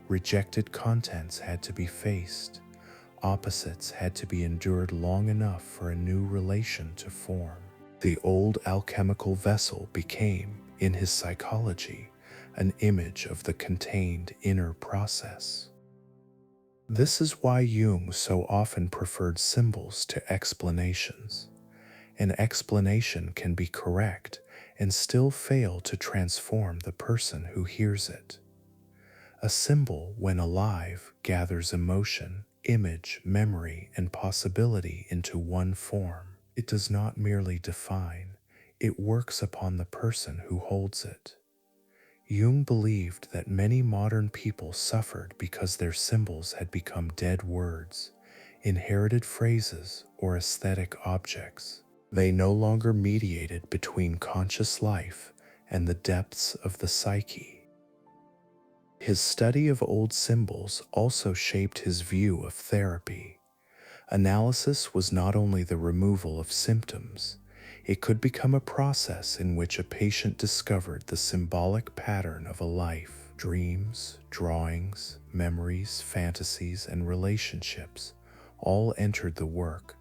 rejected contents had to be faced, opposites had to be endured long enough for a new relation to form. The old alchemical vessel became, in his psychology, an image of the contained inner process. This is why Jung so often preferred symbols to explanations. An explanation can be correct and still fail to transform the person who hears it. A symbol, when alive, gathers emotion, image, memory, and possibility into one form. It does not merely define, it works upon the person who holds it. Jung believed that many modern people suffered because their symbols had become dead words, inherited phrases, or aesthetic objects. They no longer mediated between conscious life and the depths of the psyche. His study of old symbols also shaped his view of therapy. Analysis was not only the removal of symptoms, it could become a process in which a patient discovered the symbolic pattern of a life. Dreams, drawings, memories, fantasies, and relationships all entered the work,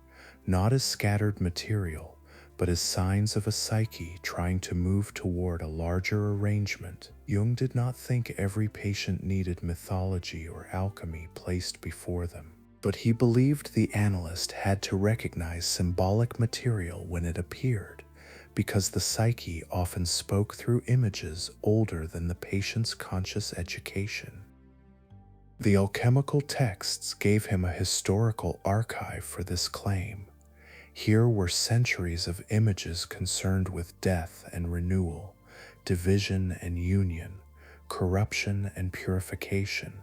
not as scattered material, but as signs of a psyche trying to move toward a larger arrangement. Jung did not think every patient needed mythology or alchemy placed before them, but he believed the analyst had to recognize symbolic material when it appeared, because the psyche often spoke through images older than the patient's conscious education. The alchemical texts gave him a historical archive for this claim. Here were centuries of images concerned with death and renewal, division and union, corruption and purification,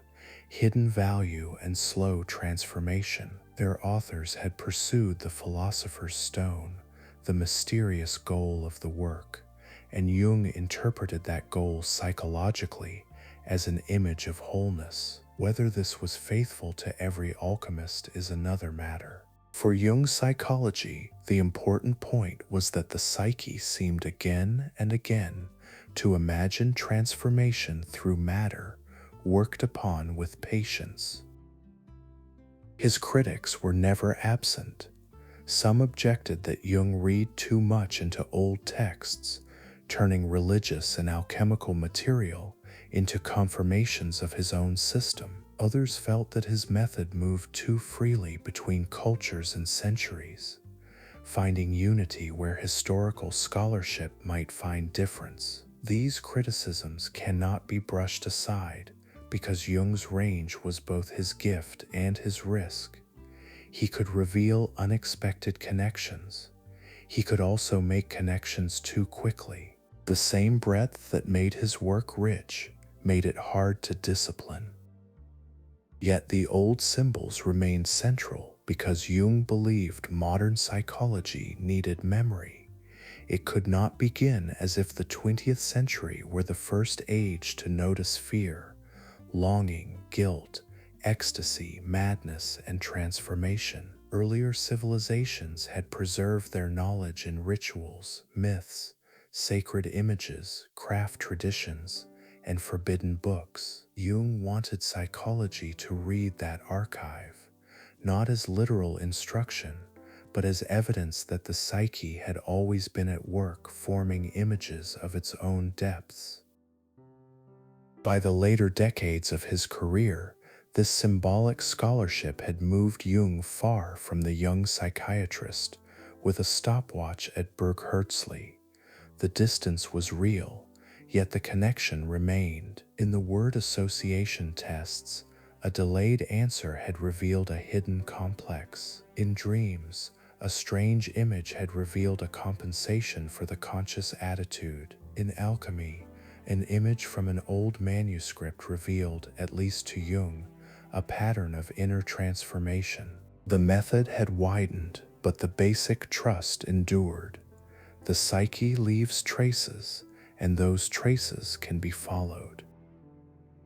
hidden value and slow transformation. Their authors had pursued the philosopher's stone, the mysterious goal of the work, and Jung interpreted that goal psychologically as an image of wholeness. Whether this was faithful to every alchemist is another matter. For Jung's psychology, the important point was that the psyche seemed again and again to imagine transformation through matter, worked upon with patience. His critics were never absent. Some objected that Jung read too much into old texts, turning religious and alchemical material into confirmations of his own system. Others felt that his method moved too freely between cultures and centuries, finding unity where historical scholarship might find difference. These criticisms cannot be brushed aside because Jung's range was both his gift and his risk. He could reveal unexpected connections. He could also make connections too quickly. The same breadth that made his work rich made it hard to discipline. Yet the old symbols remained central because Jung believed modern psychology needed memory. It could not begin as if the 20th century were the first age to notice fear, longing, guilt, ecstasy, madness, and transformation. Earlier civilizations had preserved their knowledge in rituals, myths, sacred images, craft traditions, and forbidden books. Jung wanted psychology to read that archive, not as literal instruction, but as evidence that the psyche had always been at work forming images of its own depths. By the later decades of his career, this symbolic scholarship had moved Jung far from the young psychiatrist with a stopwatch at Bergherzli. The distance was real, yet the connection remained. In the word association tests, a delayed answer had revealed a hidden complex. In dreams, A strange image had revealed a compensation for the conscious attitude. In alchemy, an image from an old manuscript revealed, at least to Jung, a pattern of inner transformation. The method had widened, but the basic trust endured. The psyche leaves traces, and those traces can be followed.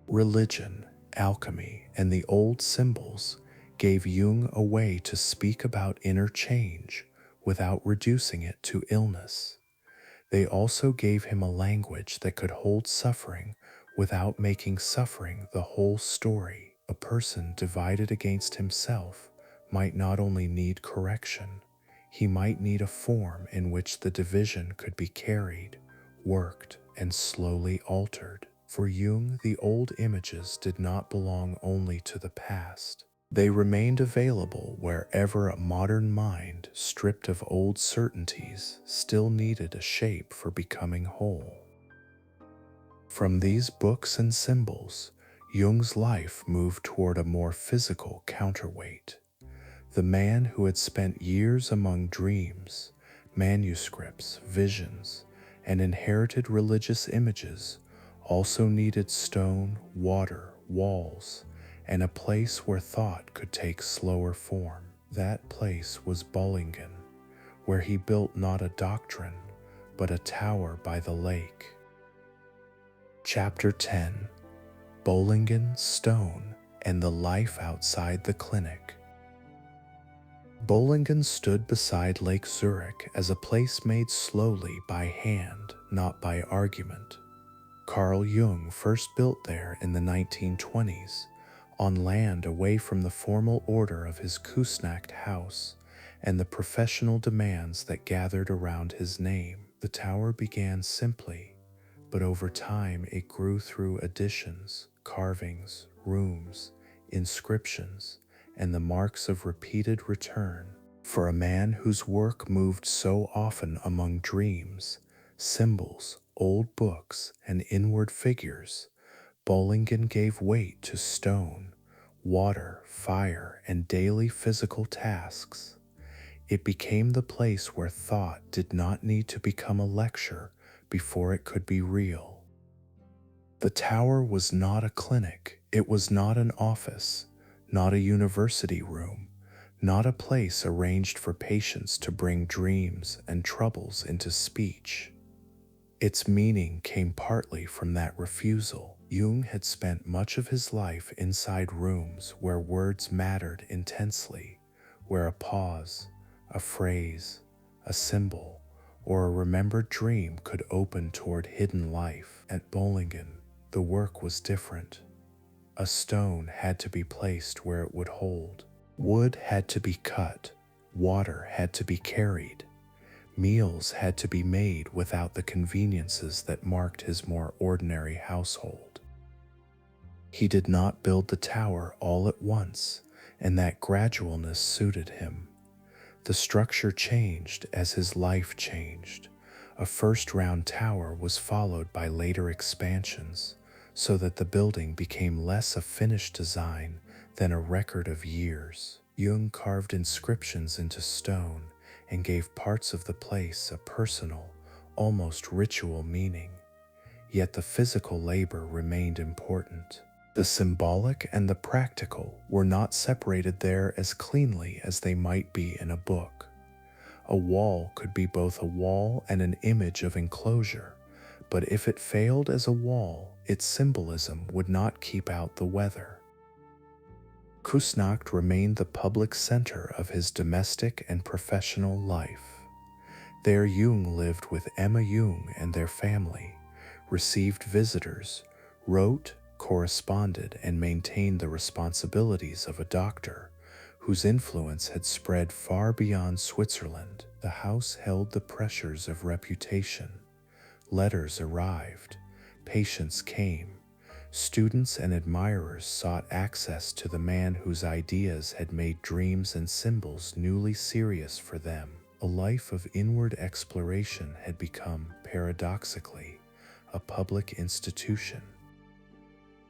Religion, alchemy, and the old symbols gave Jung a way to speak about inner change without reducing it to illness. They also gave him a language that could hold suffering without making suffering the whole story. A person divided against himself might not only need correction, he might need a form in which the division could be carried, worked, and slowly altered. For Jung, the old images did not belong only to the past. They remained available wherever a modern mind, stripped of old certainties, still needed a shape for becoming whole. From these books and symbols, Jung's life moved toward a more physical counterweight. The man who had spent years among dreams, manuscripts, visions, and inherited religious images also needed stone, water, walls, and a place where thought could take slower form. That place was Bollingen, where he built not a doctrine, but a tower by the lake. Chapter 10: Bollingen, Stone, and the Life Outside the Clinic. Bollingen stood beside Lake Zurich as a place made slowly by hand, not by argument. Carl Jung first built there in the 1920s, on land away from the formal order of his Kusnacht house and the professional demands that gathered around his name. The tower began simply, but over time it grew through additions, carvings, rooms, inscriptions, and the marks of repeated return. For a man whose work moved so often among dreams, symbols, old books, and inward figures, Bollingen gave weight to stone, water, fire, and daily physical tasks. It became the place where thought did not need to become a lecture before it could be real. The tower was not a clinic, it was not an office, not a university room, not a place arranged for patients to bring dreams and troubles into speech. Its meaning came partly from that refusal. Jung had spent much of his life inside rooms where words mattered intensely, where a pause, a phrase, a symbol, or a remembered dream could open toward hidden life. At Bollingen, the work was different. A stone had to be placed where it would hold. Wood had to be cut. Water had to be carried. Meals had to be made without the conveniences that marked his more ordinary household. He did not build the tower all at once, and that gradualness suited him. The structure changed as his life changed. A first round tower was followed by later expansions, so that the building became less a finished design than a record of years. Jung carved inscriptions into stone and gave parts of the place a personal, almost ritual meaning. Yet the physical labor remained important. The symbolic and the practical were not separated there as cleanly as they might be in a book. A wall could be both a wall and an image of enclosure, but if it failed as a wall, its symbolism would not keep out the weather. Kusnacht remained the public center of his domestic and professional life. There Jung lived with Emma Jung and their family, received visitors, wrote, corresponded, and maintained the responsibilities of a doctor whose influence had spread far beyond Switzerland. The house held the pressures of reputation. Letters arrived, patients came, students and admirers sought access to the man whose ideas had made dreams and symbols newly serious for them. A life of inward exploration had become, paradoxically, a public institution.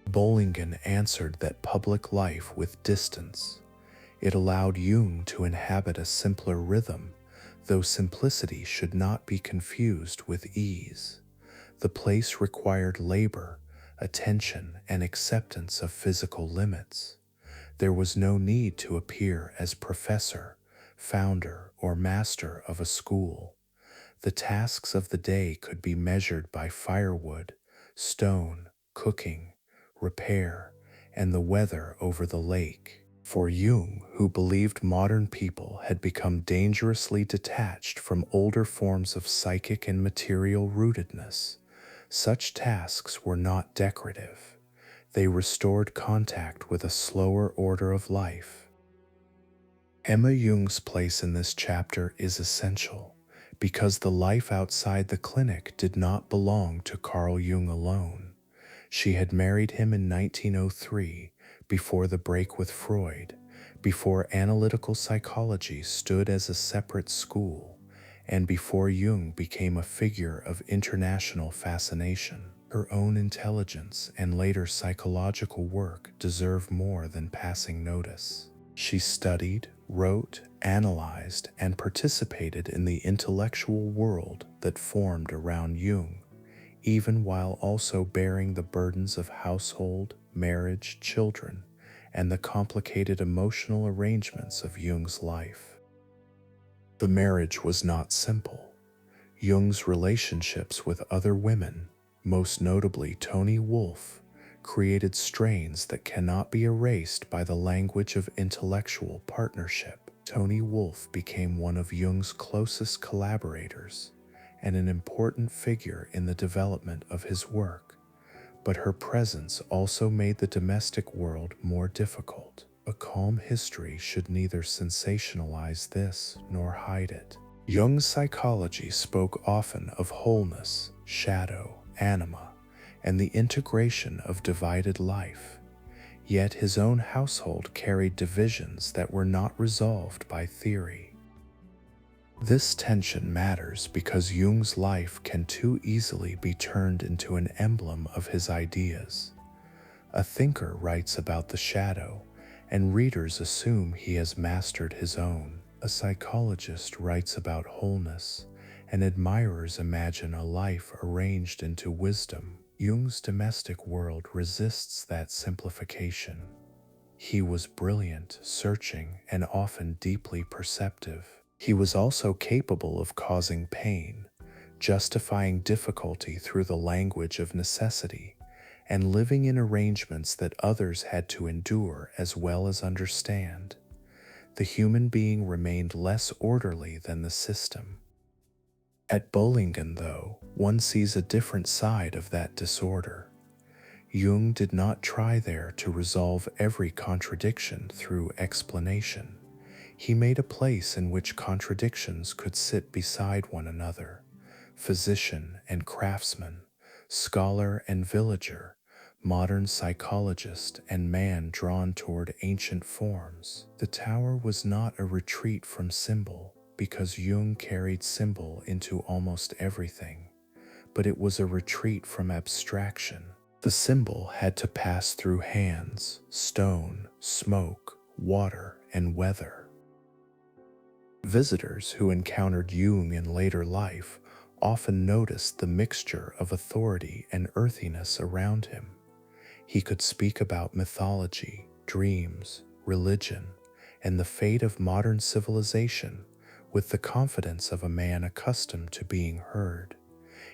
Bollingen answered that public life with distance. It allowed Jung to inhabit a simpler rhythm, though simplicity should not be confused with ease. The place required labor, attention, and acceptance of physical limits. There was no need to appear as professor, founder, or master of a school. The tasks of the day could be measured by firewood, stone, cooking, repair, and the weather over the lake. For Jung, who believed modern people had become dangerously detached from older forms of psychic and material rootedness, such tasks were not decorative. They restored contact with a slower order of life. Emma Jung's place in this chapter is essential because the life outside the clinic did not belong to Carl Jung alone. She had married him in 1903, before the break with Freud, before analytical psychology stood as a separate school, and before Jung became a figure of international fascination. Her own intelligence and later psychological work deserve more than passing notice. She studied, wrote, analyzed, and participated in the intellectual world that formed around Jung, even while also bearing the burdens of household, marriage, children, and the complicated emotional arrangements of Jung's life. The marriage was not simple. Jung's relationships with other women, most notably Toni Wolff, created strains that cannot be erased by the language of intellectual partnership. Toni Wolff became one of Jung's closest collaborators and an important figure in the development of his work, but her presence also made the domestic world more difficult. A calm history should neither sensationalize this nor hide it. Jung's psychology spoke often of wholeness, shadow, anima, and the integration of divided life. Yet his own household carried divisions that were not resolved by theory. This tension matters because Jung's life can too easily be turned into an emblem of his ideas. A thinker writes about the shadow, and readers assume he has mastered his own. A psychologist writes about wholeness, and admirers imagine a life arranged into wisdom. Jung's domestic world resists that simplification. He was brilliant, searching, and often deeply perceptive. He was also capable of causing pain, justifying difficulty through the language of necessity, and living in arrangements that others had to endure as well as understand. The human being remained less orderly than the system. At Bollingen, though, one sees a different side of that disorder. Jung did not try there to resolve every contradiction through explanation. He made a place in which contradictions could sit beside one another, physician and craftsman, scholar and villager, modern psychologist and man drawn toward ancient forms. The tower was not a retreat from symbol, because Jung carried symbol into almost everything, but it was a retreat from abstraction. The symbol had to pass through hands, stone, smoke, water, and weather. Visitors who encountered Jung in later life often noticed the mixture of authority and earthiness around him. He could speak about mythology, dreams, religion, and the fate of modern civilization with the confidence of a man accustomed to being heard.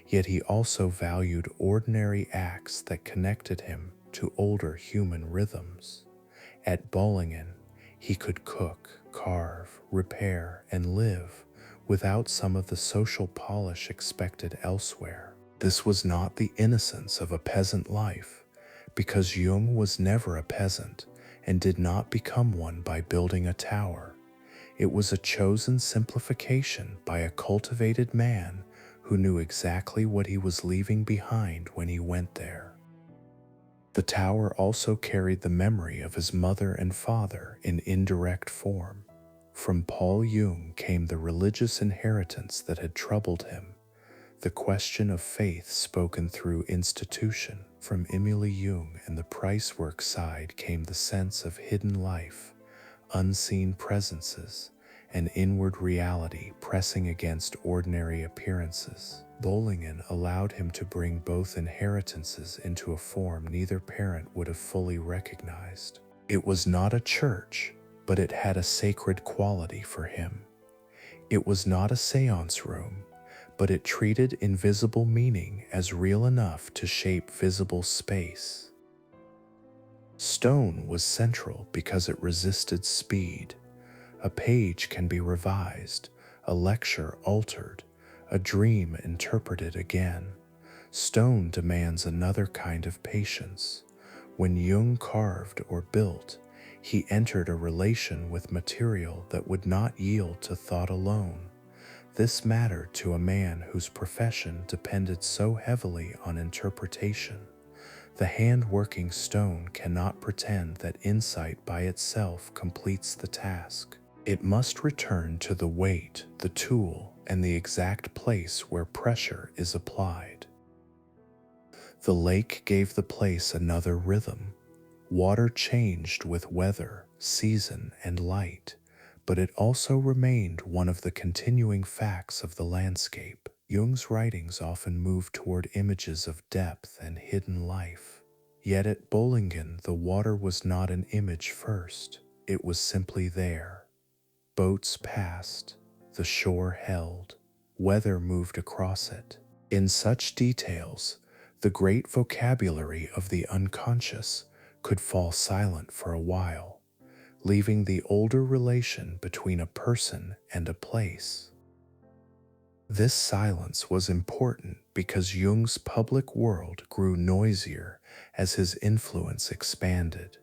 Yet he also valued ordinary acts that connected him to older human rhythms. At Bollingen, he could cook, carve, repair, and live without some of the social polish expected elsewhere. This was not the innocence of a peasant life, because Jung was never a peasant and did not become one by building a tower. It was a chosen simplification by a cultivated man who knew exactly what he was leaving behind when he went there. The tower also carried the memory of his mother and father in indirect form. From Paul Jung came the religious inheritance that had troubled him, the question of faith spoken through institution. From Emily Jung and the Pricework side came the sense of hidden life, unseen presences, an inward reality pressing against ordinary appearances. Bollingen allowed him to bring both inheritances into a form neither parent would have fully recognized. It was not a church, but it had a sacred quality for him. It was not a seance room, but it treated invisible meaning as real enough to shape visible space. Stone was central because it resisted speed. A page can be revised, a lecture altered, a dream interpreted again. Stone demands another kind of patience. When Jung carved or built, he entered a relation with material that would not yield to thought alone. This mattered to a man whose profession depended so heavily on interpretation. The hand-working stone cannot pretend that insight by itself completes the task. It must return to the weight, the tool, and the exact place where pressure is applied. The lake gave the place another rhythm. Water changed with weather, season, and light, but it also remained one of the continuing facts of the landscape. Jung's writings often moved toward images of depth and hidden life. Yet at Bollingen, the water was not an image first. It was simply there. Boats passed, the shore held, weather moved across it. In such details, the great vocabulary of the unconscious could fall silent for a while, leaving the older relation between a person and a place. This silence was important because Jung's public world grew noisier as his influence expanded.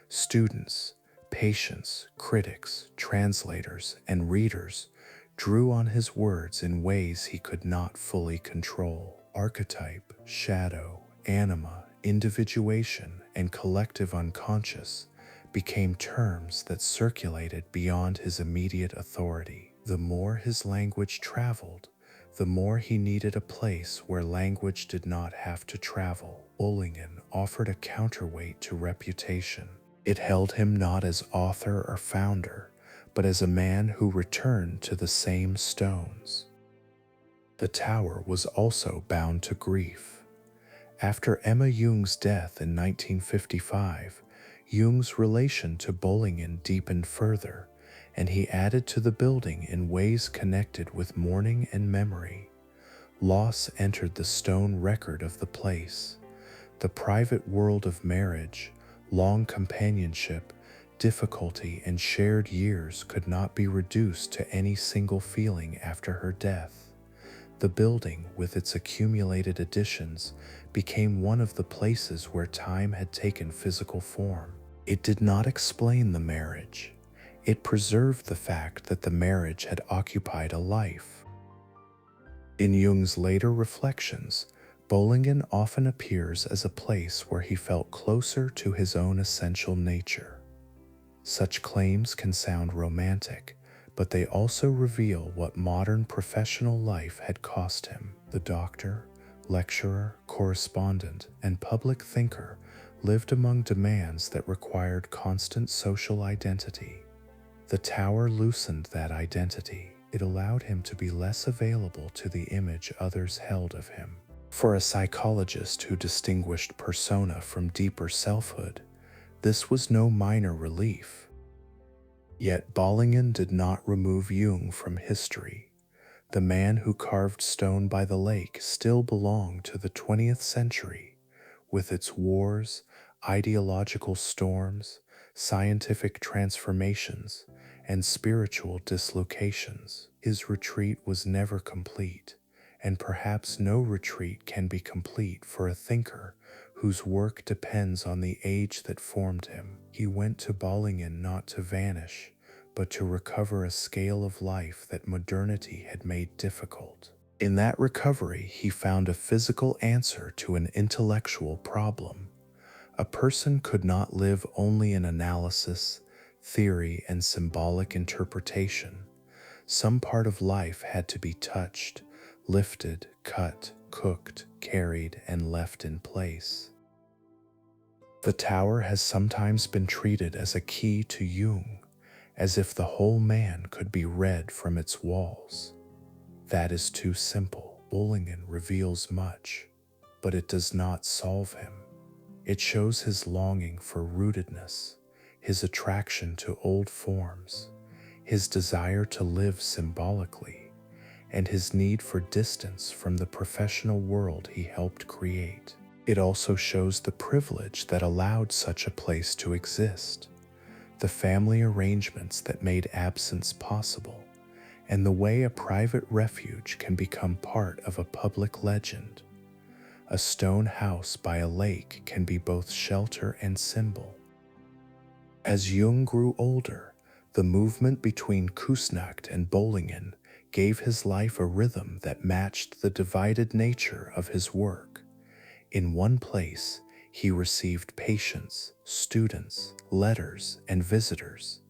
Students, patients, critics, translators, and readers drew on his words in ways he could not fully control. Archetype, shadow, anima, individuation, and collective unconscious became terms that circulated beyond his immediate authority. The more his language traveled, the more he needed a place where language did not have to travel. Bollingen offered a counterweight to reputation. It held him not as author or founder, but as a man who returned to the same stones. The tower was also bound to grief. After Emma Jung's death in 1955, Jung's relation to Bollingen deepened further, and he added to the building in ways connected with mourning and memory. Loss entered the stone record of the place. The private world of marriage, long companionship, difficulty, and shared years could not be reduced to any single feeling after her death. The building, with its accumulated additions, became one of the places where time had taken physical form. It did not explain the marriage. It preserved the fact that the marriage had occupied a life. In Jung's later reflections, Bollingen often appears as a place where he felt closer to his own essential nature. Such claims can sound romantic, but they also reveal what modern professional life had cost him. The doctor, lecturer, correspondent, and public thinker lived among demands that required constant social identity. The tower loosened that identity. It allowed him to be less available to the image others held of him. For a psychologist who distinguished persona from deeper selfhood, this was no minor relief. Yet Bollingen did not remove Jung from history. The man who carved stone by the lake still belonged to the 20th century, with its wars, ideological storms, scientific transformations, and spiritual dislocations. His retreat was never complete, and perhaps no retreat can be complete for a thinker whose work depends on the age that formed him. He went to Bollingen not to vanish, but to recover a scale of life that modernity had made difficult. In that recovery, he found a physical answer to an intellectual problem. A person could not live only in analysis, theory, and symbolic interpretation. Some part of life had to be touched, lifted, cut, cooked, carried, and left in place. The tower has sometimes been treated as a key to Jung, as if the whole man could be read from its walls. That is too simple. Bollingen reveals much, but it does not solve him. It shows his longing for rootedness, his attraction to old forms, his desire to live symbolically, and his need for distance from the professional world he helped create. It also shows the privilege that allowed such a place to exist, the family arrangements that made absence possible, and the way a private refuge can become part of a public legend. A stone house by a lake can be both shelter and symbol. As Jung grew older, the movement between Kusnacht and Bollingen gave his life a rhythm that matched the divided nature of his work. In one place, he received patients, students, letters, and visitors.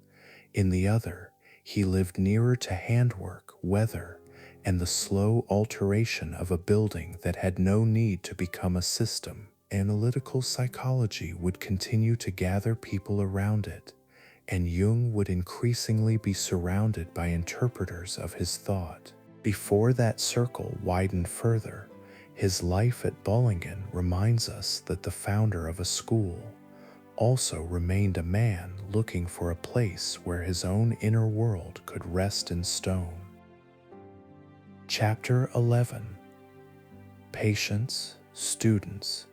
In the other, he lived nearer to handwork, weather, and the slow alteration of a building that had no need to become a system. Analytical psychology would continue to gather people around it, and Jung would increasingly be surrounded by interpreters of his thought. Before that circle widened further, his life at Bollingen reminds us that the founder of a school also remained a man looking for a place where his own inner world could rest in stone. Chapter 11: Patients, Students,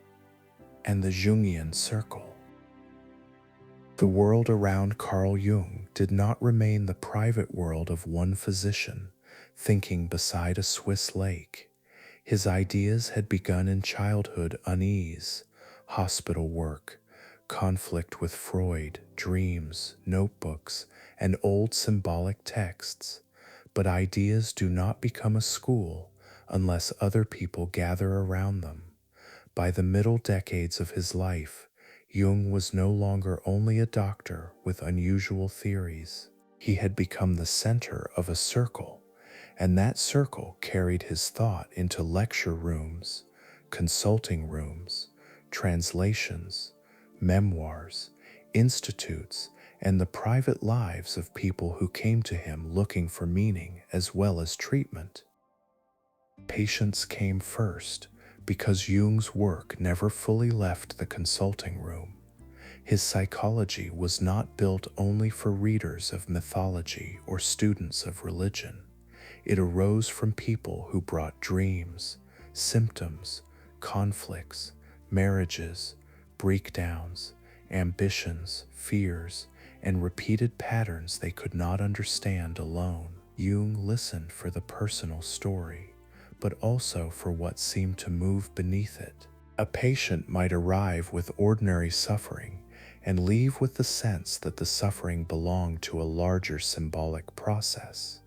and the Jungian Circle. The world around Carl Jung did not remain the private world of one physician thinking beside a Swiss lake. His ideas had begun in childhood unease, hospital work, conflict with Freud, dreams, notebooks, and old symbolic texts. But ideas do not become a school unless other people gather around them. By the middle decades of his life, Jung was no longer only a doctor with unusual theories. He had become the center of a circle, and that circle carried his thought into lecture rooms, consulting rooms, translations, memoirs, institutes, and the private lives of people who came to him looking for meaning as well as treatment. Patients came first because Jung's work never fully left the consulting room. His psychology was not built only for readers of mythology or students of religion. It arose from people who brought dreams, symptoms, conflicts, marriages, breakdowns, ambitions, fears, and repeated patterns they could not understand alone. Jung listened for the personal story, but also for what seemed to move beneath it. A patient might arrive with ordinary suffering and leave with the sense that the suffering belonged to a larger symbolic process.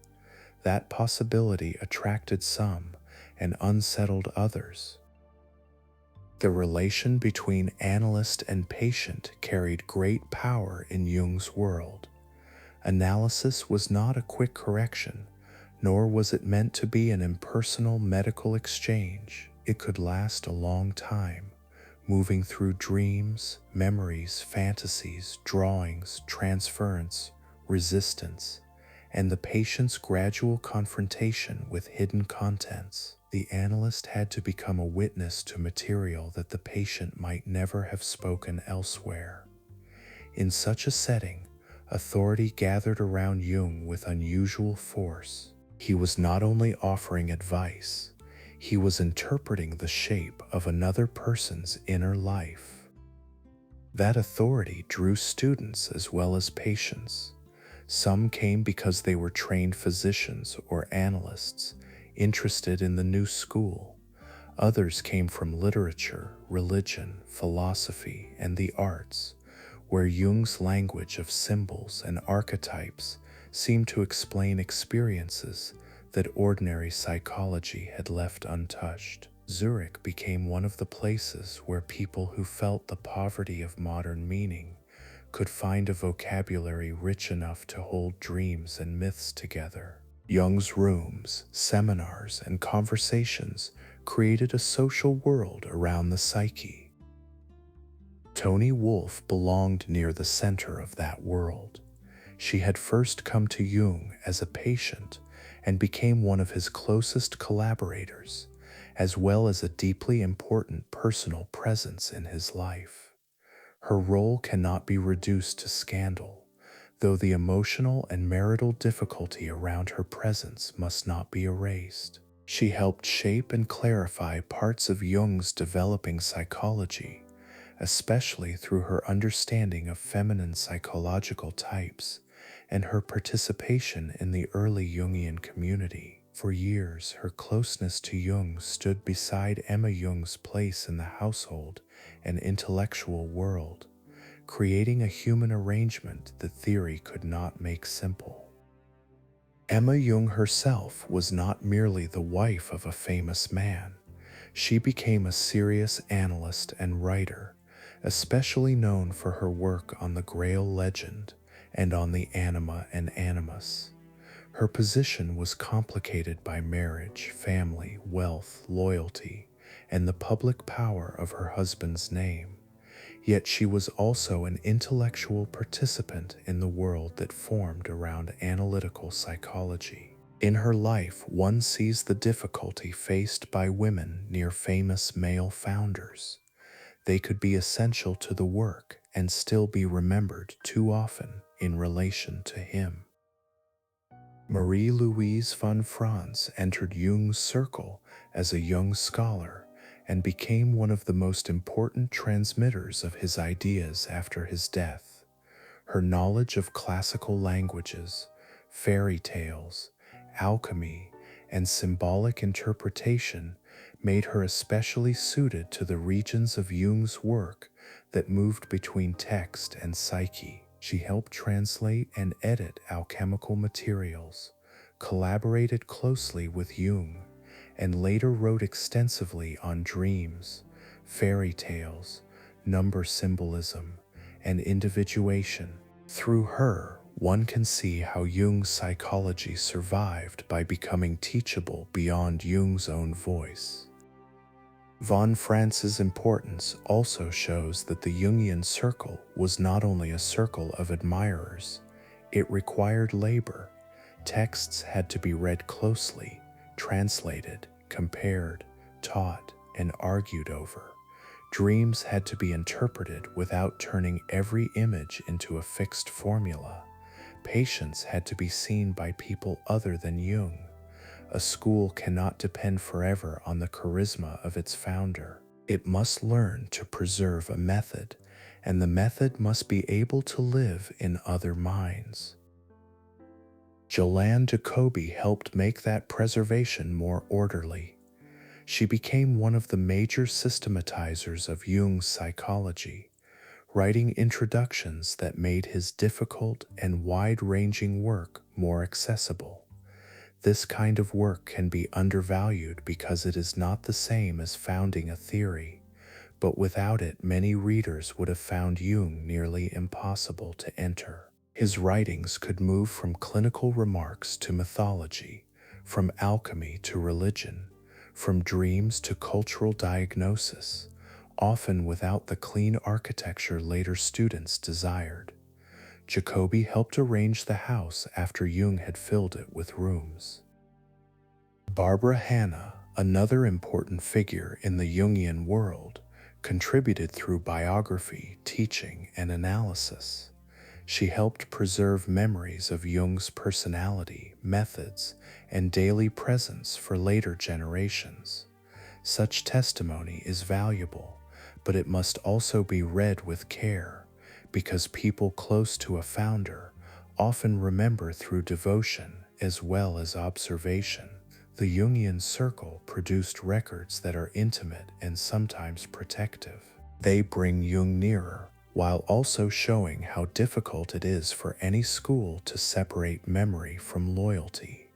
That possibility attracted some and unsettled others. The relation between analyst and patient carried great power in Jung's world. Analysis was not a quick correction, nor was it meant to be an impersonal medical exchange. It could last a long time, moving through dreams, memories, fantasies, drawings, transference, resistance, and the patient's gradual confrontation with hidden contents. The analyst had to become a witness to material that the patient might never have spoken elsewhere. In such a setting, authority gathered around Jung with unusual force. He was not only offering advice, he was interpreting the shape of another person's inner life. That authority drew students as well as patients. Some came because they were trained physicians or analysts, interested in the new school. Others came from literature, religion, philosophy, and the arts, where Jung's language of symbols and archetypes seemed to explain experiences that ordinary psychology had left untouched. Zurich became one of the places where people who felt the poverty of modern meaning could find a vocabulary rich enough to hold dreams and myths together. Jung's rooms, seminars, and conversations created a social world around the psyche. Tony Wolfe belonged near the center of that world. She had first come to Jung as a patient and became one of his closest collaborators, as well as a deeply important personal presence in his life. Her role cannot be reduced to scandal, though the emotional and marital difficulty around her presence must not be erased. She helped shape and clarify parts of Jung's developing psychology, especially through her understanding of feminine psychological types and her participation in the early Jungian community. For years, her closeness to Jung stood beside Emma Jung's place in the household and intellectual world, creating a human arrangement that theory could not make simple. Emma Jung herself was not merely the wife of a famous man. She became a serious analyst and writer, especially known for her work on the Grail legend and on the anima and animus. Her position was complicated by marriage, family, wealth, loyalty, and the public power of her husband's name. Yet she was also an intellectual participant in the world that formed around analytical psychology. In her life, one sees the difficulty faced by women near famous male founders. They could be essential to the work and still be remembered too often in relation to him. Marie-Louise von Franz entered Jung's circle as a young scholar and became one of the most important transmitters of his ideas after his death. Her knowledge of classical languages, fairy tales, alchemy, and symbolic interpretation made her especially suited to the regions of Jung's work that moved between text and psyche. She helped translate and edit alchemical materials, collaborated closely with Jung, and later wrote extensively on dreams, fairy tales, number symbolism, and individuation. Through her, one can see how Jung's psychology survived by becoming teachable beyond Jung's own voice. Von Franz's importance also shows that the Jungian circle was not only a circle of admirers, it required labor. Texts had to be read closely, translated, compared, taught, and argued over. Dreams had to be interpreted without turning every image into a fixed formula. Patience had to be seen by people other than Jung. A school cannot depend forever on the charisma of its founder. It must learn to preserve a method, and the method must be able to live in other minds. Joanne Jacobi helped make that preservation more orderly. She became one of the major systematizers of Jung's psychology, writing introductions that made his difficult and wide-ranging work more accessible. This kind of work can be undervalued because it is not the same as founding a theory, but without it, many readers would have found Jung nearly impossible to enter. His writings could move from clinical remarks to mythology, from alchemy to religion, from dreams to cultural diagnosis, often without the clean architecture later students desired. Jacobi helped arrange the house after Jung had filled it with rooms. Barbara Hanna, another important figure in the Jungian world, contributed through biography, teaching, and analysis. She helped preserve memories of Jung's personality, methods, and daily presence for later generations. Such testimony is valuable, but it must also be read with care, because people close to a founder often remember through devotion as well as observation. The Jungian circle produced records that are intimate and sometimes protective. They bring Jung nearer, while also showing how difficult it is for any school to separate memory from loyalty.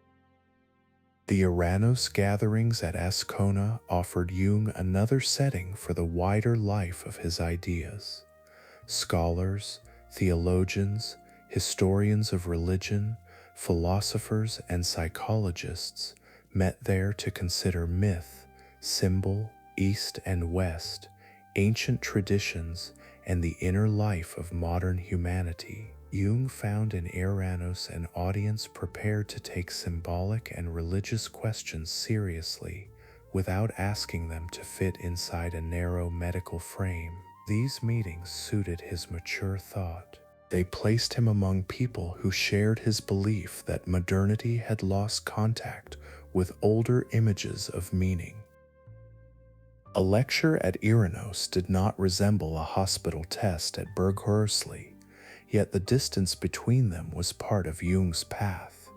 The Eranos gatherings at Ascona offered Jung another setting for the wider life of his ideas. Scholars, theologians, historians of religion, philosophers, and psychologists met there to consider myth, symbol, East and West, ancient traditions, and the inner life of modern humanity. Jung found in Eranos an audience prepared to take symbolic and religious questions seriously without asking them to fit inside a narrow medical frame. These meetings suited his mature thought. They placed him among people who shared his belief that modernity had lost contact with older images of meaning. A lecture at Eranos did not resemble a hospital test at Berghursley, yet the distance between them was part of Jung's path.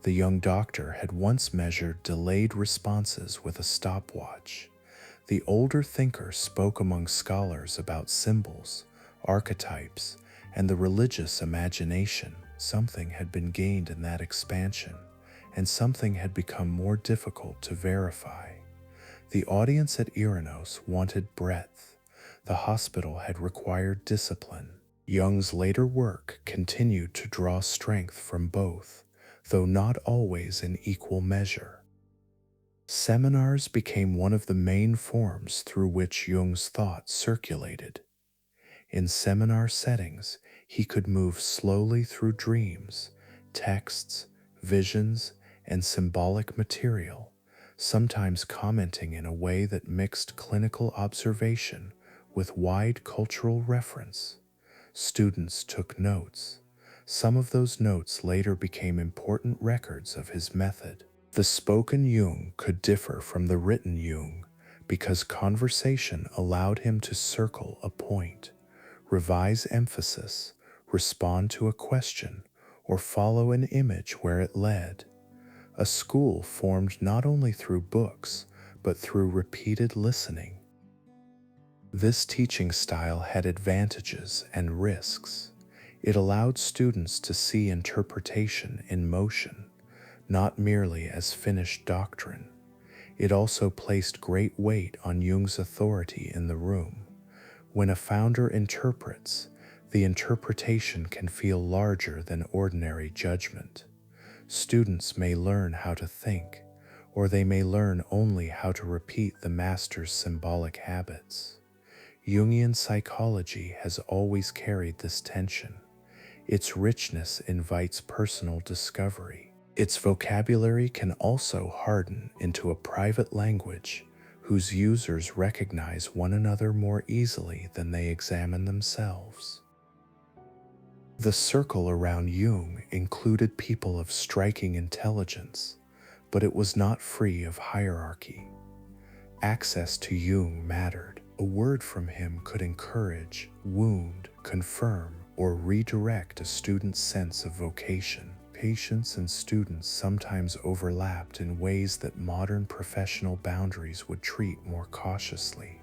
The young doctor had once measured delayed responses with a stopwatch. The older thinker spoke among scholars about symbols, archetypes, and the religious imagination. Something had been gained in that expansion, and something had become more difficult to verify. The audience at Eranos wanted breadth. The hospital had required discipline. Jung's later work continued to draw strength from both, though not always in equal measure. Seminars became one of the main forms through which Jung's thought circulated. In seminar settings, he could move slowly through dreams, texts, visions, and symbolic material, sometimes commenting in a way that mixed clinical observation with wide cultural reference. Students took notes. Some of those notes later became important records of his method. The spoken Jung could differ from the written Jung because conversation allowed him to circle a point, revise emphasis, respond to a question, or follow an image where it led. A school formed not only through books, but through repeated listening. This teaching style had advantages and risks. It allowed students to see interpretation in motion, not merely as finished doctrine. It also placed great weight on Jung's authority in the room. When a founder interprets, the interpretation can feel larger than ordinary judgment. Students may learn how to think, or they may learn only how to repeat the master's symbolic habits. Jungian psychology has always carried this tension. Its richness invites personal discovery. Its vocabulary can also harden into a private language whose users recognize one another more easily than they examine themselves. The circle around Jung included people of striking intelligence, but it was not free of hierarchy. Access to Jung mattered. A word from him could encourage, wound, confirm, or redirect a student's sense of vocation. Patients and students sometimes overlapped in ways that modern professional boundaries would treat more cautiously.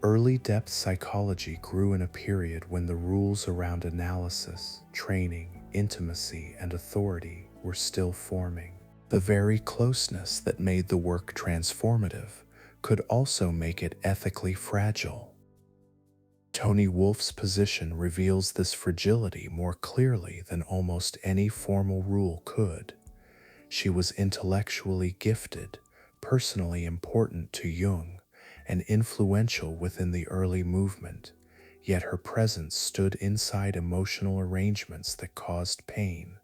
Early depth psychology grew in a period when the rules around analysis, training, intimacy, and authority were still forming. The very closeness that made the work transformative could also make it ethically fragile. Toni Wolff's position reveals this fragility more clearly than almost any formal rule could. She was intellectually gifted, personally important to Jung, and influential within the early movement, yet her presence stood inside emotional arrangements that caused pain.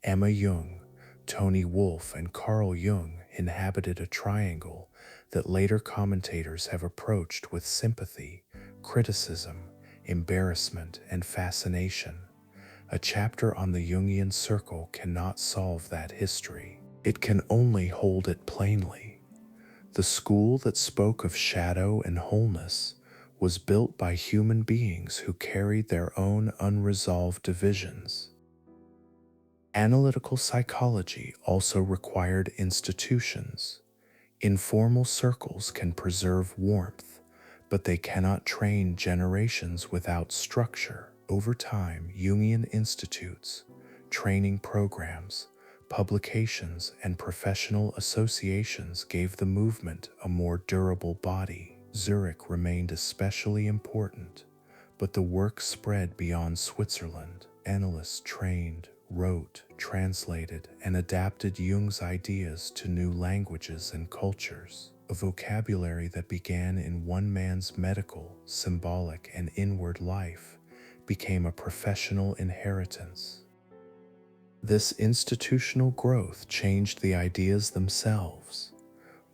Emma Jung, Toni Wolff, and Carl Jung inhabited a triangle that later commentators have approached with sympathy, criticism, embarrassment, and fascination. A chapter on the Jungian circle cannot solve that history. It can only hold it plainly. The school that spoke of shadow and wholeness was built by human beings who carried their own unresolved divisions. Analytical psychology also required institutions. Informal circles can preserve warmth, but they cannot train generations without structure. Over time, Jungian institutes, training programs, publications, and professional associations gave the movement a more durable body. Zurich remained especially important, but the work spread beyond Switzerland. Analysts trained, wrote, translated, and adapted Jung's ideas to new languages and cultures. A vocabulary that began in one man's medical, symbolic, and inward life became a professional inheritance. This institutional growth changed the ideas themselves.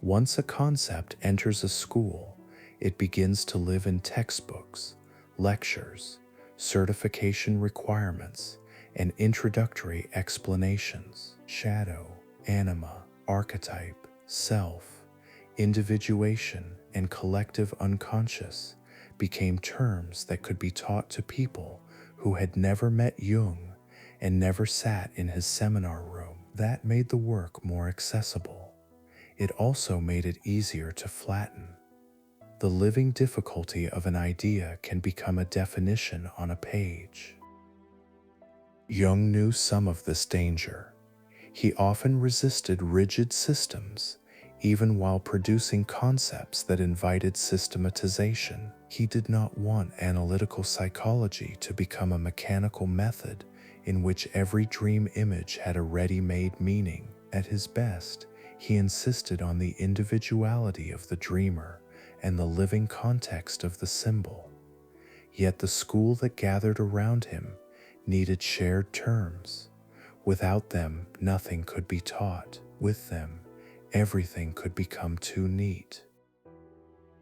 Once a concept enters a school, it begins to live in textbooks, lectures, certification requirements, and introductory explanations. Shadow, anima, archetype, self, individuation, and collective unconscious became terms that could be taught to people who had never met Jung and never sat in his seminar room. That made the work more accessible. It also made it easier to flatten. The living difficulty of an idea can become a definition on a page. Jung knew some of this danger. He often resisted rigid systems, even while producing concepts that invited systematization. He did not want analytical psychology to become a mechanical method in which every dream image had a ready-made meaning. At his best, he insisted on the individuality of the dreamer and the living context of the symbol. Yet the school that gathered around him needed shared terms. Without them, nothing could be taught. With them, everything could become too neat.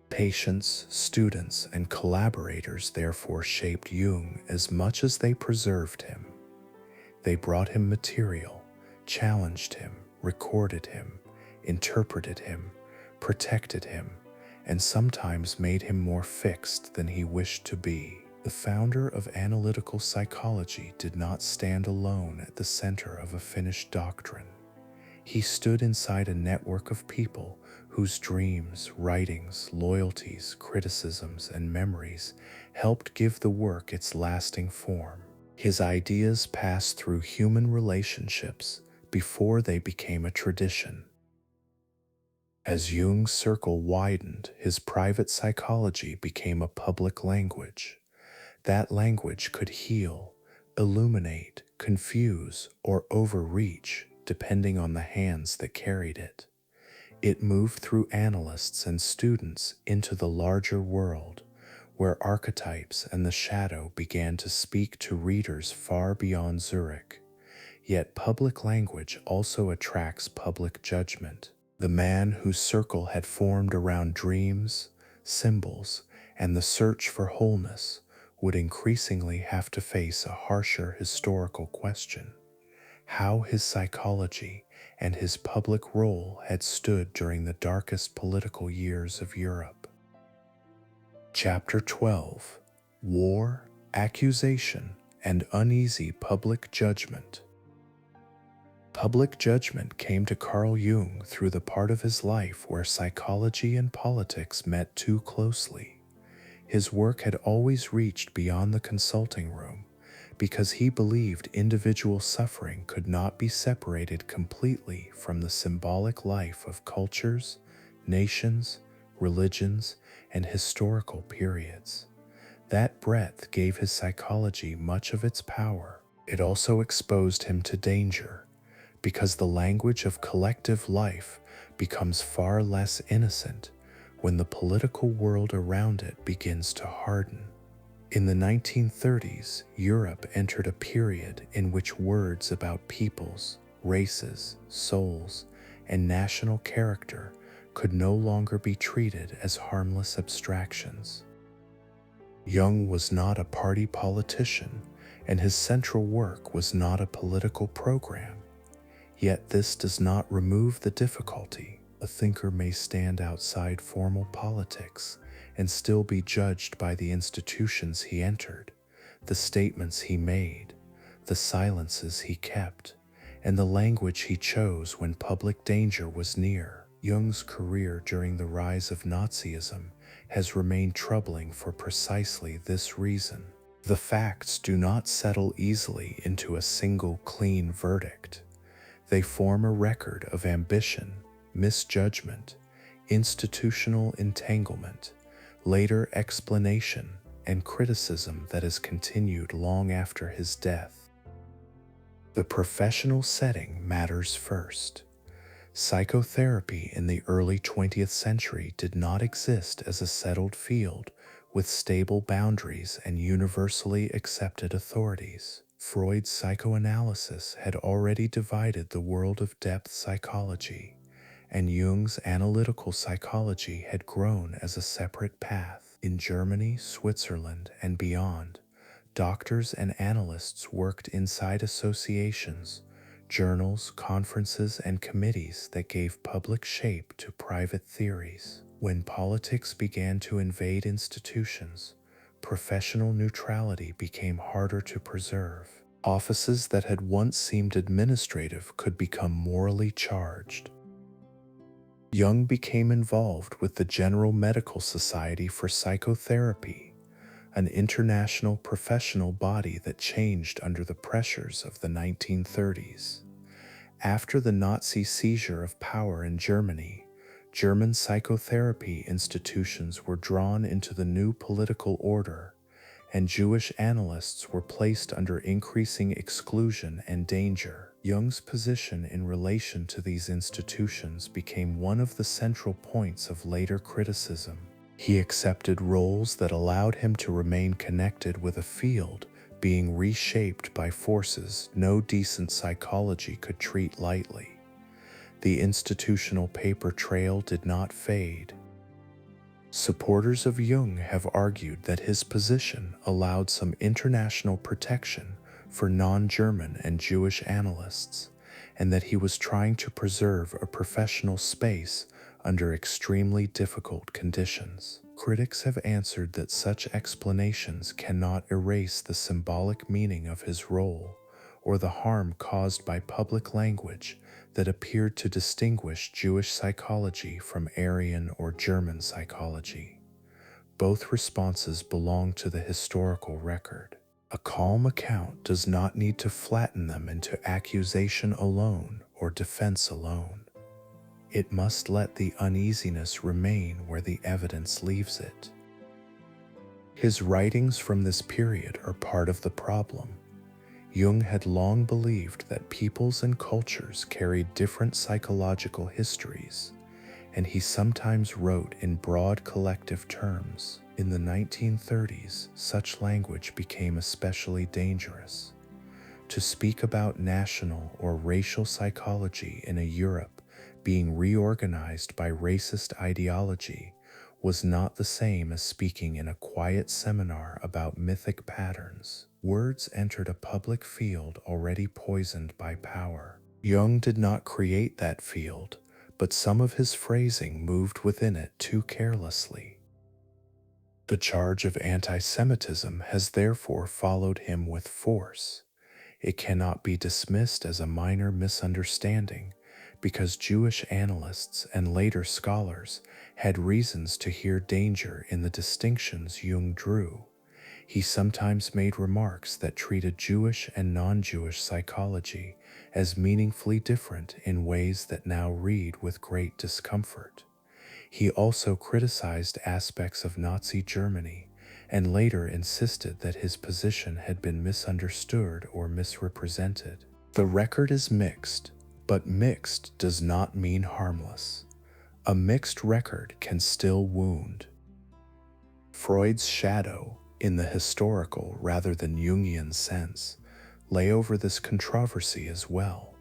Patients, students, and collaborators therefore shaped Jung as much as they preserved him. They brought him material, challenged him, recorded him, interpreted him, protected him, and sometimes made him more fixed than he wished to be. The founder of analytical psychology did not stand alone at the center of a finished doctrine. He stood inside a network of people whose dreams, writings, loyalties, criticisms, and memories helped give the work its lasting form. His ideas passed through human relationships before they became a tradition. As Jung's circle widened, his private psychology became a public language. That language could heal, illuminate, confuse, or overreach, depending on the hands that carried it. It moved through analysts and students into the larger world, where archetypes and the shadow began to speak to readers far beyond Zurich. Yet public language also attracts public judgment. The man whose circle had formed around dreams, symbols, and the search for wholeness would increasingly have to face a harsher historical question: how his psychology and his public role had stood during the darkest political years of Europe. Chapter 12: War, Accusation, and Uneasy Public Judgment. Public judgment came to Carl Jung through the part of his life where psychology and politics met too closely. His work had always reached beyond the consulting room because he believed individual suffering could not be separated completely from the symbolic life of cultures, nations, religions, and historical periods. That breadth gave his psychology much of its power. It also exposed him to danger, because the language of collective life becomes far less innocent when the political world around it begins to harden. In the 1930s, Europe entered a period in which words about peoples, races, souls, and national character could no longer be treated as harmless abstractions. Jung was not a party politician, and his central work was not a political program. Yet this does not remove the difficulty. A thinker may stand outside formal politics and still be judged by the institutions he entered, the statements he made, the silences he kept, and the language he chose when public danger was near. Jung's career during the rise of Nazism has remained troubling for precisely this reason. The facts do not settle easily into a single clean verdict. They form a record of ambition, misjudgment, institutional entanglement, later explanation, and criticism that has continued long after his death. The professional setting matters first. Psychotherapy in the early 20th century did not exist as a settled field with stable boundaries and universally accepted authorities. Freud's psychoanalysis had already divided the world of depth psychology, and Jung's analytical psychology had grown as a separate path. In Germany, Switzerland, and beyond, doctors and analysts worked inside associations, journals, conferences, and committees that gave public shape to private theories. When politics began to invade institutions, professional neutrality became harder to preserve. Offices that had once seemed administrative could become morally charged. Jung became involved with the General Medical Society for Psychotherapy, an international professional body that changed under the pressures of the 1930s. After the Nazi seizure of power in Germany, German psychotherapy institutions were drawn into the new political order, and Jewish analysts were placed under increasing exclusion and danger. Jung's position in relation to these institutions became one of the central points of later criticism. He accepted roles that allowed him to remain connected with a field being reshaped by forces no decent psychology could treat lightly. The institutional paper trail did not fade. Supporters of Jung have argued that his position allowed some international protection for non-German and Jewish analysts, and that he was trying to preserve a professional space under extremely difficult conditions. Critics have answered that such explanations cannot erase the symbolic meaning of his role or the harm caused by public language that appeared to distinguish Jewish psychology from Aryan or German psychology. Both responses belong to the historical record. A calm account does not need to flatten them into accusation alone or defense alone. It must let the uneasiness remain where the evidence leaves it. His writings from this period are part of the problem. Jung had long believed that peoples and cultures carried different psychological histories, and he sometimes wrote in broad collective terms. In the 1930s, such language became especially dangerous. To speak about national or racial psychology in a Europe being reorganized by racist ideology was not the same as speaking in a quiet seminar about mythic patterns. Words entered a public field already poisoned by power. Jung did not create that field, but some of his phrasing moved within it too carelessly. The charge of anti-Semitism has therefore followed him with force. It cannot be dismissed as a minor misunderstanding, because Jewish analysts and later scholars had reasons to hear danger in the distinctions Jung drew. He sometimes made remarks that treated Jewish and non-Jewish psychology as meaningfully different in ways that now read with great discomfort. He also criticized aspects of Nazi Germany and later insisted that his position had been misunderstood or misrepresented. The record is mixed, but mixed does not mean harmless. A mixed record can still wound. Freud's shadow, in the historical rather than Jungian sense, lay over this controversy as well.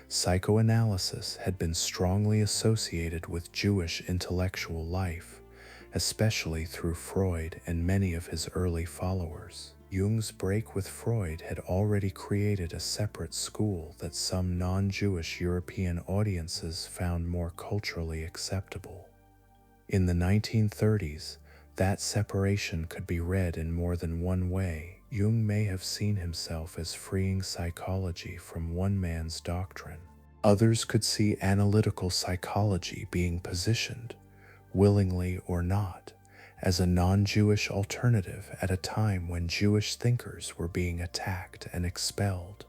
Psychoanalysis had been strongly associated with Jewish intellectual life, especially through Freud and many of his early followers. Jung's break with Freud had already created a separate school that some non-Jewish European audiences found more culturally acceptable. In the 1930s, that separation could be read in more than one way. Jung may have seen himself as freeing psychology from one man's doctrine. Others could see analytical psychology being positioned, willingly or not, as a non-Jewish alternative at a time when Jewish thinkers were being attacked and expelled.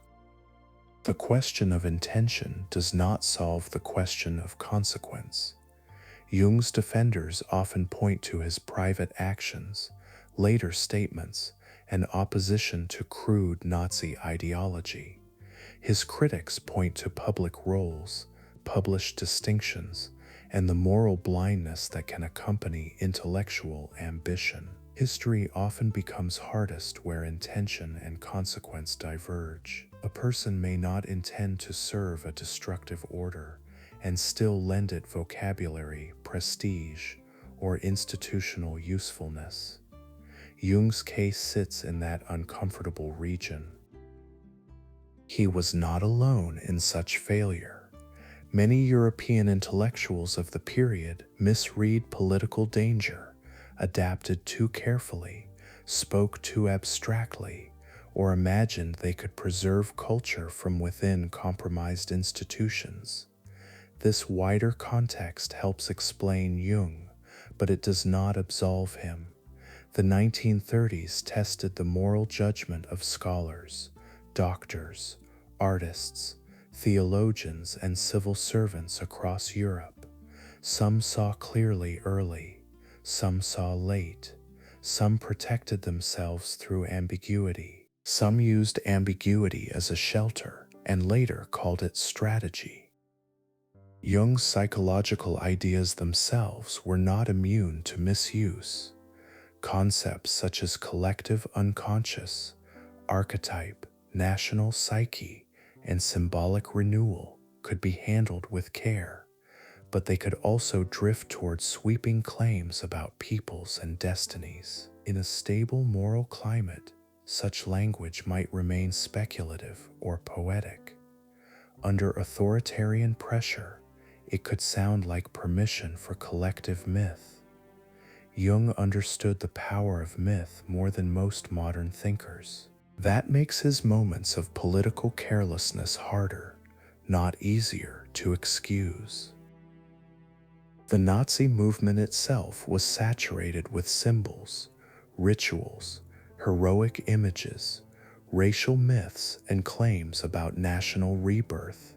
The question of intention does not solve the question of consequence. Jung's defenders often point to his private actions, later statements, and opposition to crude Nazi ideology. His critics point to public roles, published distinctions, and the moral blindness that can accompany intellectual ambition. History often becomes hardest where intention and consequence diverge. A person may not intend to serve a destructive order and still lend it vocabulary, prestige, or institutional usefulness. Jung's case sits in that uncomfortable region. He was not alone in such failure. Many European intellectuals of the period misread political danger, adapted too carefully, spoke too abstractly, or imagined they could preserve culture from within compromised institutions. This wider context helps explain Jung, but it does not absolve him. The 1930s tested the moral judgment of scholars, doctors, artists, theologians, and civil servants across Europe. Some saw clearly early, some saw late, some protected themselves through ambiguity. Some used ambiguity as a shelter and later called it strategy. Jung's psychological ideas themselves were not immune to misuse. Concepts such as collective unconscious, archetype, national psyche, and symbolic renewal could be handled with care, but they could also drift toward sweeping claims about peoples and destinies. In a stable moral climate, such language might remain speculative or poetic. Under authoritarian pressure, it could sound like permission for collective myth. Jung understood the power of myth more than most modern thinkers. That makes his moments of political carelessness harder, not easier, to excuse. The Nazi movement itself was saturated with symbols, rituals, heroic images, racial myths, and claims about national rebirth.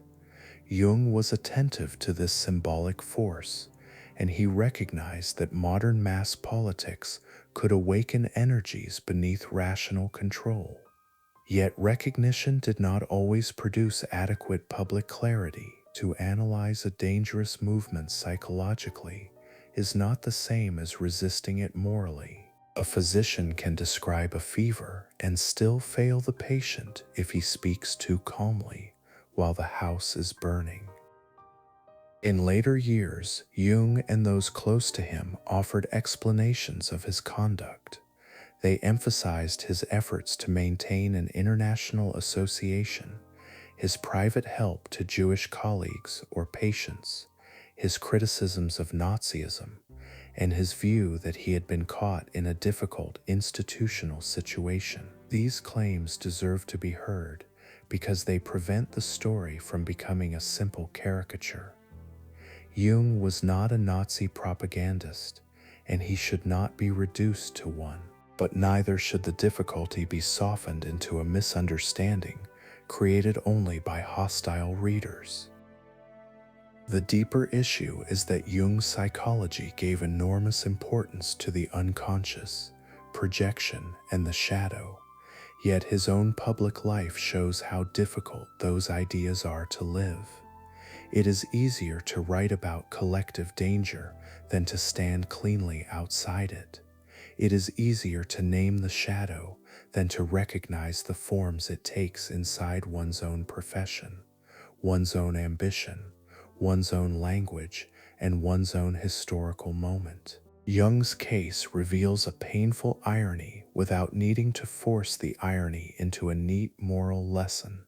Jung was attentive to this symbolic force, and he recognized that modern mass politics could awaken energies beneath rational control. Yet recognition did not always produce adequate public clarity. To analyze a dangerous movement psychologically is not the same as resisting it morally. A physician can describe a fever and still fail the patient if he speaks too calmly while the house is burning. In later years, Jung and those close to him offered explanations of his conduct. They emphasized his efforts to maintain an international association, his private help to Jewish colleagues or patients, his criticisms of Nazism, and his view that he had been caught in a difficult institutional situation. These claims deserve to be heard because they prevent the story from becoming a simple caricature. Jung was not a Nazi propagandist, and he should not be reduced to one. But neither should the difficulty be softened into a misunderstanding created only by hostile readers. The deeper issue is that Jung's psychology gave enormous importance to the unconscious, projection, and the shadow, yet his own public life shows how difficult those ideas are to live. It is easier to write about collective danger than to stand cleanly outside it. It is easier to name the shadow than to recognize the forms it takes inside one's own profession, one's own ambition, one's own language, and one's own historical moment. Jung's case reveals a painful irony without needing to force the irony into a neat moral lesson.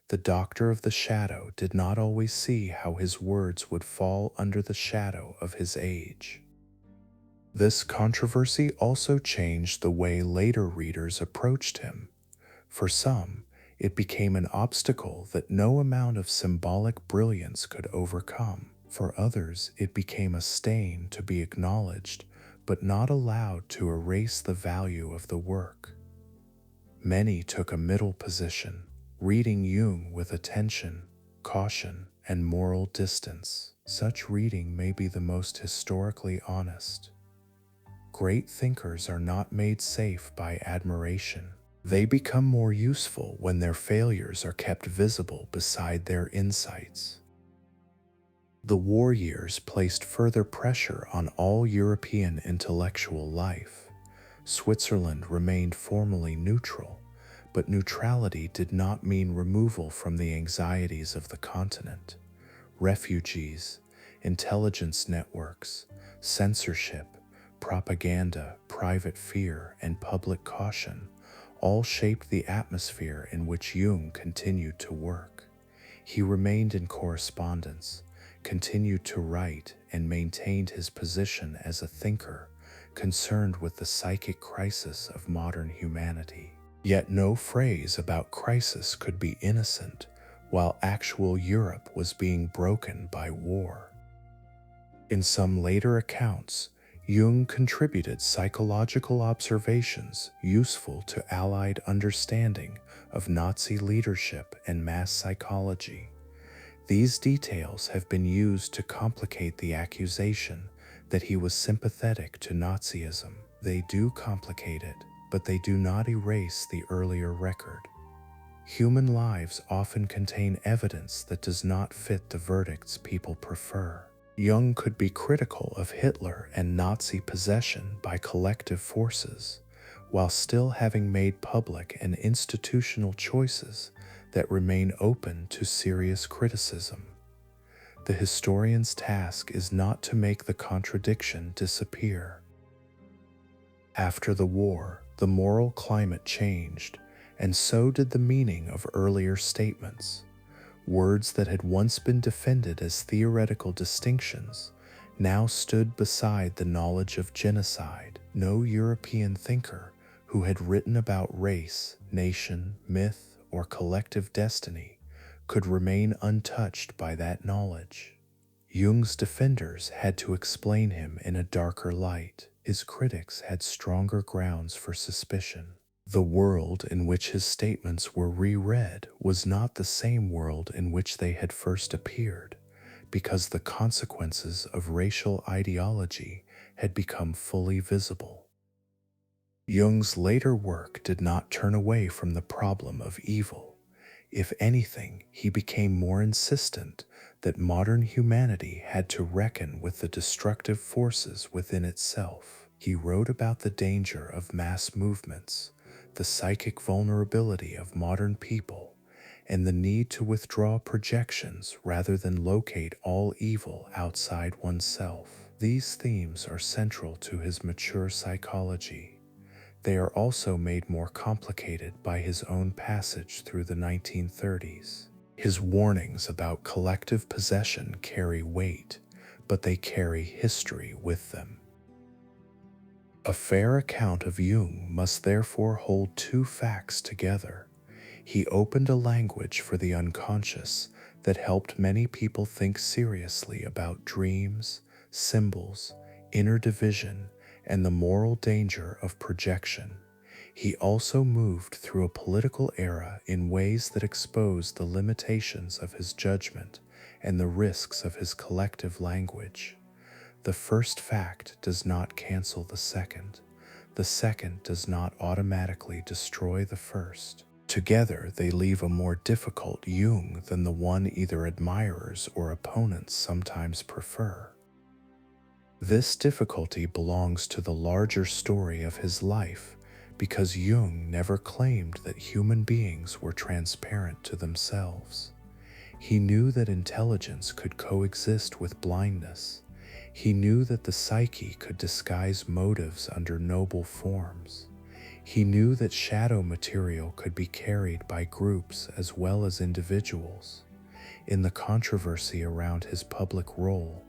The doctor of the shadow did not always see how his words would fall under the shadow of his age. This controversy also changed the way later readers approached him. For some, it became an obstacle that no amount of symbolic brilliance could overcome. For others, it became a stain to be acknowledged, but not allowed to erase the value of the work. Many took a middle position, reading Jung with attention, caution, and moral distance. Such reading may be the most historically honest. Great thinkers are not made safe by admiration. They become more useful when their failures are kept visible beside their insights. The war years placed further pressure on all European intellectual life. Switzerland remained formally neutral, but neutrality did not mean removal from the anxieties of the continent. Refugees, intelligence networks, censorship, propaganda, private fear, and public caution all shaped the atmosphere in which Jung continued to work. He remained in correspondence, continued to write, and maintained his position as a thinker concerned with the psychic crisis of modern humanity. Yet no phrase about crisis could be innocent while actual Europe was being broken by war. In some later accounts, Jung contributed psychological observations useful to Allied understanding of Nazi leadership and mass psychology. These details have been used to complicate the accusation that he was sympathetic to Nazism. They do complicate it, but they do not erase the earlier record. Human lives often contain evidence that does not fit the verdicts people prefer. Jung could be critical of Hitler and Nazi possession by collective forces, while still having made public and institutional choices that remain open to serious criticism. The historian's task is not to make the contradiction disappear. After the war, the moral climate changed, and so did the meaning of earlier statements. Words that had once been defended as theoretical distinctions now stood beside the knowledge of genocide. No European thinker who had written about race, nation, myth, or collective destiny could remain untouched by that knowledge. Jung's defenders had to explain him in a darker light. His critics had stronger grounds for suspicion. The world in which his statements were reread was not the same world in which they had first appeared, because the consequences of racial ideology had become fully visible. Jung's later work did not turn away from the problem of evil. If anything, he became more insistent that modern humanity had to reckon with the destructive forces within itself. He wrote about the danger of mass movements, the psychic vulnerability of modern people, and the need to withdraw projections rather than locate all evil outside oneself. These themes are central to his mature psychology. They are also made more complicated by his own passage through the 1930s. His warnings about collective possession carry weight, but they carry history with them. A fair account of Jung must therefore hold two facts together. He opened a language for the unconscious that helped many people think seriously about dreams, symbols, inner division, and the moral danger of projection. He also moved through a political era in ways that exposed the limitations of his judgment and the risks of his collective language. The first fact does not cancel the second. The second does not automatically destroy the first. Together, they leave a more difficult Jung than the one either admirers or opponents sometimes prefer. This difficulty belongs to the larger story of his life, because Jung never claimed that human beings were transparent to themselves. He knew that intelligence could coexist with blindness. He knew that the psyche could disguise motives under noble forms. He knew that shadow material could be carried by groups as well as individuals. In the controversy around his public role,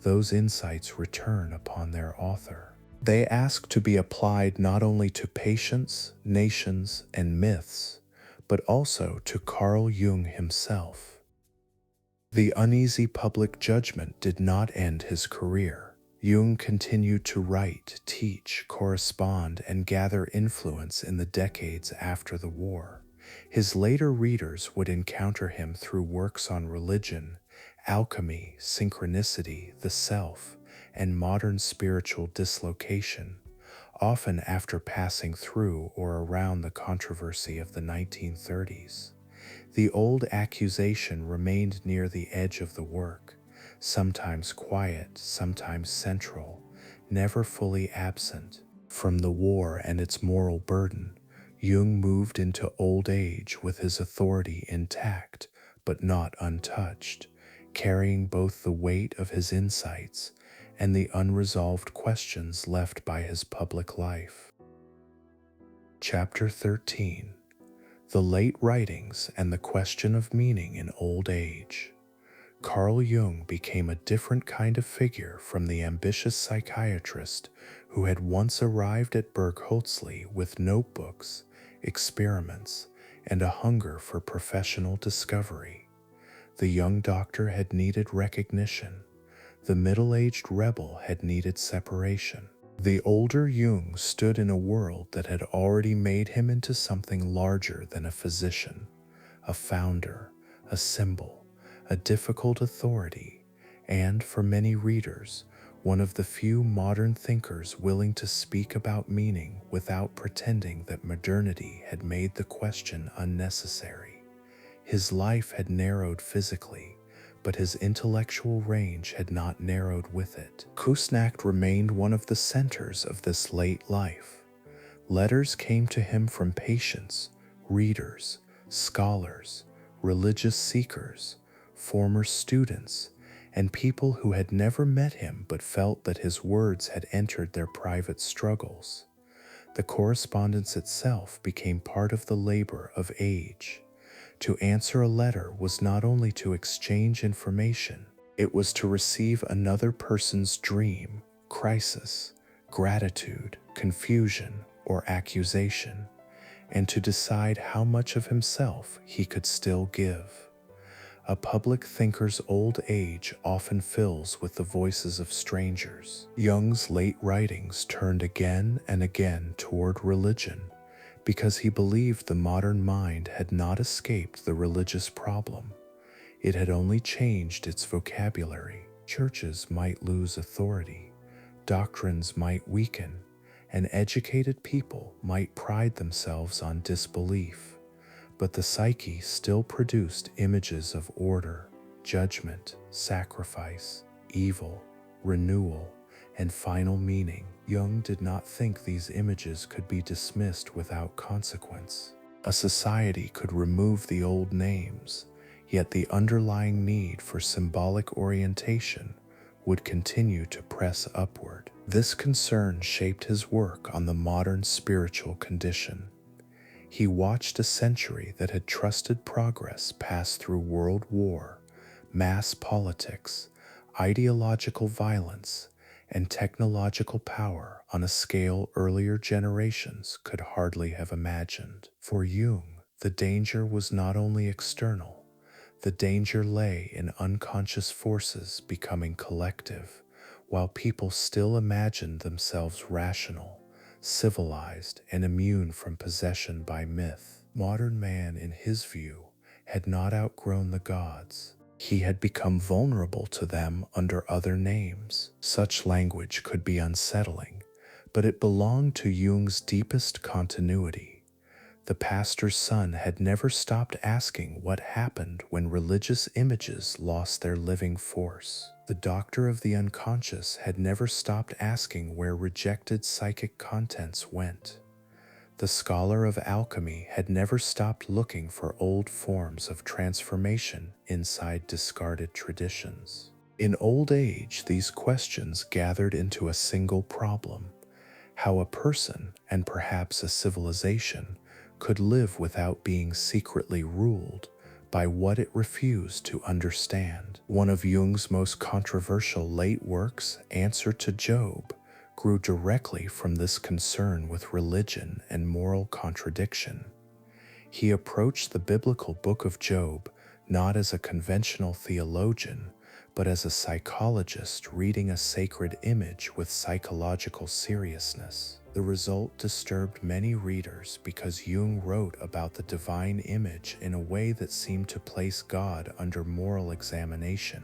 those insights return upon their author. They ask to be applied not only to patients, nations, and myths, but also to Carl Jung himself. The uneasy public judgment did not end his career. Jung continued to write, teach, correspond, and gather influence in the decades after the war. His later readers would encounter him through works on religion, alchemy, synchronicity, the self, and modern spiritual dislocation, often after passing through or around the controversy of the 1930s. The old accusation remained near the edge of the work, sometimes quiet, sometimes central, never fully absent. From the war and its moral burden, Jung moved into old age with his authority intact but not untouched, carrying both the weight of his insights and the unresolved questions left by his public life. Chapter 13: The Late Writings and the Question of Meaning in Old Age. Carl Jung became a different kind of figure from the ambitious psychiatrist who had once arrived at Bergholzli with notebooks, experiments, and a hunger for professional discovery. The young doctor had needed recognition. The middle-aged rebel had needed separation. The older Jung stood in a world that had already made him into something larger than a physician, a founder, a symbol, a difficult authority, and, for many readers, one of the few modern thinkers willing to speak about meaning without pretending that modernity had made the question unnecessary. His life had narrowed physically, but his intellectual range had not narrowed with it. Küsnacht remained one of the centers of this late life. Letters came to him from patients, readers, scholars, religious seekers, former students, and people who had never met him but felt that his words had entered their private struggles. The correspondence itself became part of the labor of age. To answer a letter was not only to exchange information, it was to receive another person's dream, crisis, gratitude, confusion, or accusation, and to decide how much of himself he could still give. A public thinker's old age often fills with the voices of strangers. Jung's late writings turned again and again toward religion because he believed the modern mind had not escaped the religious problem. It had only changed its vocabulary. Churches might lose authority, doctrines might weaken, and educated people might pride themselves on disbelief. But the psyche still produced images of order, judgment, sacrifice, evil, renewal, and final meaning. Jung did not think these images could be dismissed without consequence. A society could remove the old names, yet the underlying need for symbolic orientation would continue to press upward. This concern shaped his work on the modern spiritual condition. He watched a century that had trusted progress pass through world war, mass politics, ideological violence, and technological power on a scale earlier generations could hardly have imagined. For Jung, the danger was not only external. The danger lay in unconscious forces becoming collective, while people still imagined themselves rational, civilized, and immune from possession by myth. Modern man, in his view, had not outgrown the gods. He had become vulnerable to them under other names. Such language could be unsettling, but it belonged to Jung's deepest continuity. The pastor's son had never stopped asking what happened when religious images lost their living force. The doctor of the unconscious had never stopped asking where rejected psychic contents went. The scholar of alchemy had never stopped looking for old forms of transformation inside discarded traditions. In old age, these questions gathered into a single problem: how a person, and perhaps a civilization, could live without being secretly ruled by what it refused to understand. One of Jung's most controversial late works, Answer to Job, grew directly from this concern with religion and moral contradiction. He approached the biblical book of Job not as a conventional theologian, but as a psychologist reading a sacred image with psychological seriousness. The result disturbed many readers because Jung wrote about the divine image in a way that seemed to place God under moral examination.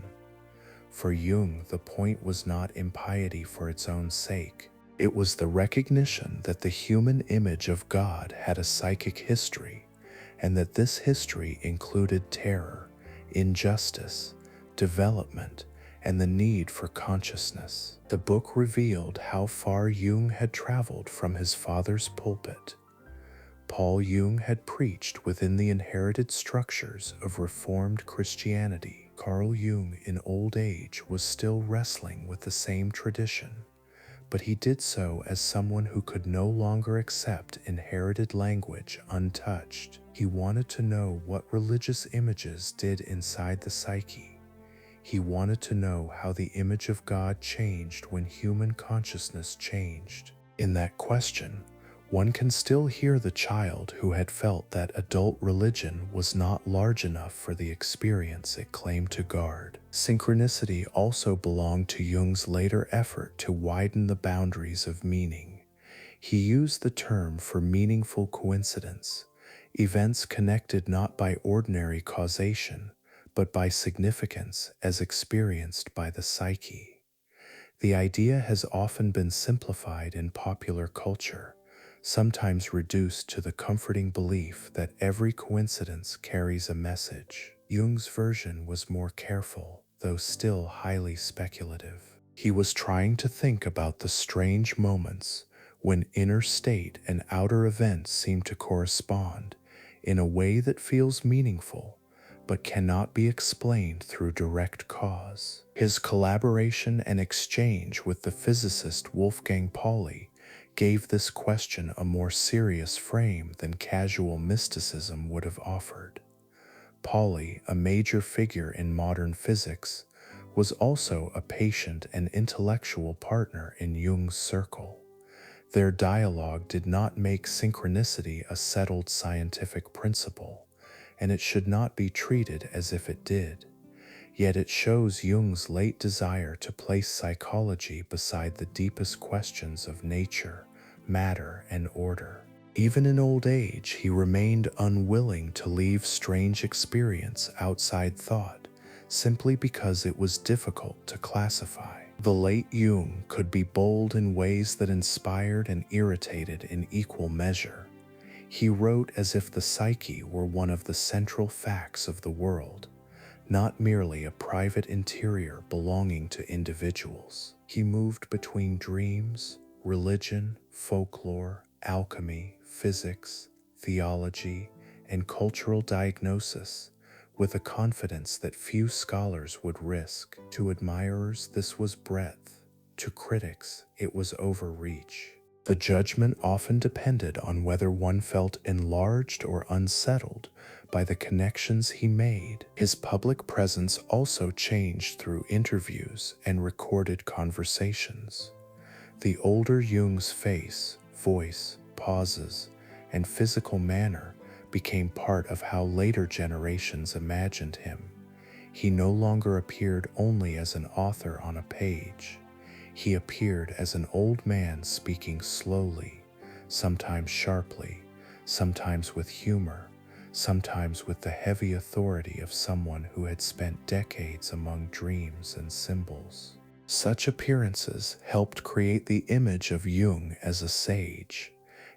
For Jung, the point was not impiety for its own sake. It was the recognition that the human image of God had a psychic history, and that this history included terror, injustice, development, and the need for consciousness. The book revealed how far Jung had traveled from his father's pulpit. Paul Jung had preached within the inherited structures of Reformed Christianity. Carl Jung, in old age, was still wrestling with the same tradition, but he did so as someone who could no longer accept inherited language untouched. He wanted to know what religious images did inside the psyche. He wanted to know how the image of God changed when human consciousness changed. In that question, one can still hear the child who had felt that adult religion was not large enough for the experience it claimed to guard. Synchronicity also belonged to Jung's later effort to widen the boundaries of meaning. He used the term for meaningful coincidence, events connected not by ordinary causation, but by significance as experienced by the psyche. The idea has often been simplified in popular culture, sometimes reduced to the comforting belief that every coincidence carries a message. Jung's version was more careful, though still highly speculative. He was trying to think about the strange moments when inner state and outer events seem to correspond in a way that feels meaningful, but cannot be explained through direct cause. His collaboration and exchange with the physicist Wolfgang Pauli gave this question a more serious frame than casual mysticism would have offered. Pauli, a major figure in modern physics, was also a patient and intellectual partner in Jung's circle. Their dialogue did not make synchronicity a settled scientific principle, and it should not be treated as if it did. Yet it shows Jung's late desire to place psychology beside the deepest questions of nature, matter, and order. Even in old age, he remained unwilling to leave strange experience outside thought, simply because it was difficult to classify. The late Jung could be bold in ways that inspired and irritated in equal measure. He wrote as if the psyche were one of the central facts of the world, not merely a private interior belonging to individuals. He moved between dreams, religion, folklore, alchemy, physics, theology, and cultural diagnosis, with a confidence that few scholars would risk. To admirers, this was breadth. To critics, it was overreach. The judgment often depended on whether one felt enlarged or unsettled by the connections he made. His public presence also changed through interviews and recorded conversations. The older Jung's face, voice, pauses, and physical manner became part of how later generations imagined him. He no longer appeared only as an author on a page. He appeared as an old man speaking slowly, sometimes sharply, sometimes with humor, sometimes with the heavy authority of someone who had spent decades among dreams and symbols. Such appearances helped create the image of Jung as a sage,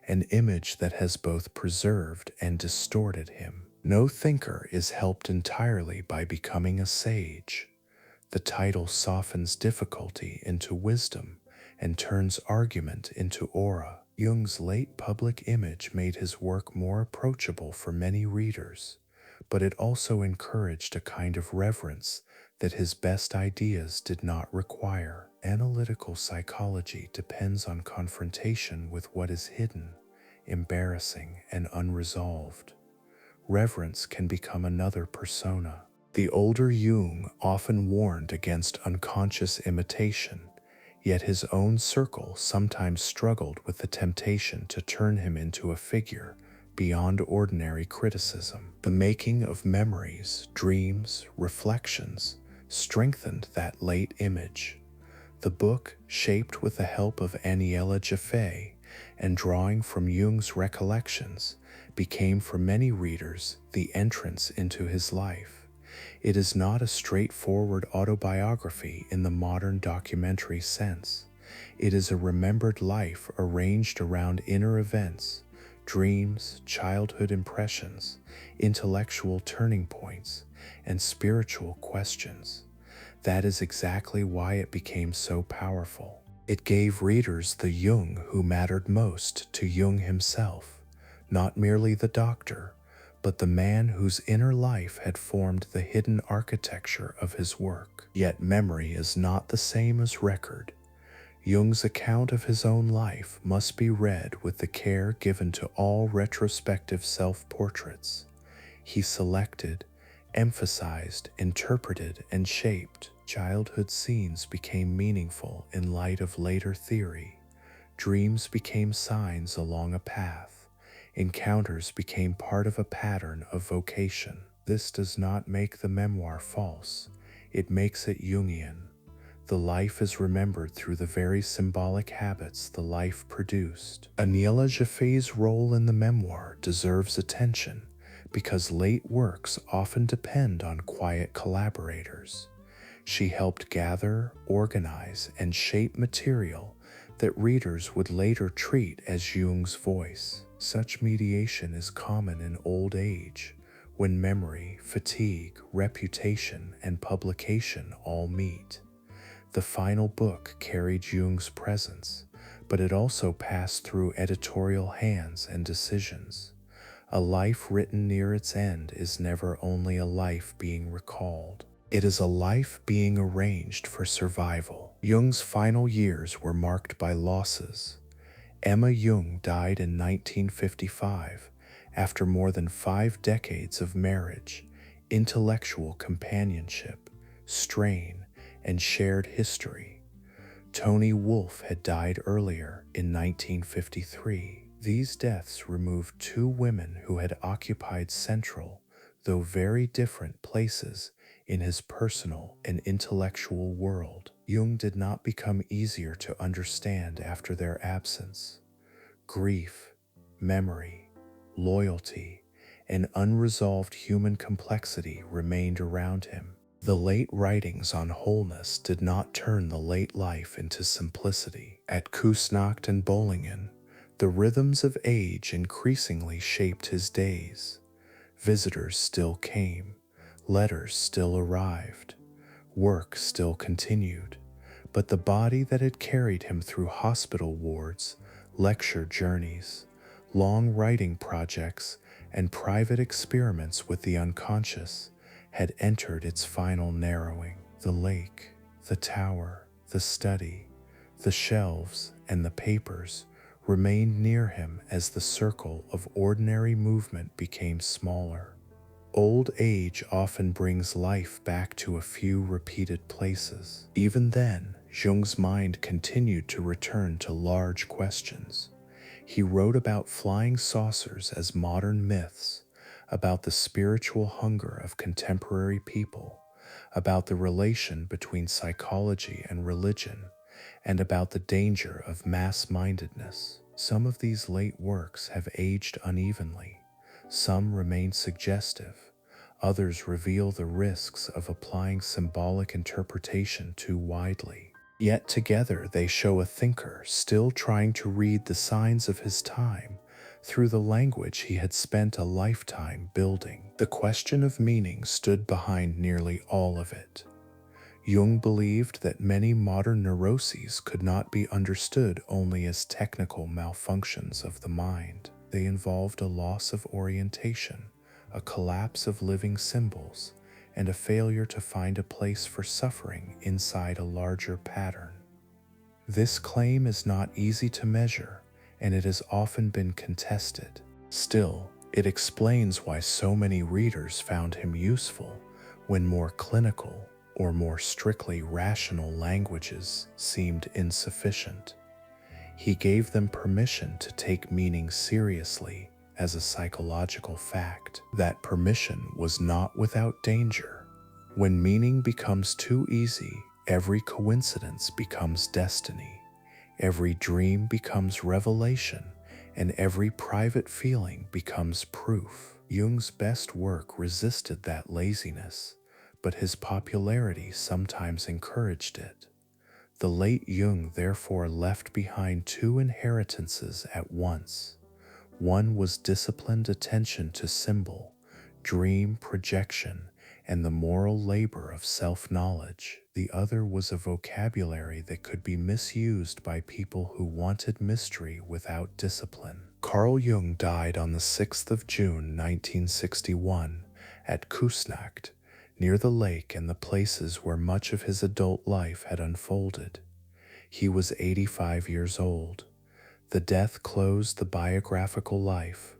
an image that has both preserved and distorted him. No thinker is helped entirely by becoming a sage. The title softens difficulty into wisdom and turns argument into aura. Jung's late public image made his work more approachable for many readers, but it also encouraged a kind of reverence that his best ideas did not require. Analytical psychology depends on confrontation with what is hidden, embarrassing, and unresolved. Reverence can become another persona. The older Jung often warned against unconscious imitation, yet his own circle sometimes struggled with the temptation to turn him into a figure beyond ordinary criticism. The making of memories, dreams, reflections strengthened that late image. The book, shaped with the help of Aniela Jaffe and drawing from Jung's recollections, became for many readers the entrance into his life. It is not a straightforward autobiography in the modern documentary sense. It is a remembered life arranged around inner events, dreams, childhood impressions, intellectual turning points, and spiritual questions. That is exactly why it became so powerful. It gave readers the Jung who mattered most to Jung himself, not merely the doctor, but the man whose inner life had formed the hidden architecture of his work. Yet memory is not the same as record. Jung's account of his own life must be read with the care given to all retrospective self-portraits. He selected, emphasized, interpreted, and shaped. Childhood scenes became meaningful in light of later theory. Dreams became signs along a path. Encounters became part of a pattern of vocation. This does not make the memoir false. It makes it Jungian. The life is remembered through the very symbolic habits the life produced. Aniela Jaffe's role in the memoir deserves attention because late works often depend on quiet collaborators. She helped gather, organize, and shape material that readers would later treat as Jung's voice. Such mediation is common in old age, when memory, fatigue, reputation, and publication all meet. The final book carried Jung's presence, but it also passed through editorial hands and decisions. A life written near its end is never only a life being recalled. It is a life being arranged for survival. Jung's final years were marked by losses. Emma Jung died in 1955 after more than 5 decades of marriage, intellectual companionship, strain, and shared history. Toni Wolff had died earlier in 1953. These deaths removed 2 women who had occupied central, though very different places in his personal and intellectual world. Jung did not become easier to understand after their absence. Grief, memory, loyalty, and unresolved human complexity remained around him. The late writings on wholeness did not turn the late life into simplicity. At Kusnacht and Bollingen, the rhythms of age increasingly shaped his days. Visitors still came, letters still arrived, work still continued, but the body that had carried him through hospital wards, lecture journeys, long writing projects, and private experiments with the unconscious had entered its final narrowing. The lake, the tower, the study, the shelves, and the papers remained near him as the circle of ordinary movement became smaller. Old age often brings life back to a few repeated places. Even then, Jung's mind continued to return to large questions. He wrote about flying saucers as modern myths, about the spiritual hunger of contemporary people, about the relation between psychology and religion, and about the danger of mass-mindedness. Some of these late works have aged unevenly. Some remain suggestive. Others reveal the risks of applying symbolic interpretation too widely. Yet together they show a thinker still trying to read the signs of his time through the language he had spent a lifetime building. The question of meaning stood behind nearly all of it. Jung believed that many modern neuroses could not be understood only as technical malfunctions of the mind. They involved a loss of orientation, a collapse of living symbols, and a failure to find a place for suffering inside a larger pattern. This claim is not easy to measure, and it has often been contested. Still, it explains why so many readers found him useful when more clinical or more strictly rational languages seemed insufficient. He gave them permission to take meaning seriously as a psychological fact. That permission was not without danger. When meaning becomes too easy, every coincidence becomes destiny, every dream becomes revelation, and every private feeling becomes proof. Jung's best work resisted that laziness, but his popularity sometimes encouraged it. The late Jung therefore left behind 2 inheritances at once. One was disciplined attention to symbol, dream projection, and the moral labor of self-knowledge. The other was a vocabulary that could be misused by people who wanted mystery without discipline. Carl Jung died on the 6th of June 1961 at Küsnacht, near the lake and the places where much of his adult life had unfolded. He was 85 years old. The death closed the biographical life,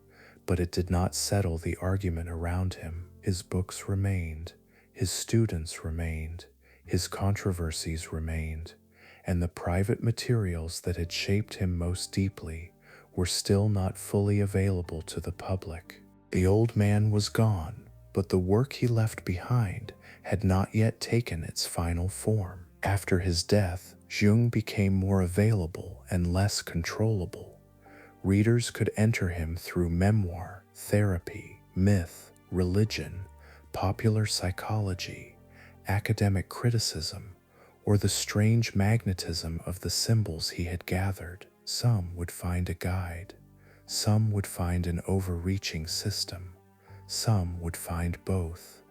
but it did not settle the argument around him. His books remained, his students remained, his controversies remained, and the private materials that had shaped him most deeply were still not fully available to the public. The old man was gone, but the work he left behind had not yet taken its final form. After his death, Jung became more available and less controllable. Readers could enter him through memoir, therapy, myth, religion, popular psychology, academic criticism, or the strange magnetism of the symbols he had gathered. Some would find a guide, some would find an overreaching system, some would find both.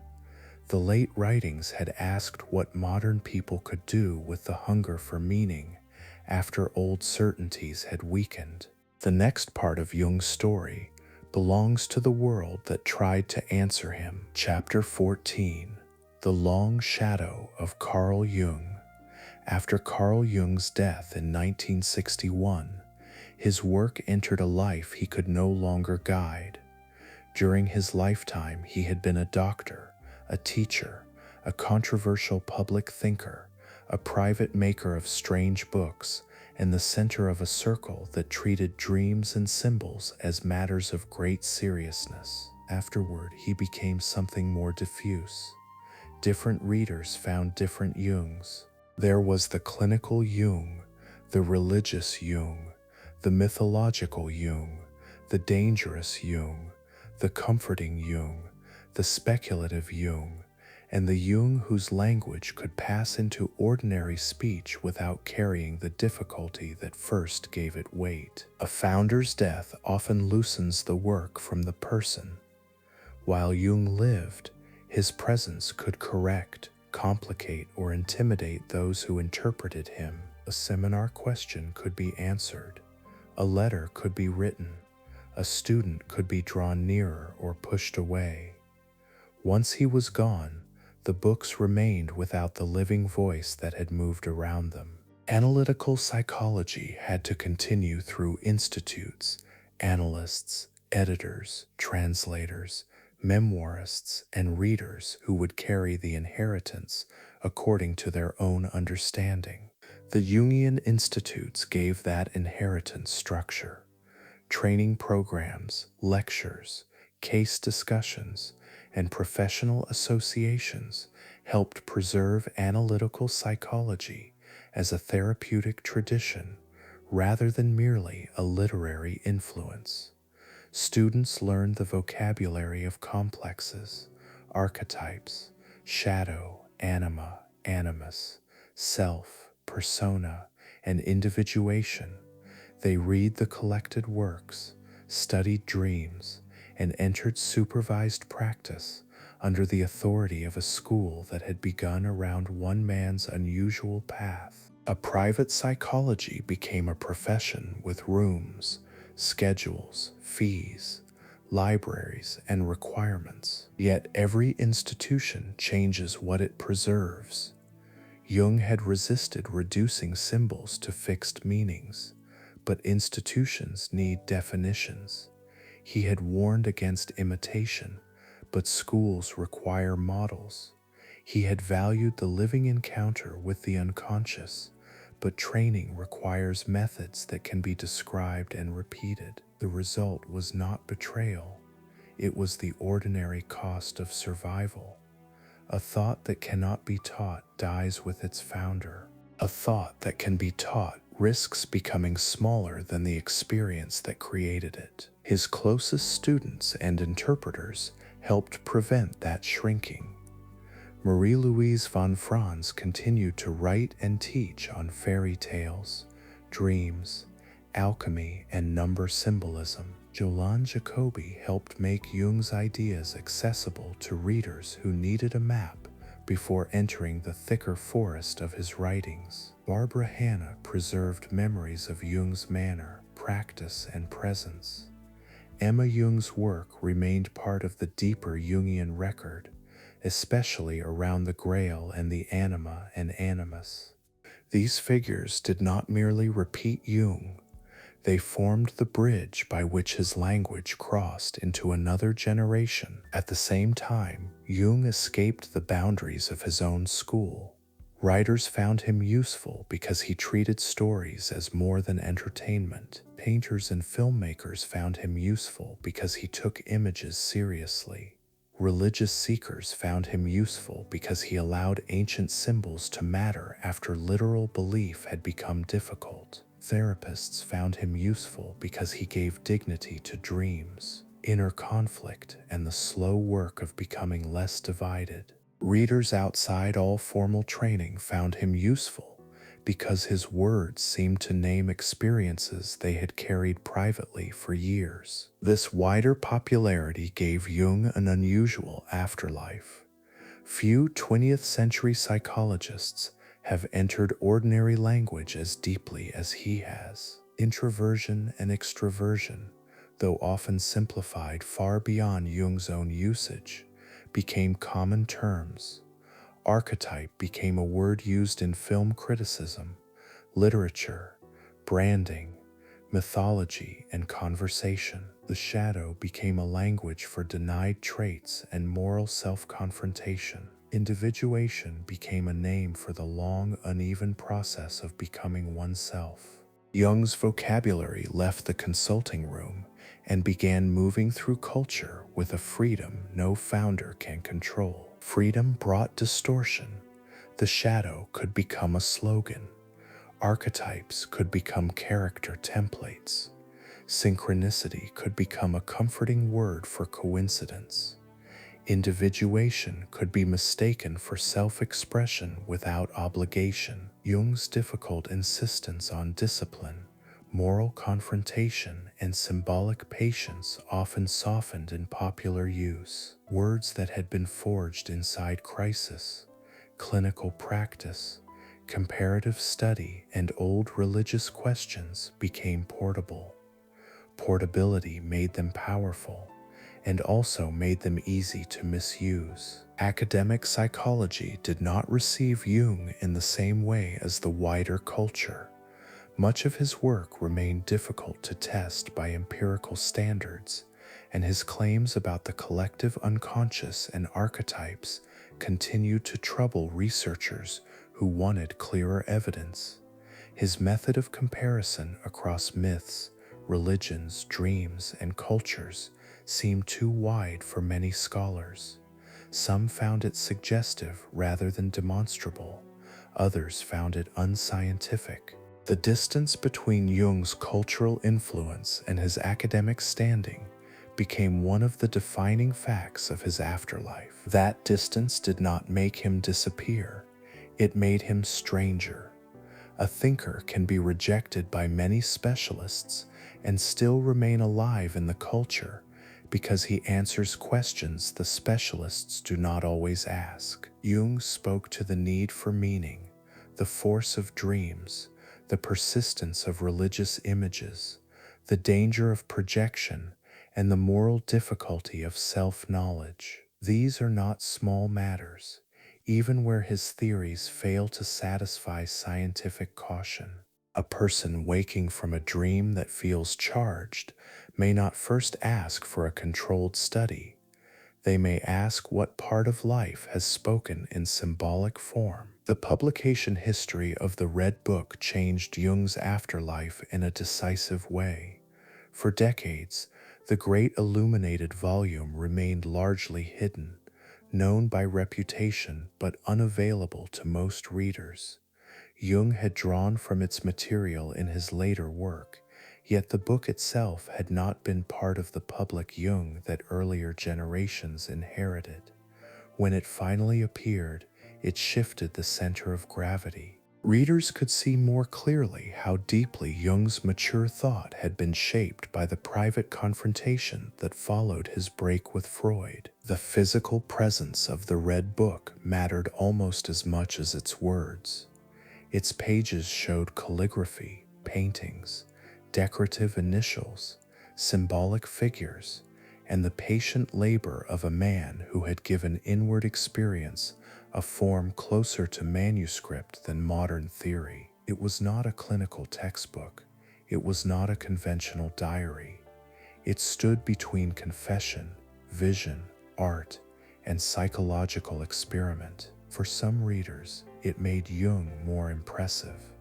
The late writings had asked what modern people could do with the hunger for meaning after old certainties had weakened. The next part of Jung's story belongs to the world that tried to answer him. Chapter 14: The Long Shadow of Carl Jung. After Carl Jung's death in 1961, his work entered a life he could no longer guide. During his lifetime, he had been a doctor, a teacher, a controversial public thinker, a private maker of strange books, and the center of a circle that treated dreams and symbols as matters of great seriousness. Afterward, he became something more diffuse. Different readers found different Jungs. There was the clinical Jung, the religious Jung, the mythological Jung, the dangerous Jung, the comforting Jung, the speculative Jung, and the Jung whose language could pass into ordinary speech without carrying the difficulty that first gave it weight. A founder's death often loosens the work from the person. While Jung lived, his presence could correct, complicate, or intimidate those who interpreted him. A seminar question could be answered, a letter could be written, a student could be drawn nearer or pushed away. Once he was gone, the books remained without the living voice that had moved around them. Analytical psychology had to continue through institutes, analysts, editors, translators, memoirists, and readers who would carry the inheritance according to their own understanding. The Jungian institutes gave that inheritance structure. Training programs, lectures, case discussions, and professional associations helped preserve analytical psychology as a therapeutic tradition rather than merely a literary influence. Students learned the vocabulary of complexes, archetypes, shadow, anima, animus, self, persona, and individuation. They read the collected works, studied dreams, and entered supervised practice under the authority of a school that had begun around one man's unusual path. A private psychology became a profession with rooms, schedules, fees, libraries, and requirements. Yet every institution changes what it preserves. Jung had resisted reducing symbols to fixed meanings, but institutions need definitions. He had warned against imitation, but schools require models. He had valued the living encounter with the unconscious, but training requires methods that can be described and repeated. The result was not betrayal. It was the ordinary cost of survival. A thought that cannot be taught dies with its founder. A thought that can be taught risks becoming smaller than the experience that created it. His closest students and interpreters helped prevent that shrinking. Marie-Louise von Franz continued to write and teach on fairy tales, dreams, alchemy, and number symbolism. Johann Jacobi helped make Jung's ideas accessible to readers who needed a map before entering the thicker forest of his writings. Barbara Hanna preserved memories of Jung's manner, practice, and presence. Emma Jung's work remained part of the deeper Jungian record, especially around the Grail and the anima and animus. These figures did not merely repeat Jung, they formed the bridge by which his language crossed into another generation. At the same time, Jung escaped the boundaries of his own school. Writers found him useful because he treated stories as more than entertainment. Painters and filmmakers found him useful because he took images seriously. Religious seekers found him useful because he allowed ancient symbols to matter after literal belief had become difficult. Therapists found him useful because he gave dignity to dreams, inner conflict, and the slow work of becoming less divided. Readers outside all formal training found him useful because his words seemed to name experiences they had carried privately for years. This wider popularity gave Jung an unusual afterlife. Few 20th century psychologists have entered ordinary language as deeply as he has. Introversion and extroversion, though often simplified far beyond Jung's own usage, became common terms. Archetype became a word used in film criticism, literature, branding, mythology, and conversation. The shadow became a language for denied traits and moral self-confrontation. Individuation became a name for the long, uneven process of becoming oneself. Jung's vocabulary left the consulting room and began moving through culture with a freedom no founder can control. Freedom brought distortion. The shadow could become a slogan. Archetypes could become character templates. Synchronicity could become a comforting word for coincidence. Individuation could be mistaken for self-expression without obligation. Jung's difficult insistence on discipline, moral confrontation, and symbolic patience often softened in popular use. Words that had been forged inside crisis, clinical practice, comparative study, and old religious questions became portable. Portability made them powerful, and also made them easy to misuse. Academic psychology did not receive Jung in the same way as the wider culture. Much of his work remained difficult to test by empirical standards, and his claims about the collective unconscious and archetypes continued to trouble researchers who wanted clearer evidence. His method of comparison across myths, religions, dreams, and cultures seemed too wide for many scholars. Some found it suggestive rather than demonstrable. Others found it unscientific. The distance between Jung's cultural influence and his academic standing became one of the defining facts of his afterlife. That distance did not make him disappear. It made him stranger. A thinker can be rejected by many specialists and still remain alive in the culture because he answers questions the specialists do not always ask. Jung spoke to the need for meaning, the force of dreams, the persistence of religious images, the danger of projection, and the moral difficulty of self-knowledge. These are not small matters, even where his theories fail to satisfy scientific caution. A person waking from a dream that feels charged may not first ask for a controlled study. They may ask what part of life has spoken in symbolic form. The publication history of the Red Book changed Jung's afterlife in a decisive way. For decades, the great illuminated volume remained largely hidden, known by reputation but unavailable to most readers. Jung had drawn from its material in his later work, yet the book itself had not been part of the public Jung that earlier generations inherited. When it finally appeared, it shifted the center of gravity. Readers could see more clearly how deeply Jung's mature thought had been shaped by the private confrontation that followed his break with Freud. The physical presence of the Red Book mattered almost as much as its words. Its pages showed calligraphy, paintings, decorative initials, symbolic figures, and the patient labor of a man who had given inward experience a form closer to manuscript than modern theory. It was not a clinical textbook. It was not a conventional diary. It stood between confession, vision, art, and psychological experiment. For some readers, it made Jung more impressive.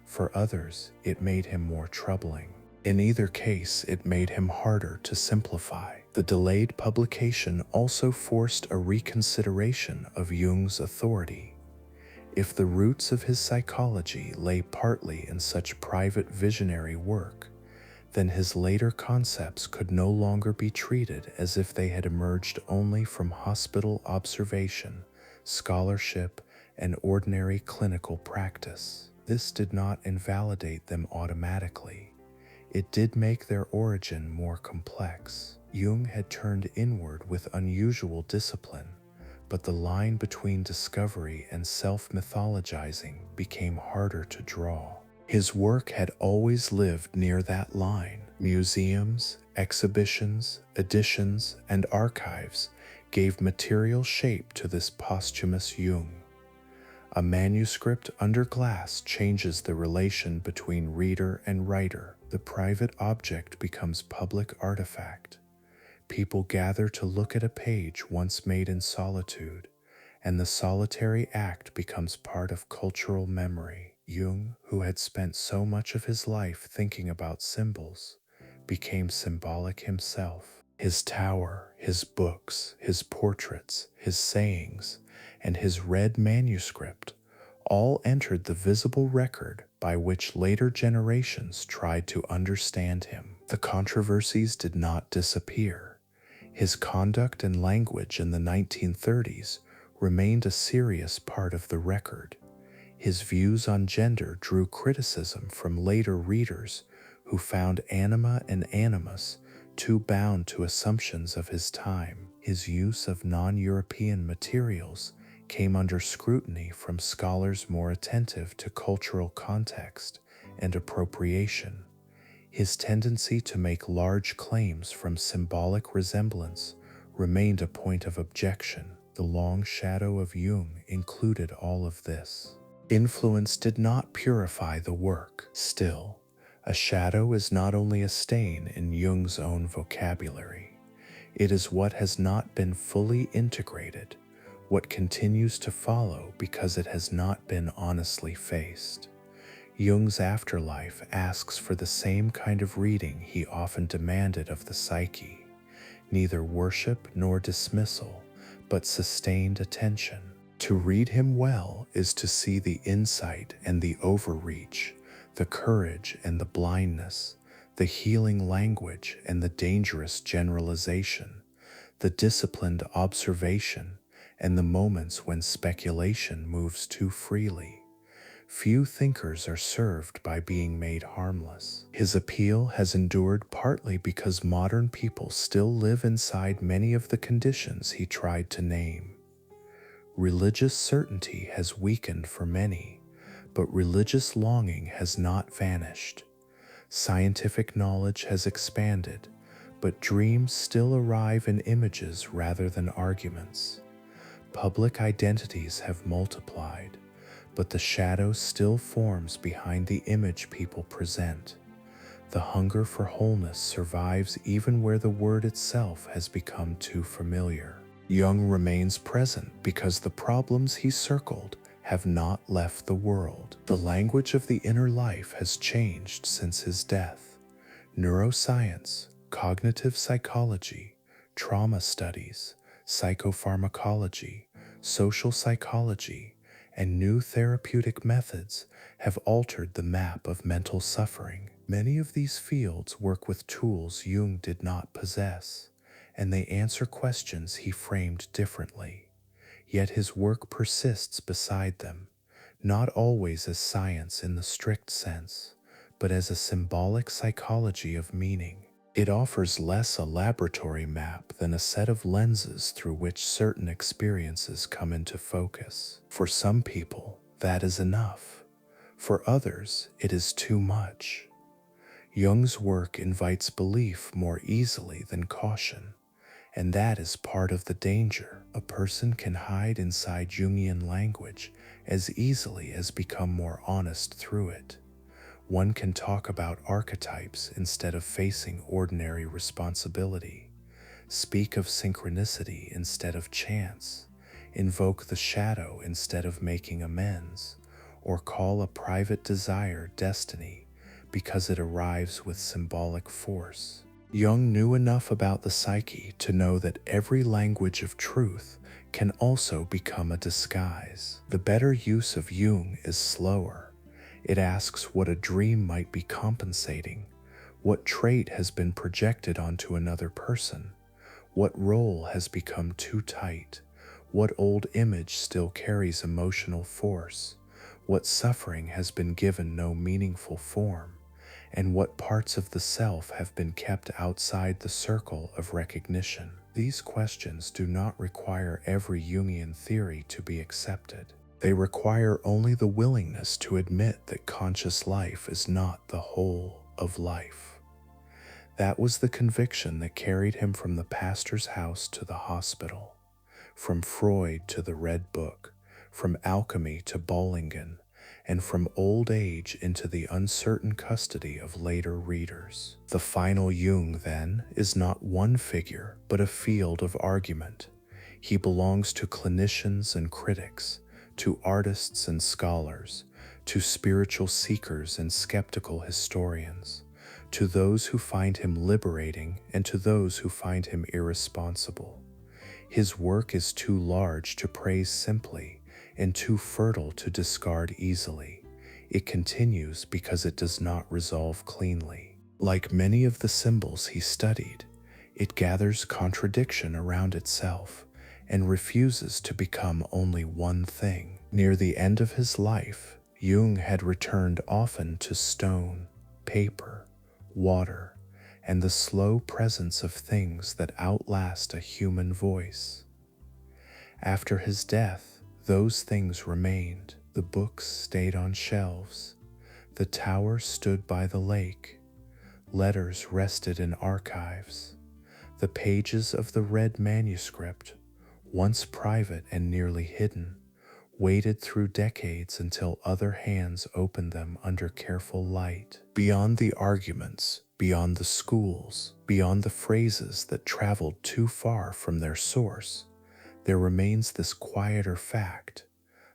For others, it made him more troubling. In either case, it made him harder to simplify. The delayed publication also forced a reconsideration of Jung's authority. If the roots of his psychology lay partly in such private visionary work, then his later concepts could no longer be treated as if they had emerged only from hospital observation, scholarship, and ordinary clinical practice. This did not invalidate them automatically. It did make their origin more complex. Jung had turned inward with unusual discipline, but the line between discovery and self-mythologizing became harder to draw. His work had always lived near that line. Museums, exhibitions, editions, and archives gave material shape to this posthumous Jung. A manuscript under glass changes the relation between reader and writer. The private object becomes public artifact. People gather to look at a page once made in solitude, and the solitary act becomes part of cultural memory. Jung, who had spent so much of his life thinking about symbols, became symbolic himself. His tower, his books, his portraits, his sayings, and his red manuscript all entered the visible record by which later generations tried to understand him. The controversies did not disappear. His conduct and language in the 1930s remained a serious part of the record. His views on gender drew criticism from later readers who found anima and animus too bound to assumptions of his time. His use of non-European materials came under scrutiny from scholars more attentive to cultural context and appropriation. His tendency to make large claims from symbolic resemblance remained a point of objection. The long shadow of Jung included all of this. Influence did not purify the work. Still, a shadow is not only a stain in Jung's own vocabulary. It is what has not been fully integrated, what continues to follow because it has not been honestly faced. Jung's afterlife asks for the same kind of reading he often demanded of the psyche, neither worship nor dismissal, but sustained attention. To read him well is to see the insight and the overreach, the courage and the blindness, the healing language and the dangerous generalization, the disciplined observation and the moments when speculation moves too freely. Few thinkers are served by being made harmless. His appeal has endured partly because modern people still live inside many of the conditions he tried to name. Religious certainty has weakened for many, but religious longing has not vanished. Scientific knowledge has expanded, but dreams still arrive in images rather than arguments. Public identities have multiplied, but the shadow still forms behind the image people present. The hunger for wholeness survives even where the word itself has become too familiar. Jung remains present because the problems he circled have not left the world. The language of the inner life has changed since his death. Neuroscience, cognitive psychology, trauma studies, psychopharmacology, social psychology, and new therapeutic methods have altered the map of mental suffering. Many of these fields work with tools Jung did not possess, and they answer questions he framed differently. Yet his work persists beside them, not always as science in the strict sense, but as a symbolic psychology of meaning. It offers less a laboratory map than a set of lenses through which certain experiences come into focus. For some people, that is enough. For others, it is too much. Jung's work invites belief more easily than caution, and that is part of the danger. A person can hide inside Jungian language as easily as become more honest through it. One can talk about archetypes instead of facing ordinary responsibility, speak of synchronicity instead of chance, invoke the shadow instead of making amends, or call a private desire destiny because it arrives with symbolic force. Jung knew enough about the psyche to know that every language of truth can also become a disguise. The better use of Jung is slower. It asks what a dream might be compensating, what trait has been projected onto another person, what role has become too tight, what old image still carries emotional force, what suffering has been given no meaningful form, and what parts of the self have been kept outside the circle of recognition. These questions do not require every Jungian theory to be accepted. They require only the willingness to admit that conscious life is not the whole of life. That was the conviction that carried him from the pastor's house to the hospital, from Freud to the Red Book, from alchemy to Bollingen, and from old age into the uncertain custody of later readers. The final Jung, then, is not one figure, but a field of argument. He belongs to clinicians and critics, to artists and scholars, to spiritual seekers and skeptical historians, to those who find him liberating and to those who find him irresponsible. His work is too large to praise simply and too fertile to discard easily. It continues because it does not resolve cleanly. Like many of the symbols he studied, it gathers contradiction around itself and refuses to become only one thing. Near the end of his life, Jung had returned often to stone, paper, water, and the slow presence of things that outlast a human voice. After his death, those things remained. The books stayed on shelves. The tower stood by the lake. Letters rested in archives. The pages of the red manuscript, once private and nearly hidden, waited through decades until other hands opened them under careful light. Beyond the arguments, beyond the schools, beyond the phrases that traveled too far from their source, there remains this quieter fact.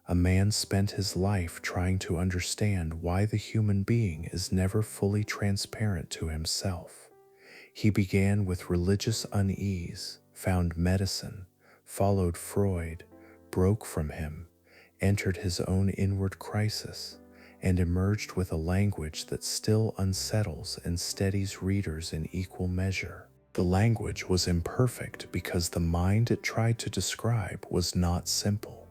A man spent his life trying to understand why the human being is never fully transparent to himself. He began with religious unease, found medicine, followed Freud, broke from him, entered his own inward crisis, and emerged with a language that still unsettles and steadies readers in equal measure. The language was imperfect because the mind it tried to describe was not simple.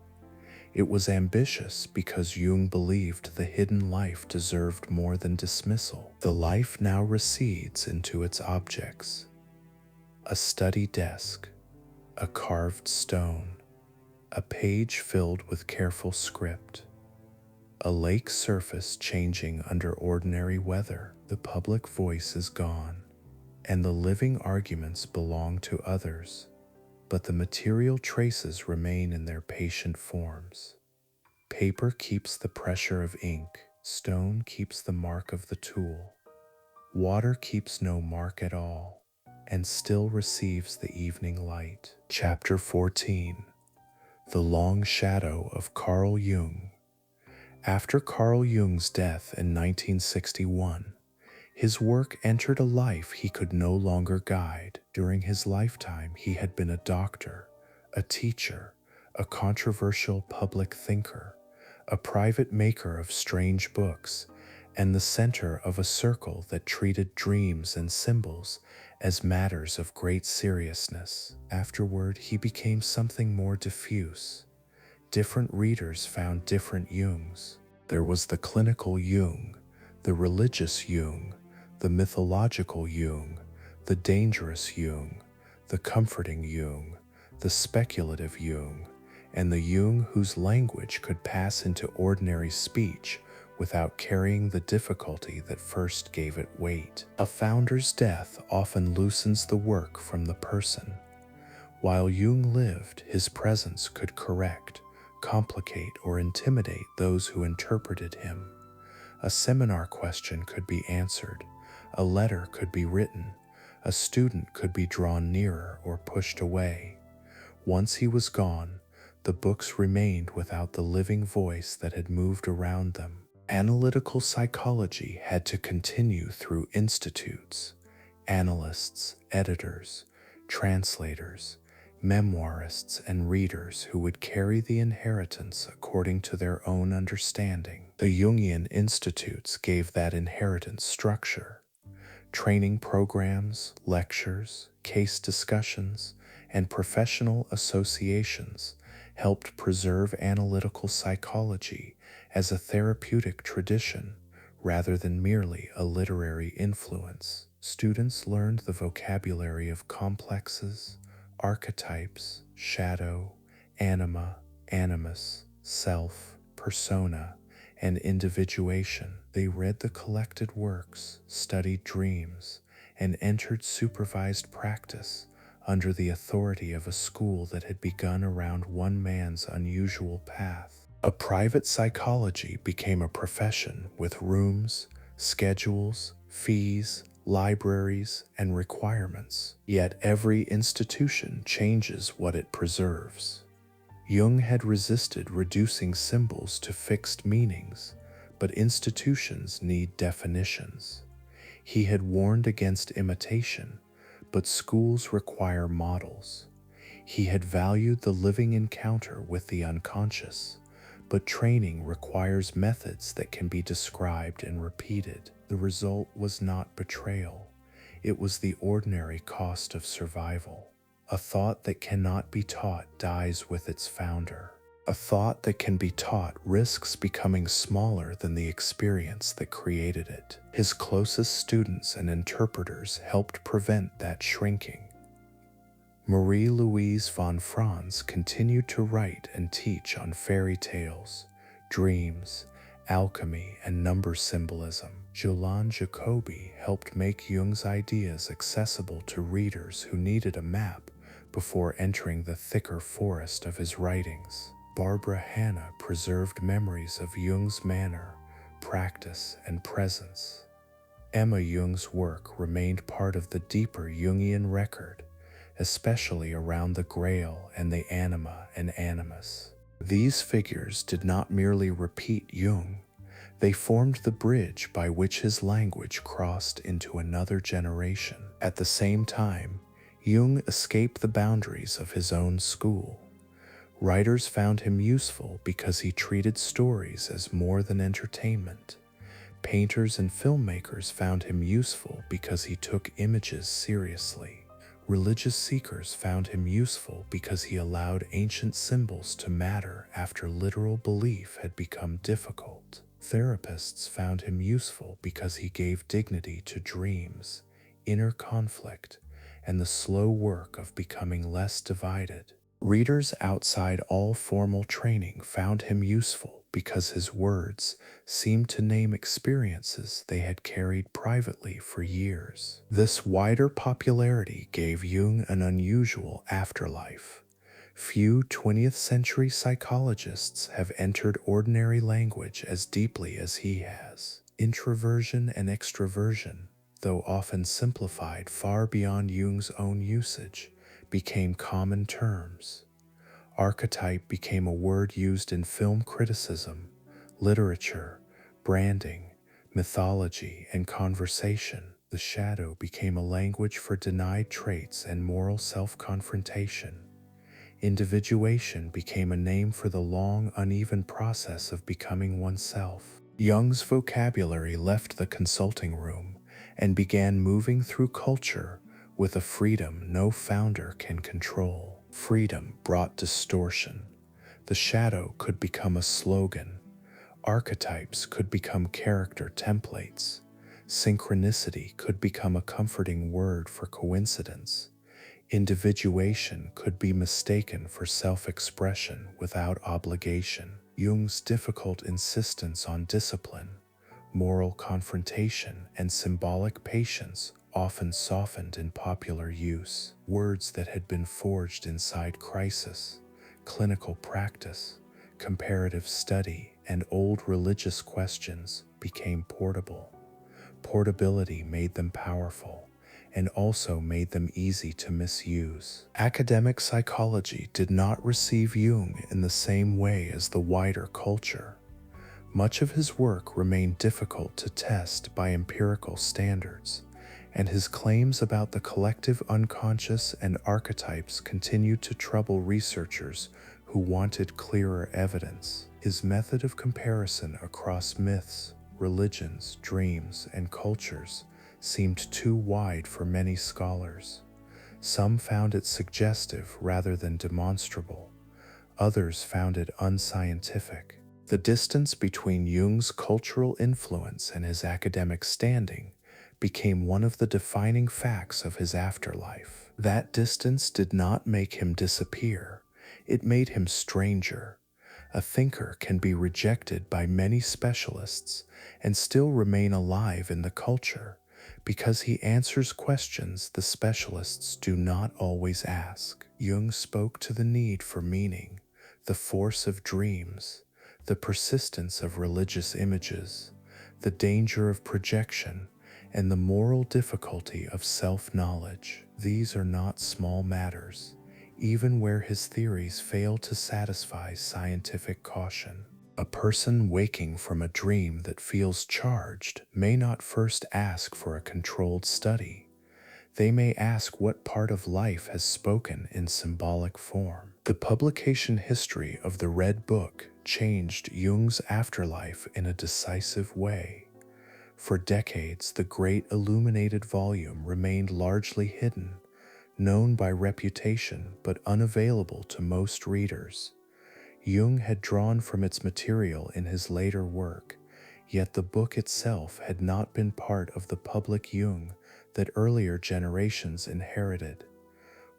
It was ambitious because Jung believed the hidden life deserved more than dismissal. The life now recedes into its objects: a study desk, a carved stone, a page filled with careful script, a lake surface changing under ordinary weather. The public voice is gone, and the living arguments belong to others, but the material traces remain in their patient forms. Paper keeps the pressure of ink, stone keeps the mark of the tool, water keeps no mark at all, and still receives the evening light. Chapter 14. The Long Shadow of Carl Jung. After Carl Jung's death in 1961, his work entered a life he could no longer guide. During his lifetime, he had been a doctor, a teacher, a controversial public thinker, a private maker of strange books, and the center of a circle that treated dreams and symbols as matters of great seriousness. Afterward, he became something more diffuse, different readers found different Jungs. There was the clinical Jung, the religious Jung, the mythological Jung, the dangerous Jung, the comforting Jung, the speculative Jung, and the Jung whose language could pass into ordinary speech without carrying the difficulty that first gave it weight. A founder's death often loosens the work from the person. While Jung lived, his presence could correct, complicate, or intimidate those who interpreted him. A seminar question could be answered, a letter could be written, a student could be drawn nearer or pushed away. Once he was gone, the books remained without the living voice that had moved around them. Analytical psychology had to continue through institutes, analysts, editors, translators, memoirists, and readers who would carry the inheritance according to their own understanding. The Jungian institutes gave that inheritance structure. Training programs, lectures, case discussions, and professional associations helped preserve analytical psychology as a therapeutic tradition rather than merely a literary influence. Students learned the vocabulary of complexes, archetypes, shadow, anima, animus, self, persona, and individuation. They read the collected works, studied dreams, and entered supervised practice under the authority of a school that had begun around one man's unusual path. A private psychology became a profession with rooms, schedules, fees, libraries, and requirements. Yet every institution changes what it preserves. Jung had resisted reducing symbols to fixed meanings, but institutions need definitions. He had warned against imitation, but schools require models. He had valued the living encounter with the unconscious, but training requires methods that can be described and repeated. The result was not betrayal. It was the ordinary cost of survival. A thought that cannot be taught dies with its founder. A thought that can be taught risks becoming smaller than the experience that created it. His closest students and interpreters helped prevent that shrinking. Marie-Louise von Franz continued to write and teach on fairy tales, dreams, alchemy, and number symbolism. Jolande Jacobi helped make Jung's ideas accessible to readers who needed a map before entering the thicker forest of his writings. Barbara Hanna preserved memories of Jung's manner, practice, and presence. Emma Jung's work remained part of the deeper Jungian record, especially around the Grail and the anima and animus. These figures did not merely repeat Jung, they formed the bridge by which his language crossed into another generation. At the same time, Jung escaped the boundaries of his own school. Writers found him useful because he treated stories as more than entertainment. Painters and filmmakers found him useful because he took images seriously. Religious seekers found him useful because he allowed ancient symbols to matter after literal belief had become difficult. Therapists found him useful because he gave dignity to dreams, inner conflict, and the slow work of becoming less divided. Readers outside all formal training found him useful because his words seemed to name experiences they had carried privately for years. This wider popularity gave Jung an unusual afterlife. Few 20th century psychologists have entered ordinary language as deeply as he has. Introversion and extroversion, though often simplified far beyond Jung's own usage, became common terms. Archetype became a word used in film criticism, literature, branding, mythology, and conversation. The shadow became a language for denied traits and moral self-confrontation. Individuation became a name for the long, uneven process of becoming oneself. Jung's vocabulary left the consulting room and began moving through culture with a freedom no founder can control. Freedom brought distortion, The shadow could become a slogan. Archetypes could become character templates. Synchronicity could become a comforting word for coincidence. Individuation could be mistaken for self-expression without obligation. Jung's difficult insistence on discipline, moral confrontation, and symbolic patience often softened in popular use. Words that had been forged inside crisis, clinical practice, comparative study, and old religious questions became portable. Portability made them powerful and also made them easy to misuse. Academic psychology did not receive Jung in the same way as the wider culture. Much of his work remained difficult to test by empirical standards, and his claims about the collective unconscious and archetypes continued to trouble researchers who wanted clearer evidence. His method of comparison across myths, religions, dreams, and cultures seemed too wide for many scholars. Some found it suggestive rather than demonstrable. Others found it unscientific. The distance between Jung's cultural influence and his academic standing became one of the defining facts of his afterlife. That distance did not make him disappear. It made him stranger. A thinker can be rejected by many specialists and still remain alive in the culture because he answers questions the specialists do not always ask. Jung spoke to the need for meaning, the force of dreams, the persistence of religious images, the danger of projection, and the moral difficulty of self-knowledge. These are not small matters, even where his theories fail to satisfy scientific caution. A person waking from a dream that feels charged may not first ask for a controlled study. They may ask what part of life has spoken in symbolic form. The publication history of the Red Book changed Jung's afterlife in a decisive way. For decades, the great illuminated volume remained largely hidden, known by reputation but unavailable to most readers. Jung had drawn from its material in his later work, yet the book itself had not been part of the public Jung that earlier generations inherited.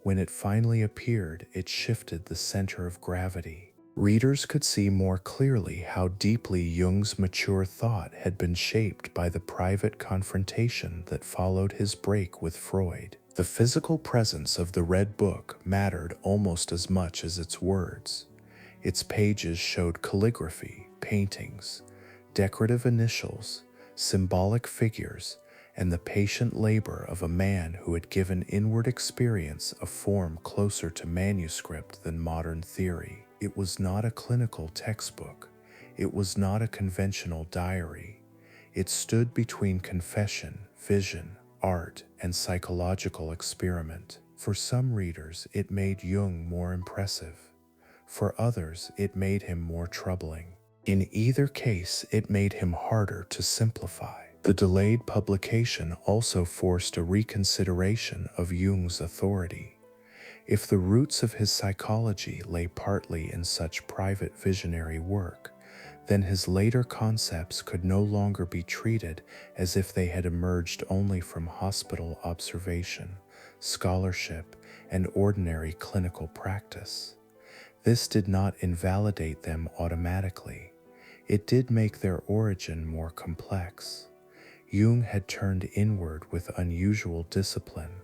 When it finally appeared, it shifted the center of gravity. Readers could see more clearly how deeply Jung's mature thought had been shaped by the private confrontation that followed his break with Freud. The physical presence of the Red Book mattered almost as much as its words. Its pages showed calligraphy, paintings, decorative initials, symbolic figures, and the patient labor of a man who had given inward experience a form closer to manuscript than modern theory. It was not a clinical textbook. It was not a conventional diary. It stood between confession, vision, art, and psychological experiment. For some readers, it made Jung more impressive. For others, it made him more troubling. In either case, it made him harder to simplify. The delayed publication also forced a reconsideration of Jung's authority. If the roots of his psychology lay partly in such private visionary work, then his later concepts could no longer be treated as if they had emerged only from hospital observation, scholarship, and ordinary clinical practice. This did not invalidate them automatically. It did make their origin more complex. Jung had turned inward with unusual discipline,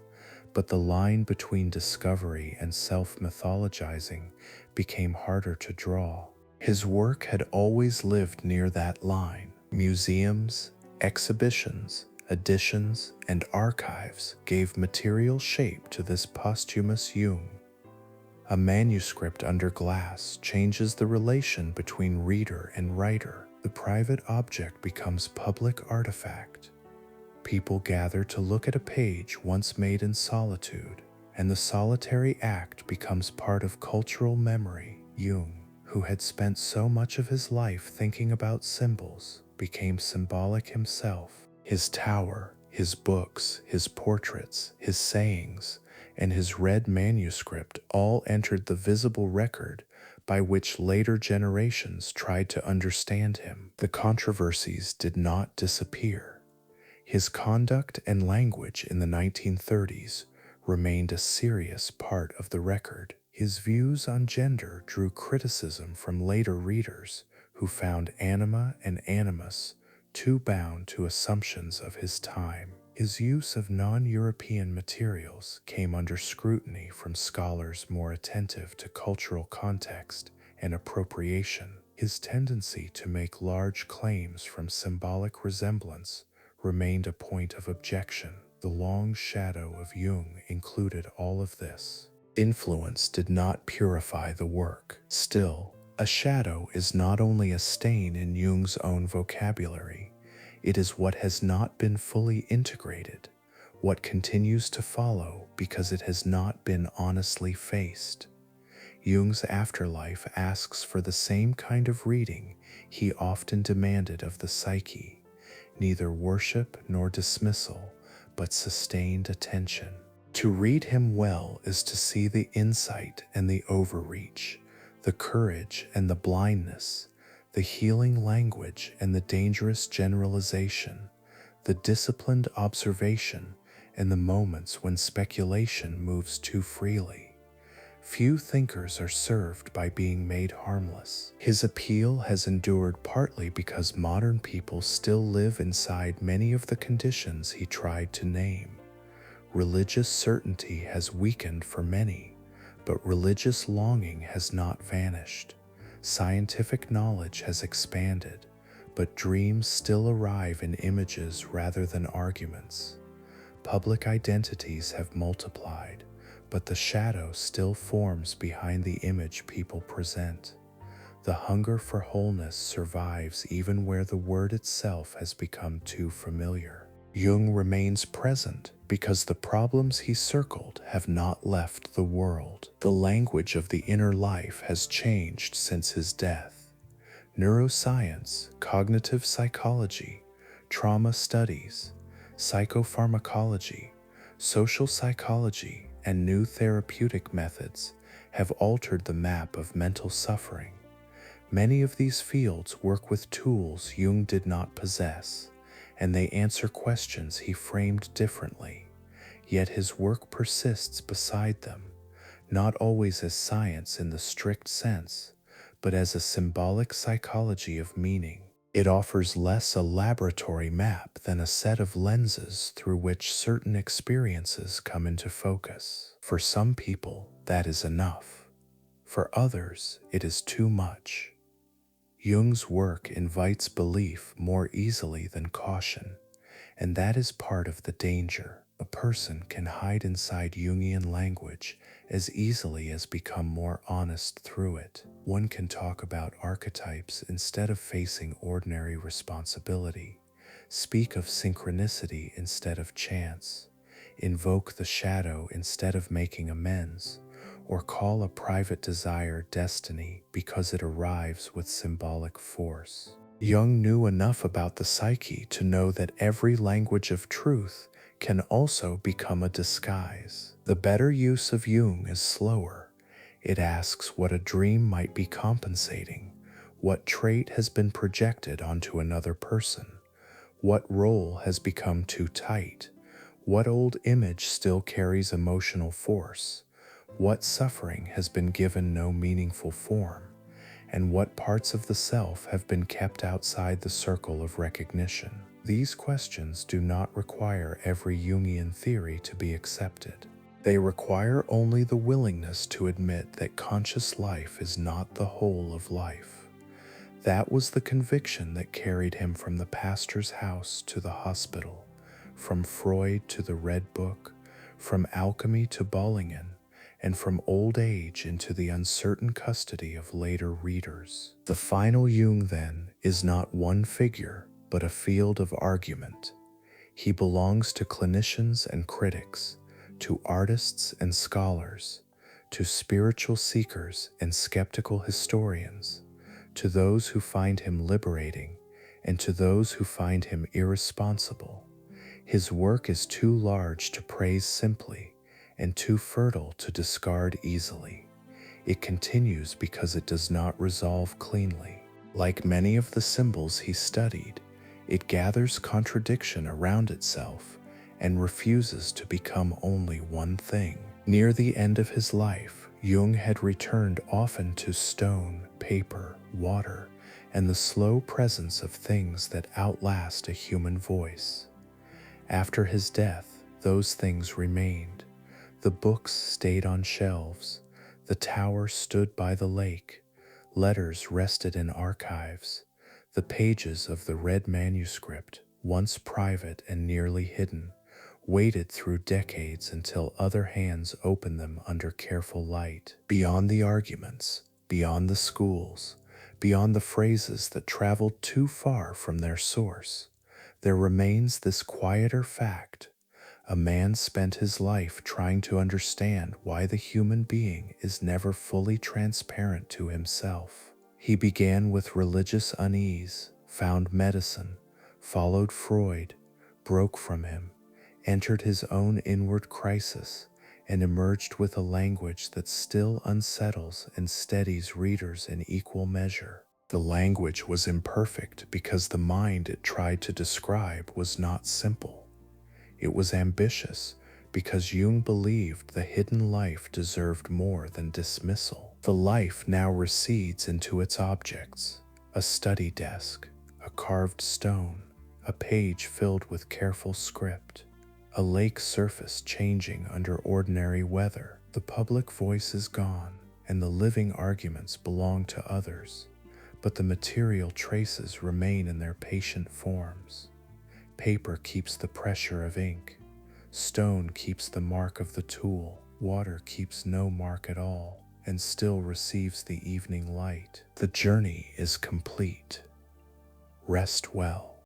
but the line between discovery and self-mythologizing became harder to draw. His work had always lived near that line. Museums, exhibitions, editions, and archives gave material shape to this posthumous Jung. A manuscript under glass changes the relation between reader and writer. The private object becomes public artifact. People gather to look at a page once made in solitude, and the solitary act becomes part of cultural memory. Jung, who had spent so much of his life thinking about symbols, became symbolic himself. His tower, his books, his portraits, his sayings, and his red manuscript all entered the visible record by which later generations tried to understand him. The controversies did not disappear. His conduct and language in the 1930s remained a serious part of the record. His views on gender drew criticism from later readers who found anima and animus too bound to assumptions of his time. His use of non-European materials came under scrutiny from scholars more attentive to cultural context and appropriation. His tendency to make large claims from symbolic resemblance remained a point of objection. The long shadow of Jung included all of this. Influence did not purify the work. Still, a shadow is not only a stain in Jung's own vocabulary, it is what has not been fully integrated, what continues to follow because it has not been honestly faced. Jung's afterlife asks for the same kind of reading he often demanded of the psyche, neither worship nor dismissal, but sustained attention. To read him well is to see the insight and the overreach, the courage and the blindness, the healing language and the dangerous generalization, the disciplined observation and the moments when speculation moves too freely. Few thinkers are served by being made harmless. His appeal has endured partly because modern people still live inside many of the conditions he tried to name. Religious certainty has weakened for many, but religious longing has not vanished. Scientific knowledge has expanded, but dreams still arrive in images rather than arguments. Public identities have multiplied, but the shadow still forms behind the image people present. The hunger for wholeness survives even where the word itself has become too familiar. Jung remains present because the problems he circled have not left the world. The language of the inner life has changed since his death. Neuroscience, cognitive psychology, trauma studies, psychopharmacology, social psychology, and new therapeutic methods have altered the map of mental suffering. Many of these fields work with tools Jung did not possess, and they answer questions he framed differently. Yet his work persists beside them, not always as science in the strict sense, but as a symbolic psychology of meaning. It offers less a laboratory map than a set of lenses through which certain experiences come into focus. For some people, that is enough. For others, it is too much. Jung's work invites belief more easily than caution, and that is part of the danger. A person can hide inside Jungian language as easily as become more honest through it. One can talk about archetypes instead of facing ordinary responsibility, speak of synchronicity instead of chance, invoke the shadow instead of making amends, or call a private desire destiny because it arrives with symbolic force. Jung knew enough about the psyche to know that every language of truth can also become a disguise. The better use of Jung is slower. It asks what a dream might be compensating, what trait has been projected onto another person, what role has become too tight, what old image still carries emotional force, what suffering has been given no meaningful form, and what parts of the self have been kept outside the circle of recognition. These questions do not require every Jungian theory to be accepted. They require only the willingness to admit that conscious life is not the whole of life. That was the conviction that carried him from the pastor's house to the hospital, from Freud to the Red Book, from alchemy to Bollingen, and from old age into the uncertain custody of later readers. The final Jung, then, is not one figure, but a field of argument. He belongs to clinicians and critics, to artists and scholars, to spiritual seekers and skeptical historians, to those who find him liberating, and to those who find him irresponsible. His work is too large to praise simply, and too fertile to discard easily. It continues because it does not resolve cleanly. Like many of the symbols he studied, it gathers contradiction around itself and refuses to become only one thing. Near the end of his life, Jung had returned often to stone, paper, water, and the slow presence of things that outlast a human voice. After his death, those things remained. The books stayed on shelves, the tower stood by the lake, letters rested in archives, the pages of the red manuscript, once private and nearly hidden, waited through decades until other hands opened them under careful light. Beyond the arguments, beyond the schools, beyond the phrases that traveled too far from their source, there remains this quieter fact. A man spent his life trying to understand why the human being is never fully transparent to himself. He began with religious unease, found medicine, followed Freud, broke from him, entered his own inward crisis, and emerged with a language that still unsettles and steadies readers in equal measure. The language was imperfect because the mind it tried to describe was not simple. It was ambitious because Jung believed the hidden life deserved more than dismissal. The life now recedes into its objects: a study desk, a carved stone, a page filled with careful script, a lake surface changing under ordinary weather. The public voice is gone, and the living arguments belong to others, but the material traces remain in their patient forms. Paper keeps the pressure of ink, stone keeps the mark of the tool, water keeps no mark at all, and still receives the evening light. The journey is complete. Rest well.